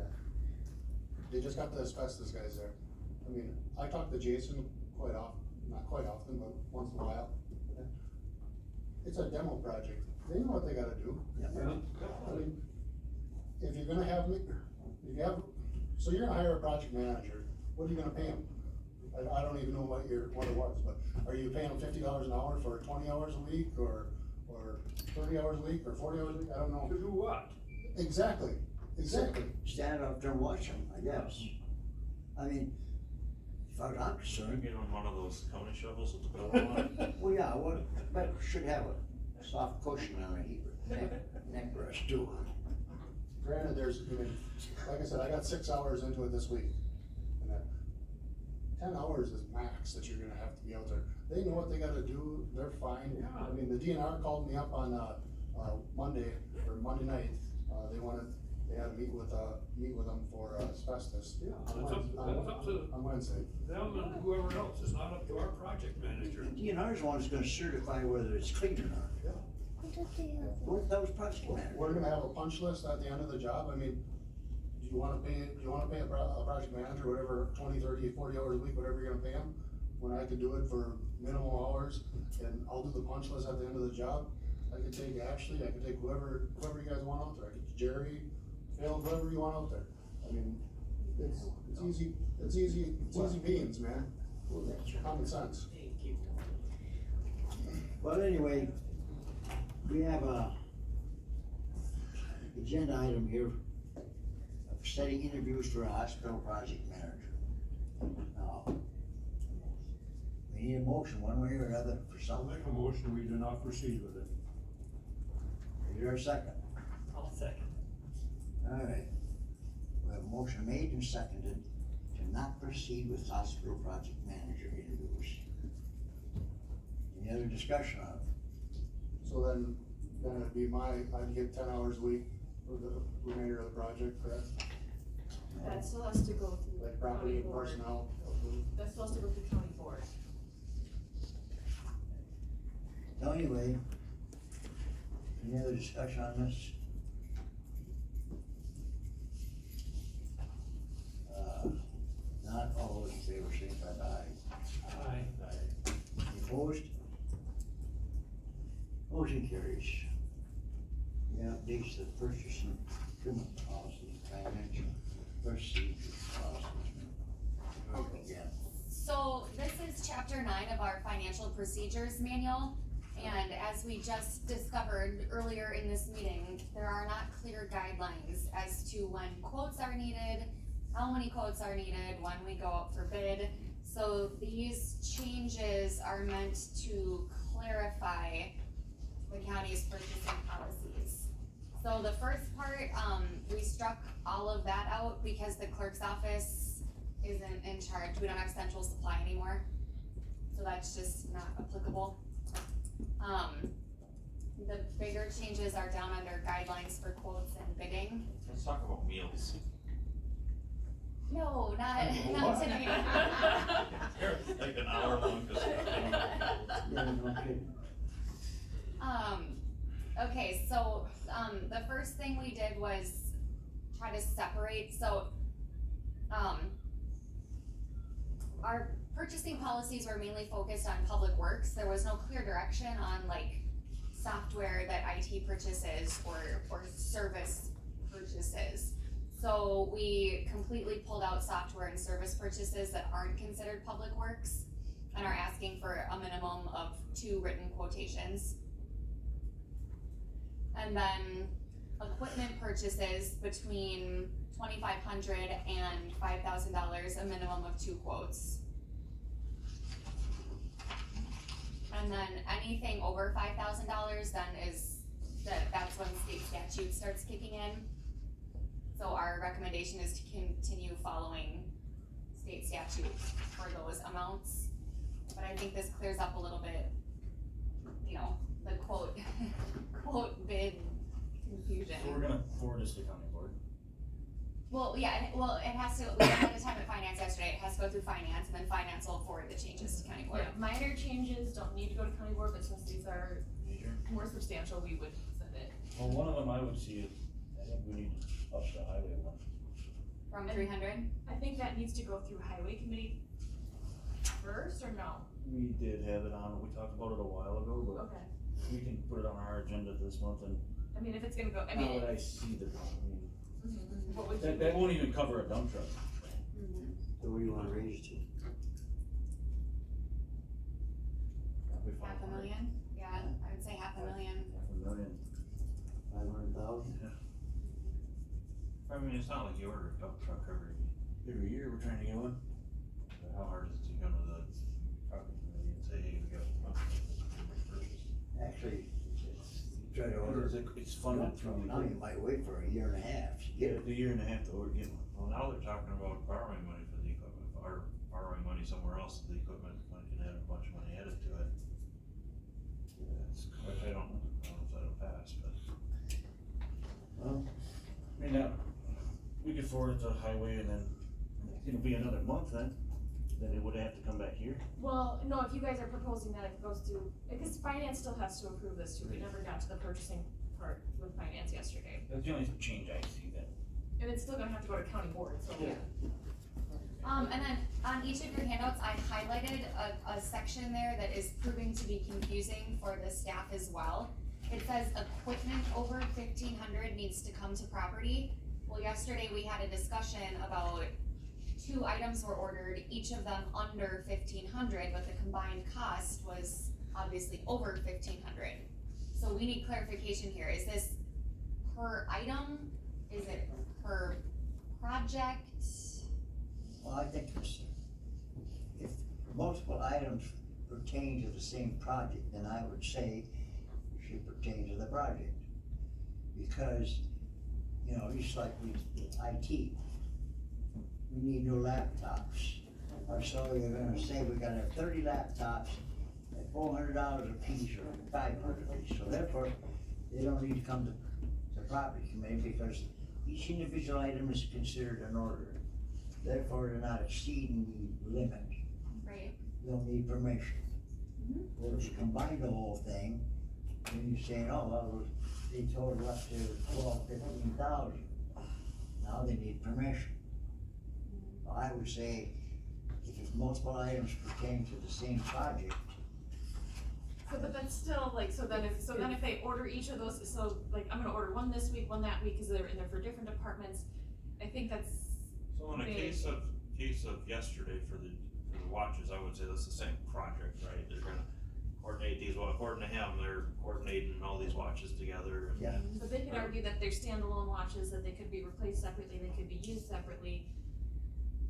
they just got the asbestos guys there. I mean, I talk to Jason quite often, not quite often, but once in a while. It's a demo project. They know what they gotta do.
Yeah.
I mean, if you're gonna have me, if you have so you're gonna hire a project manager, what are you gonna pay him? I don't even know what it was, but are you paying him $50 an hour for 20 hours a week, or 30 hours a week, or 40 hours a week, I don't know.
To do what?
Exactly.
Stand out there and watch them, I guess. I mean, as far as I'm
Should we
concerned,
get on one of those county shovels with the bell on it?
well, yeah, but should have a soft cushion on the neck rest too.
Granted, like I said, I got 6 hours into it this week. And that 10 hours is max that you're gonna have to be out there. They know what they gotta do, they're fine.
Yeah.
I mean, the DNR called me up on, Monday night, they had to meet with them for asbestos.
Yeah, that's up to
On Wednesday.
them and whoever else, it's not up to our project manager.
DNR's the one that's gonna certify whether it's clean or not.
Yeah.
What those project managers?
We're gonna have a punch list at the end of the job, I mean, do you wanna pay a project manager, whatever, 20, 30, 40 hours a week, whatever you're gonna pay them? When I could do it for minimal hours, and I'll do the punch list at the end of the job. I could take Ashley, I could take whoever you guys want out there, I could Jerry, Phil, whoever you want out there. I mean, it's easy beans, man, common sense.
Well, anyway, we have a agenda item here of setting interviews for a hospital project manager. Now, we need a motion one way or another for
I'll
something.
make a motion, we do not proceed with it.
Is there a second?
I'll second.
All right. We have a motion made and seconded to not proceed with hospital project manager interviews. Any other discussion on it?
So then it'd be I'd get 10 hours a week for the remainder of the project, correct?
That still has to go through
Like property
county
and
board.
personnel.
That still has to go through county board.
So anyway, any other discussion on this? Not all those in favor, signify by aye.
Aye.
Any opposed? Motion carries. We have updates to the purchasing procurement policy, financial procedure policies. Again.
So this is chapter 9 of our financial procedures manual. And as we just discovered earlier in this meeting, there are not clear guidelines as to when quotes are needed, how many quotes are needed, when we go out for bid. So these changes are meant to clarify the county's purchasing policies. So the first part, we struck all of that out because the clerk's office isn't in charge. We don't have central supply anymore. So that's just not applicable. The bigger changes are down under guidelines for quotes and bidding.
Let's talk about meals.
No, not today.
Like an hour long discussion.
Yeah, no kidding.
Okay, so, the first thing we did was try to separate, so, our purchasing policies were mainly focused on public works. There was no clear direction on like software that IT purchases or service purchases. So we completely pulled out software and service purchases that aren't considered public works and are asking for a minimum of 2 written quotations. And then equipment purchases between $2,500 and $5,000, a minimum of 2 quotes. And then anything over $5,000 then that's when state statute starts kicking in. So our recommendation is to continue following state statutes for those amounts. But I think this clears up a little bit, the quote bid confusion.
So we're gonna forward this to county board.
Well, yeah, it has to, we had the time at finance yesterday, it has to go through finance, and then finance will forward the changes to county board.
Yeah, minor changes don't need to go to county board, but since these are
Major.
more substantial, we would send it.
Well, one of them I would see is, I think we need to up the highway one.
From 300?
I think that needs to go through highway committee first, or no?
We did have it on, we talked about it a while ago, but
Okay,
we can put it on our agenda this month and
I mean, if it's gonna go,
now that I see the,
what would
That won't even cover a dump truck.
So what do you wanna raise it to?
Probably
$500,000, yeah, I would say $500,000.
$500,000.
500,000?
I mean, it's not like you order a dump truck
Every year, we're trying to get one.
how hard is it to come to the trucking committee and say, hey, we got one purchase?
Actually, try to order.
It's funded through.
Now you might wait for a year and a half to
Yeah,
get it.
a year and a half to order, get one.
Well, now they're talking about borrowing money for the equipment, or borrowing money somewhere else, the equipment, one can add a bunch of money added to it. Which I don't know if that'll pass, but.
Well,
I mean, we could forward it to the highway and then it'll be another month then it would have to come back here.
Well, no, if you guys are proposing that it goes to, because finance still has to approve this too, we never got to the purchasing part with finance yesterday.
That's the only change I see then.
And it's still gonna have to go to county board, so.
Yeah.
And then on each of your handouts, I highlighted a section there that is proving to be confusing for the staff as well. It says equipment over 1,500 needs to come to property. Well, yesterday we had a discussion about 2 items were ordered, each of them under 1,500, but the combined cost was obviously over 1,500. So we need clarification here. Is this per item? Is it per project?
well, I think if multiple items pertain to the same project, then I would say it should pertain to the project. Because, you know, just like with IT, we need new laptops. Or so you're gonna say we gotta have 30 laptops at $400 a piece or 500 a piece. So therefore, they don't need to come to the property committee because each individual item is considered an order. Therefore, they're not exceeding the limit.
Right.
They'll need permission. Or if you combine the whole thing, then you're saying, oh, well, they total up to 12, 15,000. Now they need permission. I would say, if multiple items pertain to the same project.
So, but that's still like, so then if they order each of those, so like, I'm gonna order one this week, one that week, cause they're for different departments, I think that's.
So in a case of yesterday for the watches, I would say that's the same project, right? They're gonna coordinate these, well, according to him, they're coordinating all these watches together.
Yeah.
But they could argue that they're standalone watches, that they could be replaced separately, they could be used separately.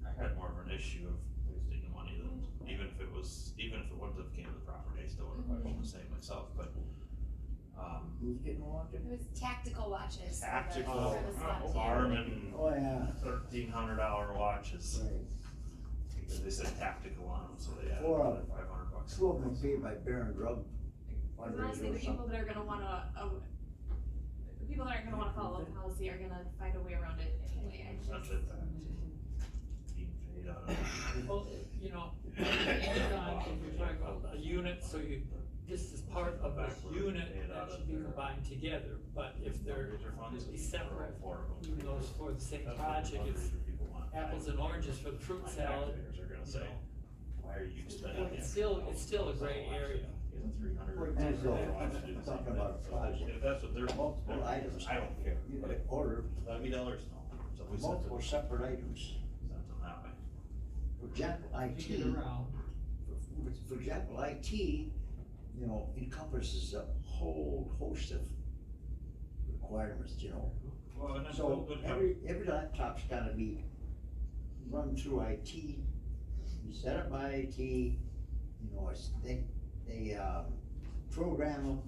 I had more of an issue of wasting the money than, even if it wouldn't have came to the property, I still would have questioned the same myself, but,
Who's getting watches?
It was tactical watches. for the-
tactical,
for the SWAT team.
Garmin,
Oh, yeah.
$1,300 watches.
Right.
Because they said tactical on them, so they added
Or,
another $500.
Two of them paid by Baron Drug.
Cause honestly, the people that are gonna wanna, the people that aren't gonna wanna follow the policy are gonna find a way around it anyway, I
Such
just.
being paid out of.
Well, you know, anytime if you're talking about a unit, so this is part of a unit that should be combined together, but if they're completely separate, even though it's for the same project, it's apples and oranges for the fruit salad.
Taxpayers are gonna say, why are you spending?
Well, it's still a gray area.
And so, I'm talking about a project.
If that's what they're.
Multiple items.
I don't care.
You could order
Let me dollars know. So we sent
multiple
it,
separate items.
sent them that way.
For example,
To get
IT,
around.
for example, IT, you know, encompasses a whole host of requirements, you know.
Well, and then
So
we'll
every laptop's gotta be run through IT, you set up by IT, you know, they program them,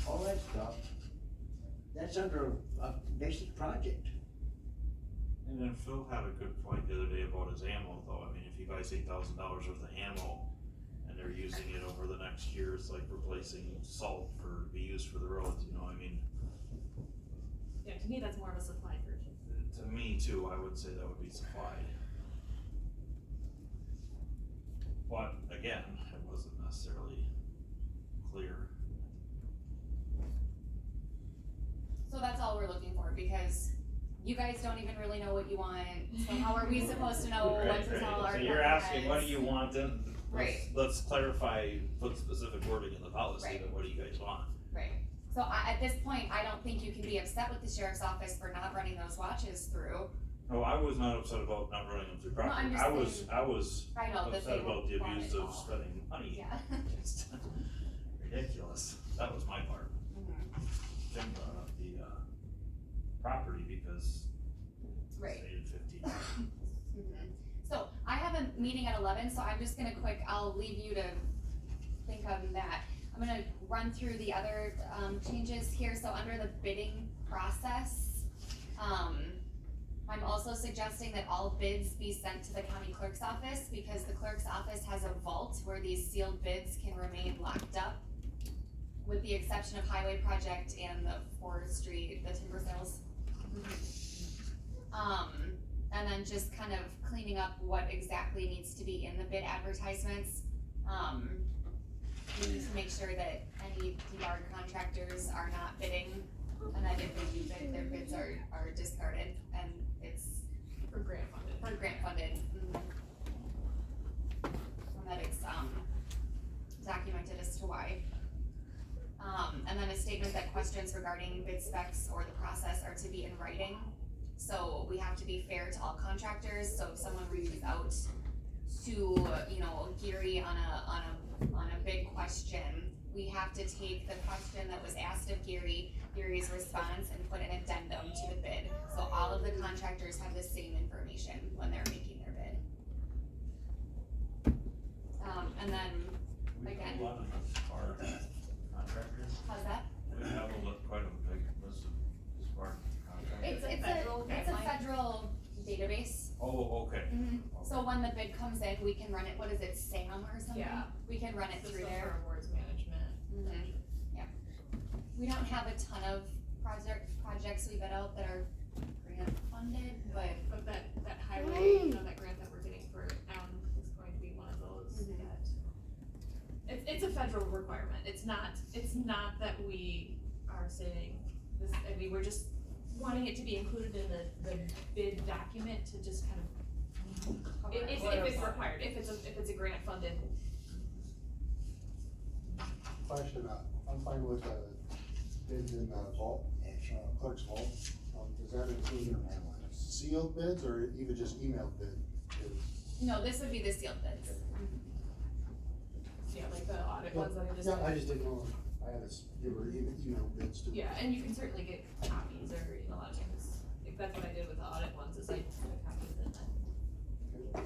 all that stuff. That's under a basic project.
And then Phil had a good point the other day about his ammo though, I mean, if he buys $8,000 worth of ammo and they're using it over the next year, it's like replacing salt to be used for the roads, you know, I mean.
Yeah, to me, that's more of a supply purchase.
To me too, I would say that would be supplied. But again, it wasn't necessarily clear.
So that's all we're looking for, because you guys don't even really know what you want, so how are we supposed to know what to tell our
So you're asking, what do you
department
want, then
Right.
let's clarify, put specific wording in the policy,
Right.
that what do you guys want?
heads? Right, so at this point, I don't think you can be upset with the sheriff's office for not running those watches through.
No, I was not upset about not running them through
No, I'm
property,
just saying-
I was
I know that
upset
they
about the
want
abuse
it
of
all.
spending money.
Yeah.
Just ridiculous, that was my part. Jim brought up the, property because
Right.
stated 15.
So I have a meeting at 11, so I'm just gonna I'll leave you to think on that. I'm gonna run through the other, changes here, so under the bidding process, I'm also suggesting that all bids be sent to the county clerk's office, because the clerk's office has a vault where these sealed bids can remain locked up, with the exception of highway project and the forestry, the timber sales. And then just kind of cleaning up what exactly needs to be in the bid advertisements. We need to make sure that any yard contractors are not bidding, and that if they do bid, their bids are discarded, and it's
For grant funded.
for grant funded. And that it's, documented as to why. And then a statement that questions regarding bid specs or the process are to be in writing. So we have to be fair to all contractors, so if someone reaches out to, you know, Gary on a big question, we have to take the question that was asked of Gary's response, and put an addendum to the bid. So all of the contractors have the same information when they're making their bid. And then,
We
again,
have a lot of smart contractors,
how's that?
we have quite a big list of smart contractors.
It's a federal database.
Oh, okay.
So when the bid comes in, we can run it, what is it, SAM or something?
Yeah.
We can run it through
System
there.
for awards management.
Yeah. We don't have a ton of projects we bid out that are grant funded, but.
But that highway, you know, that grant that we're getting for Allen is going to be one of those that. It's a federal requirement, it's not that we are saying this, I mean, we're just wanting it to be included in the bid document to just kind of. If it's required, if it's a grant funded.
Question, I'm fine with, bids in the vault, clerk's vault, does that include sealed bids or even just emailed bids?
No, this would be the sealed bids.
Yeah, like the audit ones that I just.
Yeah, I just didn't know, I had to give her email bids too.
Yeah, and you can certainly get copies, or, you know, a lot of times, like, that's what I did with the audit ones, is I put copies in that.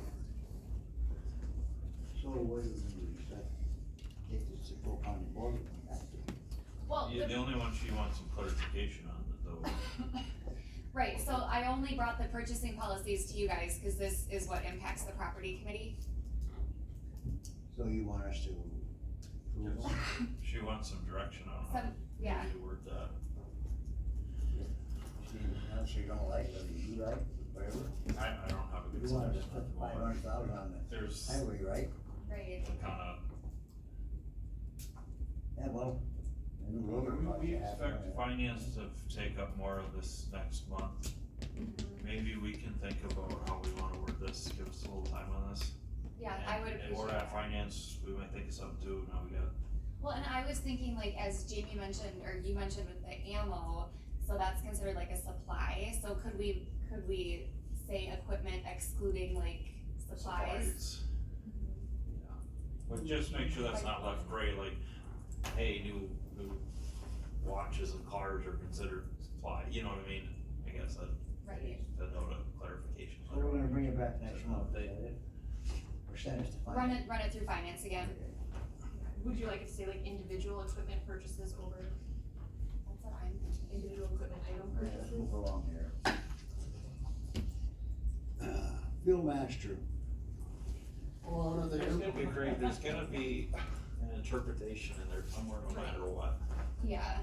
So what is it, if it's a full county board,
Well,
Yeah, the only one she wants some clarification on, though.
right, so I only brought the purchasing policies to you guys, cause this is what impacts the property committee.
so you want us to approve them?
She wants some direction on how
Yeah.
to word that.
She don't like it, you like, whatever.
I don't have a good
You want us to
solution
put
at the
the 500,000 on the
There's
highway, right?
Right.
kinda,
Yeah, well, and the road
we expect finance to take up more of this next month. Maybe we can think about how we wanna word this, give us a little time on this.
Yeah, I would
And
appreciate
we're
that.
at finance, we might think of something too, now we got.
Well, and I was thinking, like, as Jamie mentioned, or you mentioned with the ammo, so that's considered like a supply, so could we say equipment excluding like supplies?
Yeah, but just make sure that's not left gray, like, hey, new watches and cars are considered supply, you know what I mean? I guess that,
Right.
that note of clarification.
So we're gonna bring it back next month, is that it? Or send us to finance?
Run it through finance again.
Would you like it to say like individual equipment purchases over
That's what I'm thinking.
individual equipment item
Let's
purchases?
move along here. Bill Master,
Well, another.
There's gonna be great, there's gonna be an interpretation in there somewhere, no matter what.
Yeah,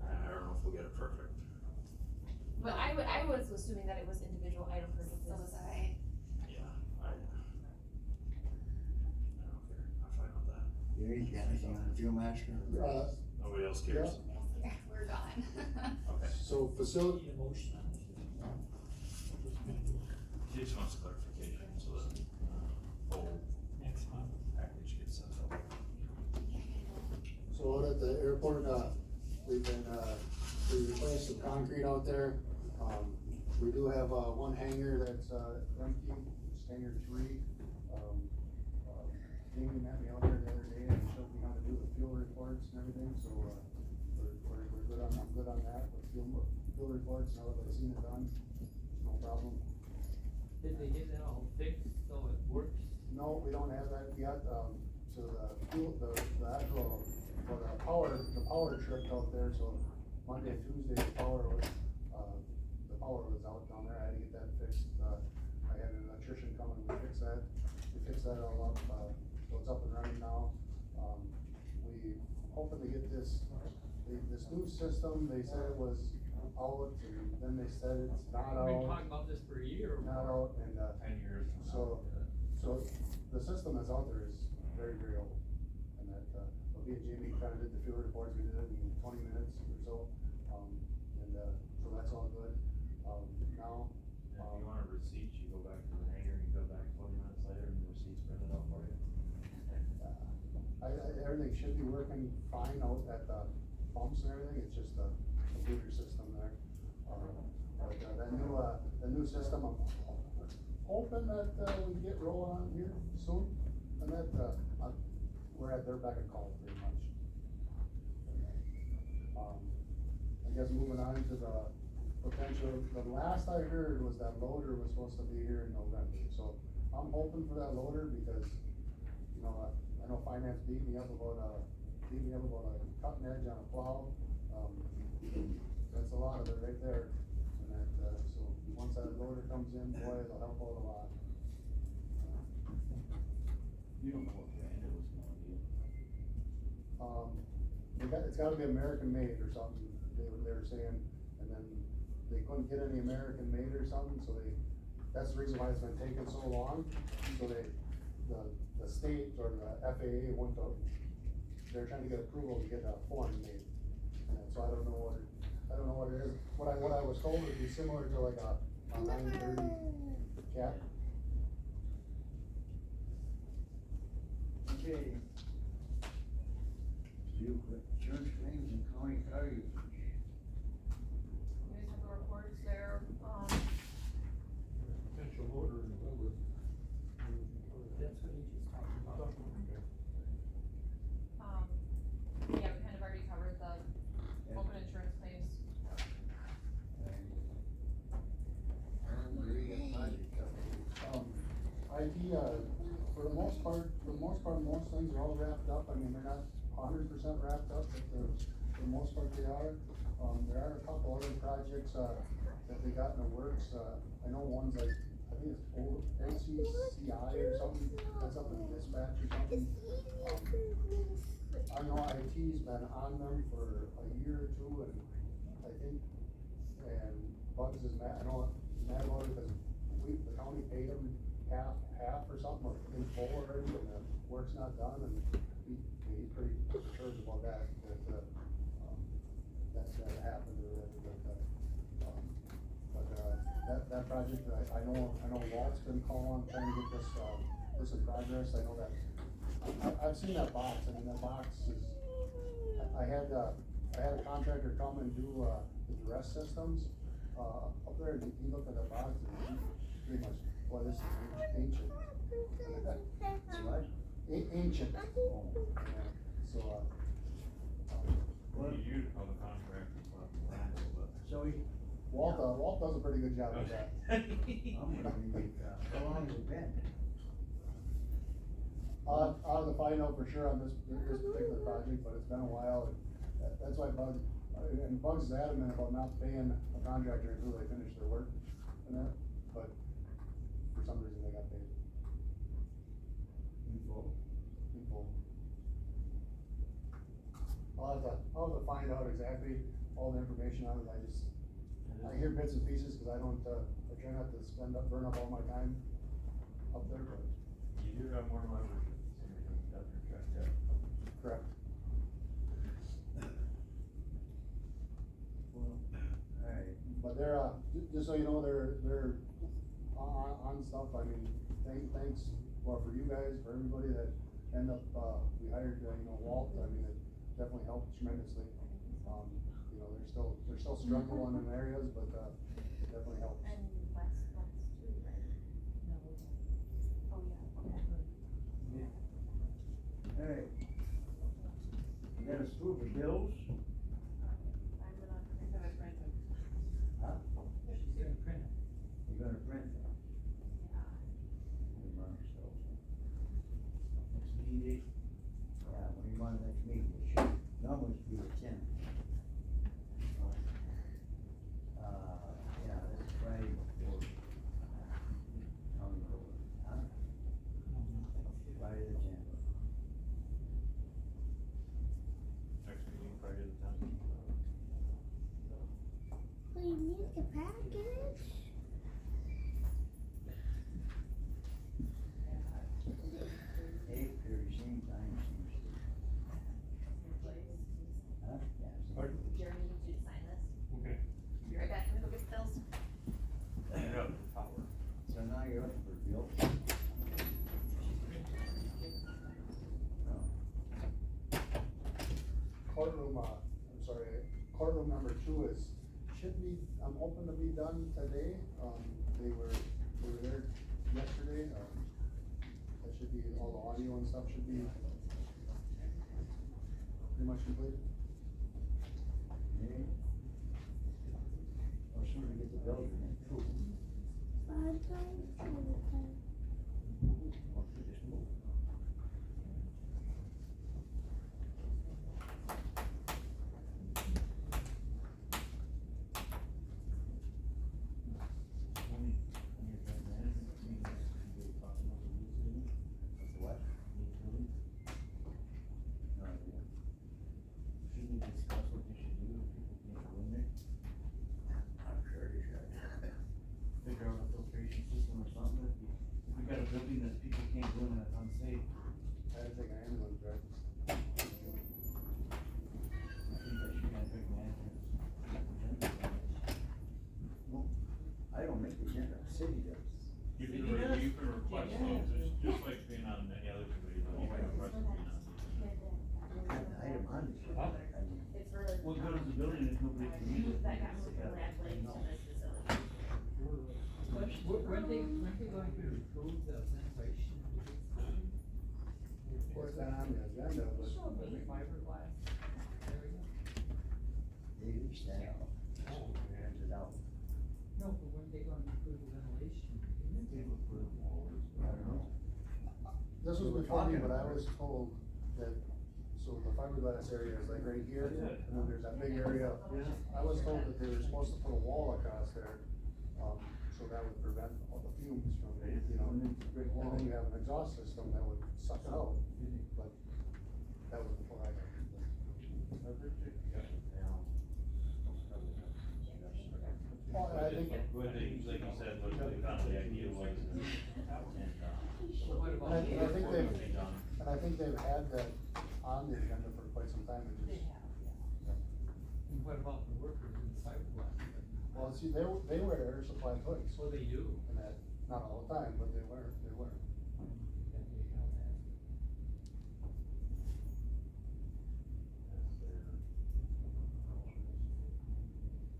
I don't know if we'll get it perfect.
But I was assuming that it was individual item purchases.
so was I.
Yeah, I don't care, I'm fine with that.
Gary, you got anything on the Bill Master?
Nobody else cares?
Yeah, we're gone.
Okay.
So facility,
She just wants clarification, so that, whole
Next month.
package gets sent out.
so out at the airport, we've been, we replaced some concrete out there, We do have, one hangar that's, empty, it's hangar 3. Jamie met me out there the other day and showed me how to do the fuel reports and everything, so, we're good on, I'm good on that, with fuel reports, now that I've seen it done, no problem.
Did they get that all fixed so it works?
No, we don't have that yet, so the fuel, the actual, for the power tripped out there, so Monday, Tuesday, the power was out down there, I had to get that fixed, I had an electrician come and we fixed that all up, so it's up and running now. We hoping to get this new system, they said it was out, and then they said it's not out.
We've been talking about this for a year.
Not out, and,
10 years from now.
so the system that's out there is very, very old. And that, me and Jamie kinda did the fuel reports, we did it in 20 minutes or so, so that's all good. Now,
If you want a receipt, you go back to the hangar and you go back 20 minutes later and the receipt's printed out for you.
everything should be working fine out at the pumps and everything, it's just the computer system there. But, the new system, I'm hoping that, we get rolling on here soon, and that, we're at their beck and call pretty much. I guess moving on to the potential, the last I heard was that loader was supposed to be here in November, so I'm hoping for that loader because, you know, I know finance beat me up about a cutting edge on a plow. That's a lot of it right there, and that, so once that loader comes in, boy, it'll help out a lot.
You don't know what brand it was gonna be.
It's gotta be American made or something, they were saying, and then they couldn't get any American made or something, so that's the reason why it's been taking so long. So the state or the FAA they're trying to get approval to get a foreign made. And so I don't know what it is, what I was told would be similar to like a 930 cat.
Okay. Real quick, insurance claims and county car usage.
You guys have the reports there,
Potential order in November.
That's what he just talked about.
yeah, we kind of already covered the open insurance claims.
IT, for the most part, most things are all wrapped up, I mean, they're not 100% wrapped up, but for the most part they are. There are a couple other projects, that they got in the works, I know one's like, I think it's old NCCI or something, that's up in dispatch or something. I know IT's been on them for a year or two, and I think, and Bugs is mad, I know mad about it because the county paid him half or something, or in full already, and the work's not done, and he's pretty perturbed about that happened or whatever, that project, I know Walt's been calling, trying to get this in progress, I know that, I've seen that box, I mean, that box is, I had a contractor come and do, the duress systems, up there, and he looked at the box, and he pretty much, boy, this is ancient.
What?
Ancient. Oh, yeah. So,
We need you to call the contractor, around a little bit.
So
Walt does a pretty good job with that.
I'm gonna be, how long has it been?
I'll have to find out for sure on this particular project, but it's been a while, and that's why Bugs is adamant about not paying a contractor until they finish their work and that, but for some reason they got paid.
In full?
In full. I'll have to find out exactly all the information on it, I hear bits and pieces, cause I try not to burn up all my time up there, but.
You do have more leverage if somebody comes down your track, yeah.
Correct.
Well, alright.
But they're, just so you know, they're on stuff, I mean, thanks, well, for you guys, for everybody that end up, we hired, Walt, I mean, it definitely helped tremendously. You know, they're still struggling in areas, but, definitely helps.
And less months too, right?
No, we don't.
Oh, yeah, okay.
Alright. We got us through the bills,
I'm gonna print them.
huh?
She's gonna print it.
You're gonna print them. We run ourselves. Next meeting, yeah, when you want the next meeting, it should normally be the 10th. Yeah, that's Friday before. County board, huh? Friday the 10th.
Next meeting, Friday the 10th.
Well, you need the package.
Hey, Perry, same time, seems to. Huh? Yeah.
Pardon?
Jeremy needs you to sign this.
Okay.
Be right back, I'm gonna go get the bills.
So now you're up for bill.
Courtroom, I'm sorry, courtroom number 2 should be, I'm hoping to be done today. They were there yesterday, that should be, all the audio and stuff should be pretty much completed.
Okay. Or soon as we get the bill, we can prove. Just move. What? No idea. Should we discuss what they should do if people can't go in there? I'm sure they should. Figure out a filtration system or something, if we got a building that people can't go in and it's unsafe.
I didn't think I am going to drive.
I think that should have big management. Well, I don't make the agenda, the city does.
You can request those, it's just like being on any other committee, but you can request to be on.
I have the item on it.
Huh?
I mean,
It's for like.
what good is the building if nobody can use it?
That got moved from that lake to this facility.
Weren't they going to improve the ventilation?
Put that on the agenda, but.
For the fiberglass area?
They reached that out.
Oh.
Hands it out.
No, but weren't they going to improve the ventilation?
They would put them all, I don't know.
This was
We were
before me,
talking
but I
about
was
it.
told that, so the fiberglass area is like right here,
That's it.
and then there's that big area. I was told that they were supposed to put a wall across there, so that would prevent all the fumes from, you know, and then you have an exhaust system that would suck it out, but that was before I got it. Well, I think,
What they, like you said, what the kind of the idea was, and,
What about?
and I think they've,
be done.
and I think they've had that on the agenda for quite some time, and
They
just,
have, yeah. And what about the workers in the fiberglass?
well, see, they wear air supply hoods,
So they do.
and that, not all the time, but they were.
That they have that.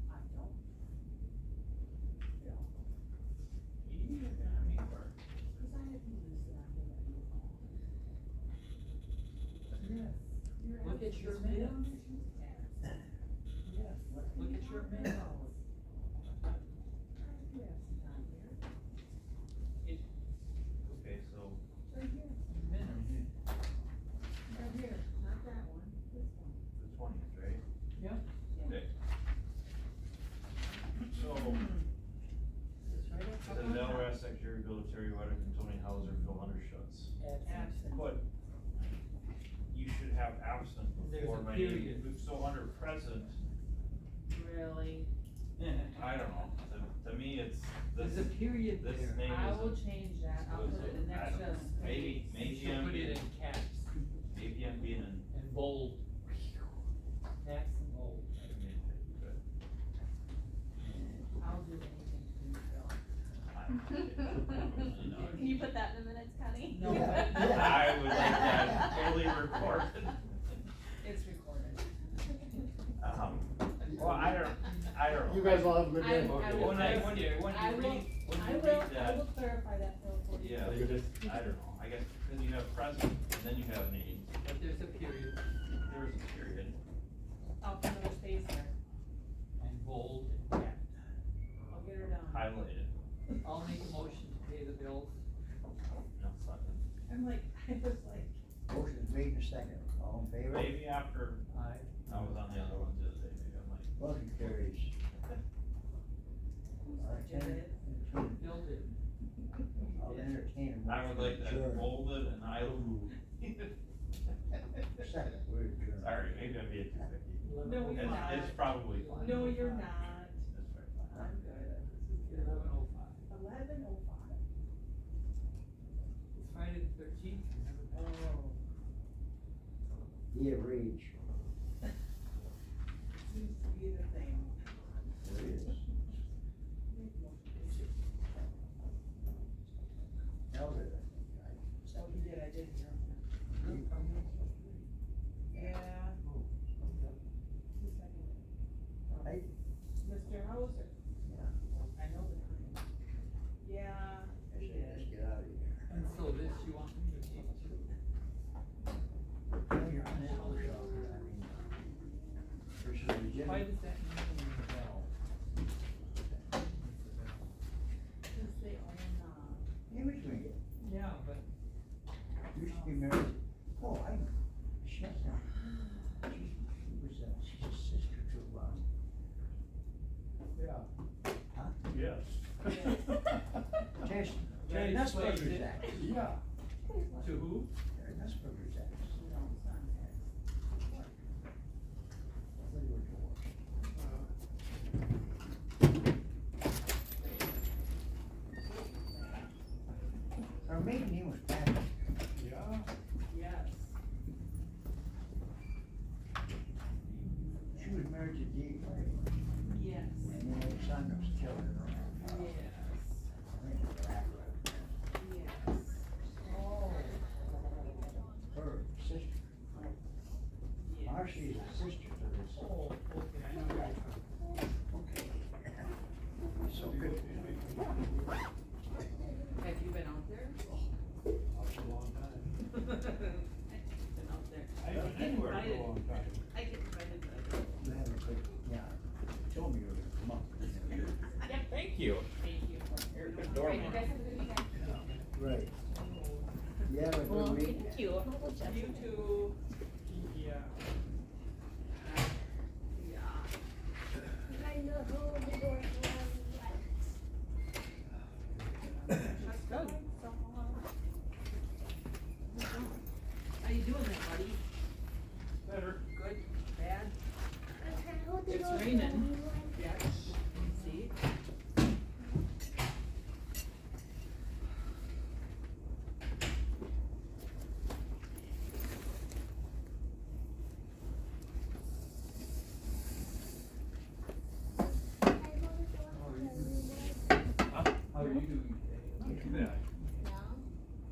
I don't. Cause I haven't used it, I'm gonna do it. Yes. Look at your minutes. Yes, look at your minutes. Yes, not here. It,
Okay, so,
right here, minutes. Right here, not that one, this one.
the 20th, right?
Yep.
Okay. So,
It's right up.
the Delaware Secretary, Bill Terry Whitaker, and Tony Hauser fill undershots.
Absent.
But you should have absent
There's
before
a
my
period.
name, so under present,
Really?
I don't know, to me, it's, this,
There's a period
this
there.
name
I will
isn't.
change that, I'll put it in
I
next
don't know.
just.
Maybe
She'll
I'm
put it
being,
in caps
maybe I'm being an.
and bold. Caps and bold. I'll do anything to you, Bill.
Can you put that in the minutes, Connie?
No,
Yeah.
but-
I would like that fully recorded.
It's recorded.
Well, I don't know.
you guys all have a good day.
I will,
When
I
you
will,
read
I
that,
will clarify that Bill for you.
yeah, I don't know, I guess, then you have present, and then you have names,
But there's a period
there's a period.
I'll put another space there.
and bold.
Yeah. I'll get her done.
Highlighted.
I'll make a motion to pay the bills.
No, second.
I'm like, I was like,
Motion's made in a second, all in favor?
Maybe after,
Aye.
I was on the other ones the other day, maybe I might.
Motion carries.
Bill did.
I'll entertain a
I would like that
motion to adjourn.
bolded and highlighted.
Second, we're adjourned.
Sorry, maybe I'm being too picky.
No, you're not.
It's probably fine.
no, you're not.
It's very fine.
I'm good.
11:05.
11:05.
It's Friday the 13th.
Oh.
Be of rage.
Seems to be the thing.
There it is. Held it.
Oh, you did, I did hear him. Yeah. Who seconded it?
Hey.
Mr. Hauser.
Yeah.
I know the time. Yeah,
Let's
he did.
get out of here.
And so this you want me to take too?
No, you're on that motion. I mean, versus the agenda.
Why does that mean in the bell?
Since they own,
Image maker.
Yeah, but
Used to be married. Oh, I know. She was, she's a sister to,
Yeah.
huh?
Yes.
Jason.
Jerry
Nussberger's
Swayze.
ex.
Yeah.
to who?
Jerry Nussberger's ex.
no, it's not his.
They were divorced. Her maiden name was Patrick.
Yeah.
Yes.
She was married to Dave,
Yes.
and they had a son that was killed in her own house.
Yes.
I think it was Black.
Yes. Oh.
Her sister.
Yes.
Marcy is a sister to this.
Oh, okay, I know where you're from.
Okay. So good.
Have you been out there?
After a long time.
I've been out there.
I haven't been anywhere for a long time.
I get invited, but I don't.
You have a good, yeah, told me you were gonna come up.
Yep.
Thank you.
Thank you.
You're a good
Right,
doorman.
you guys have a good weekend.
Right. You have a
Well,
good week.
thank you.
You too.
Yeah.
Yeah.
I know who the door was.
That's good. How you doing there, buddy?
Better.
Good, bad?
I can't hold the
It's
door
raining.
for me.
Yeah.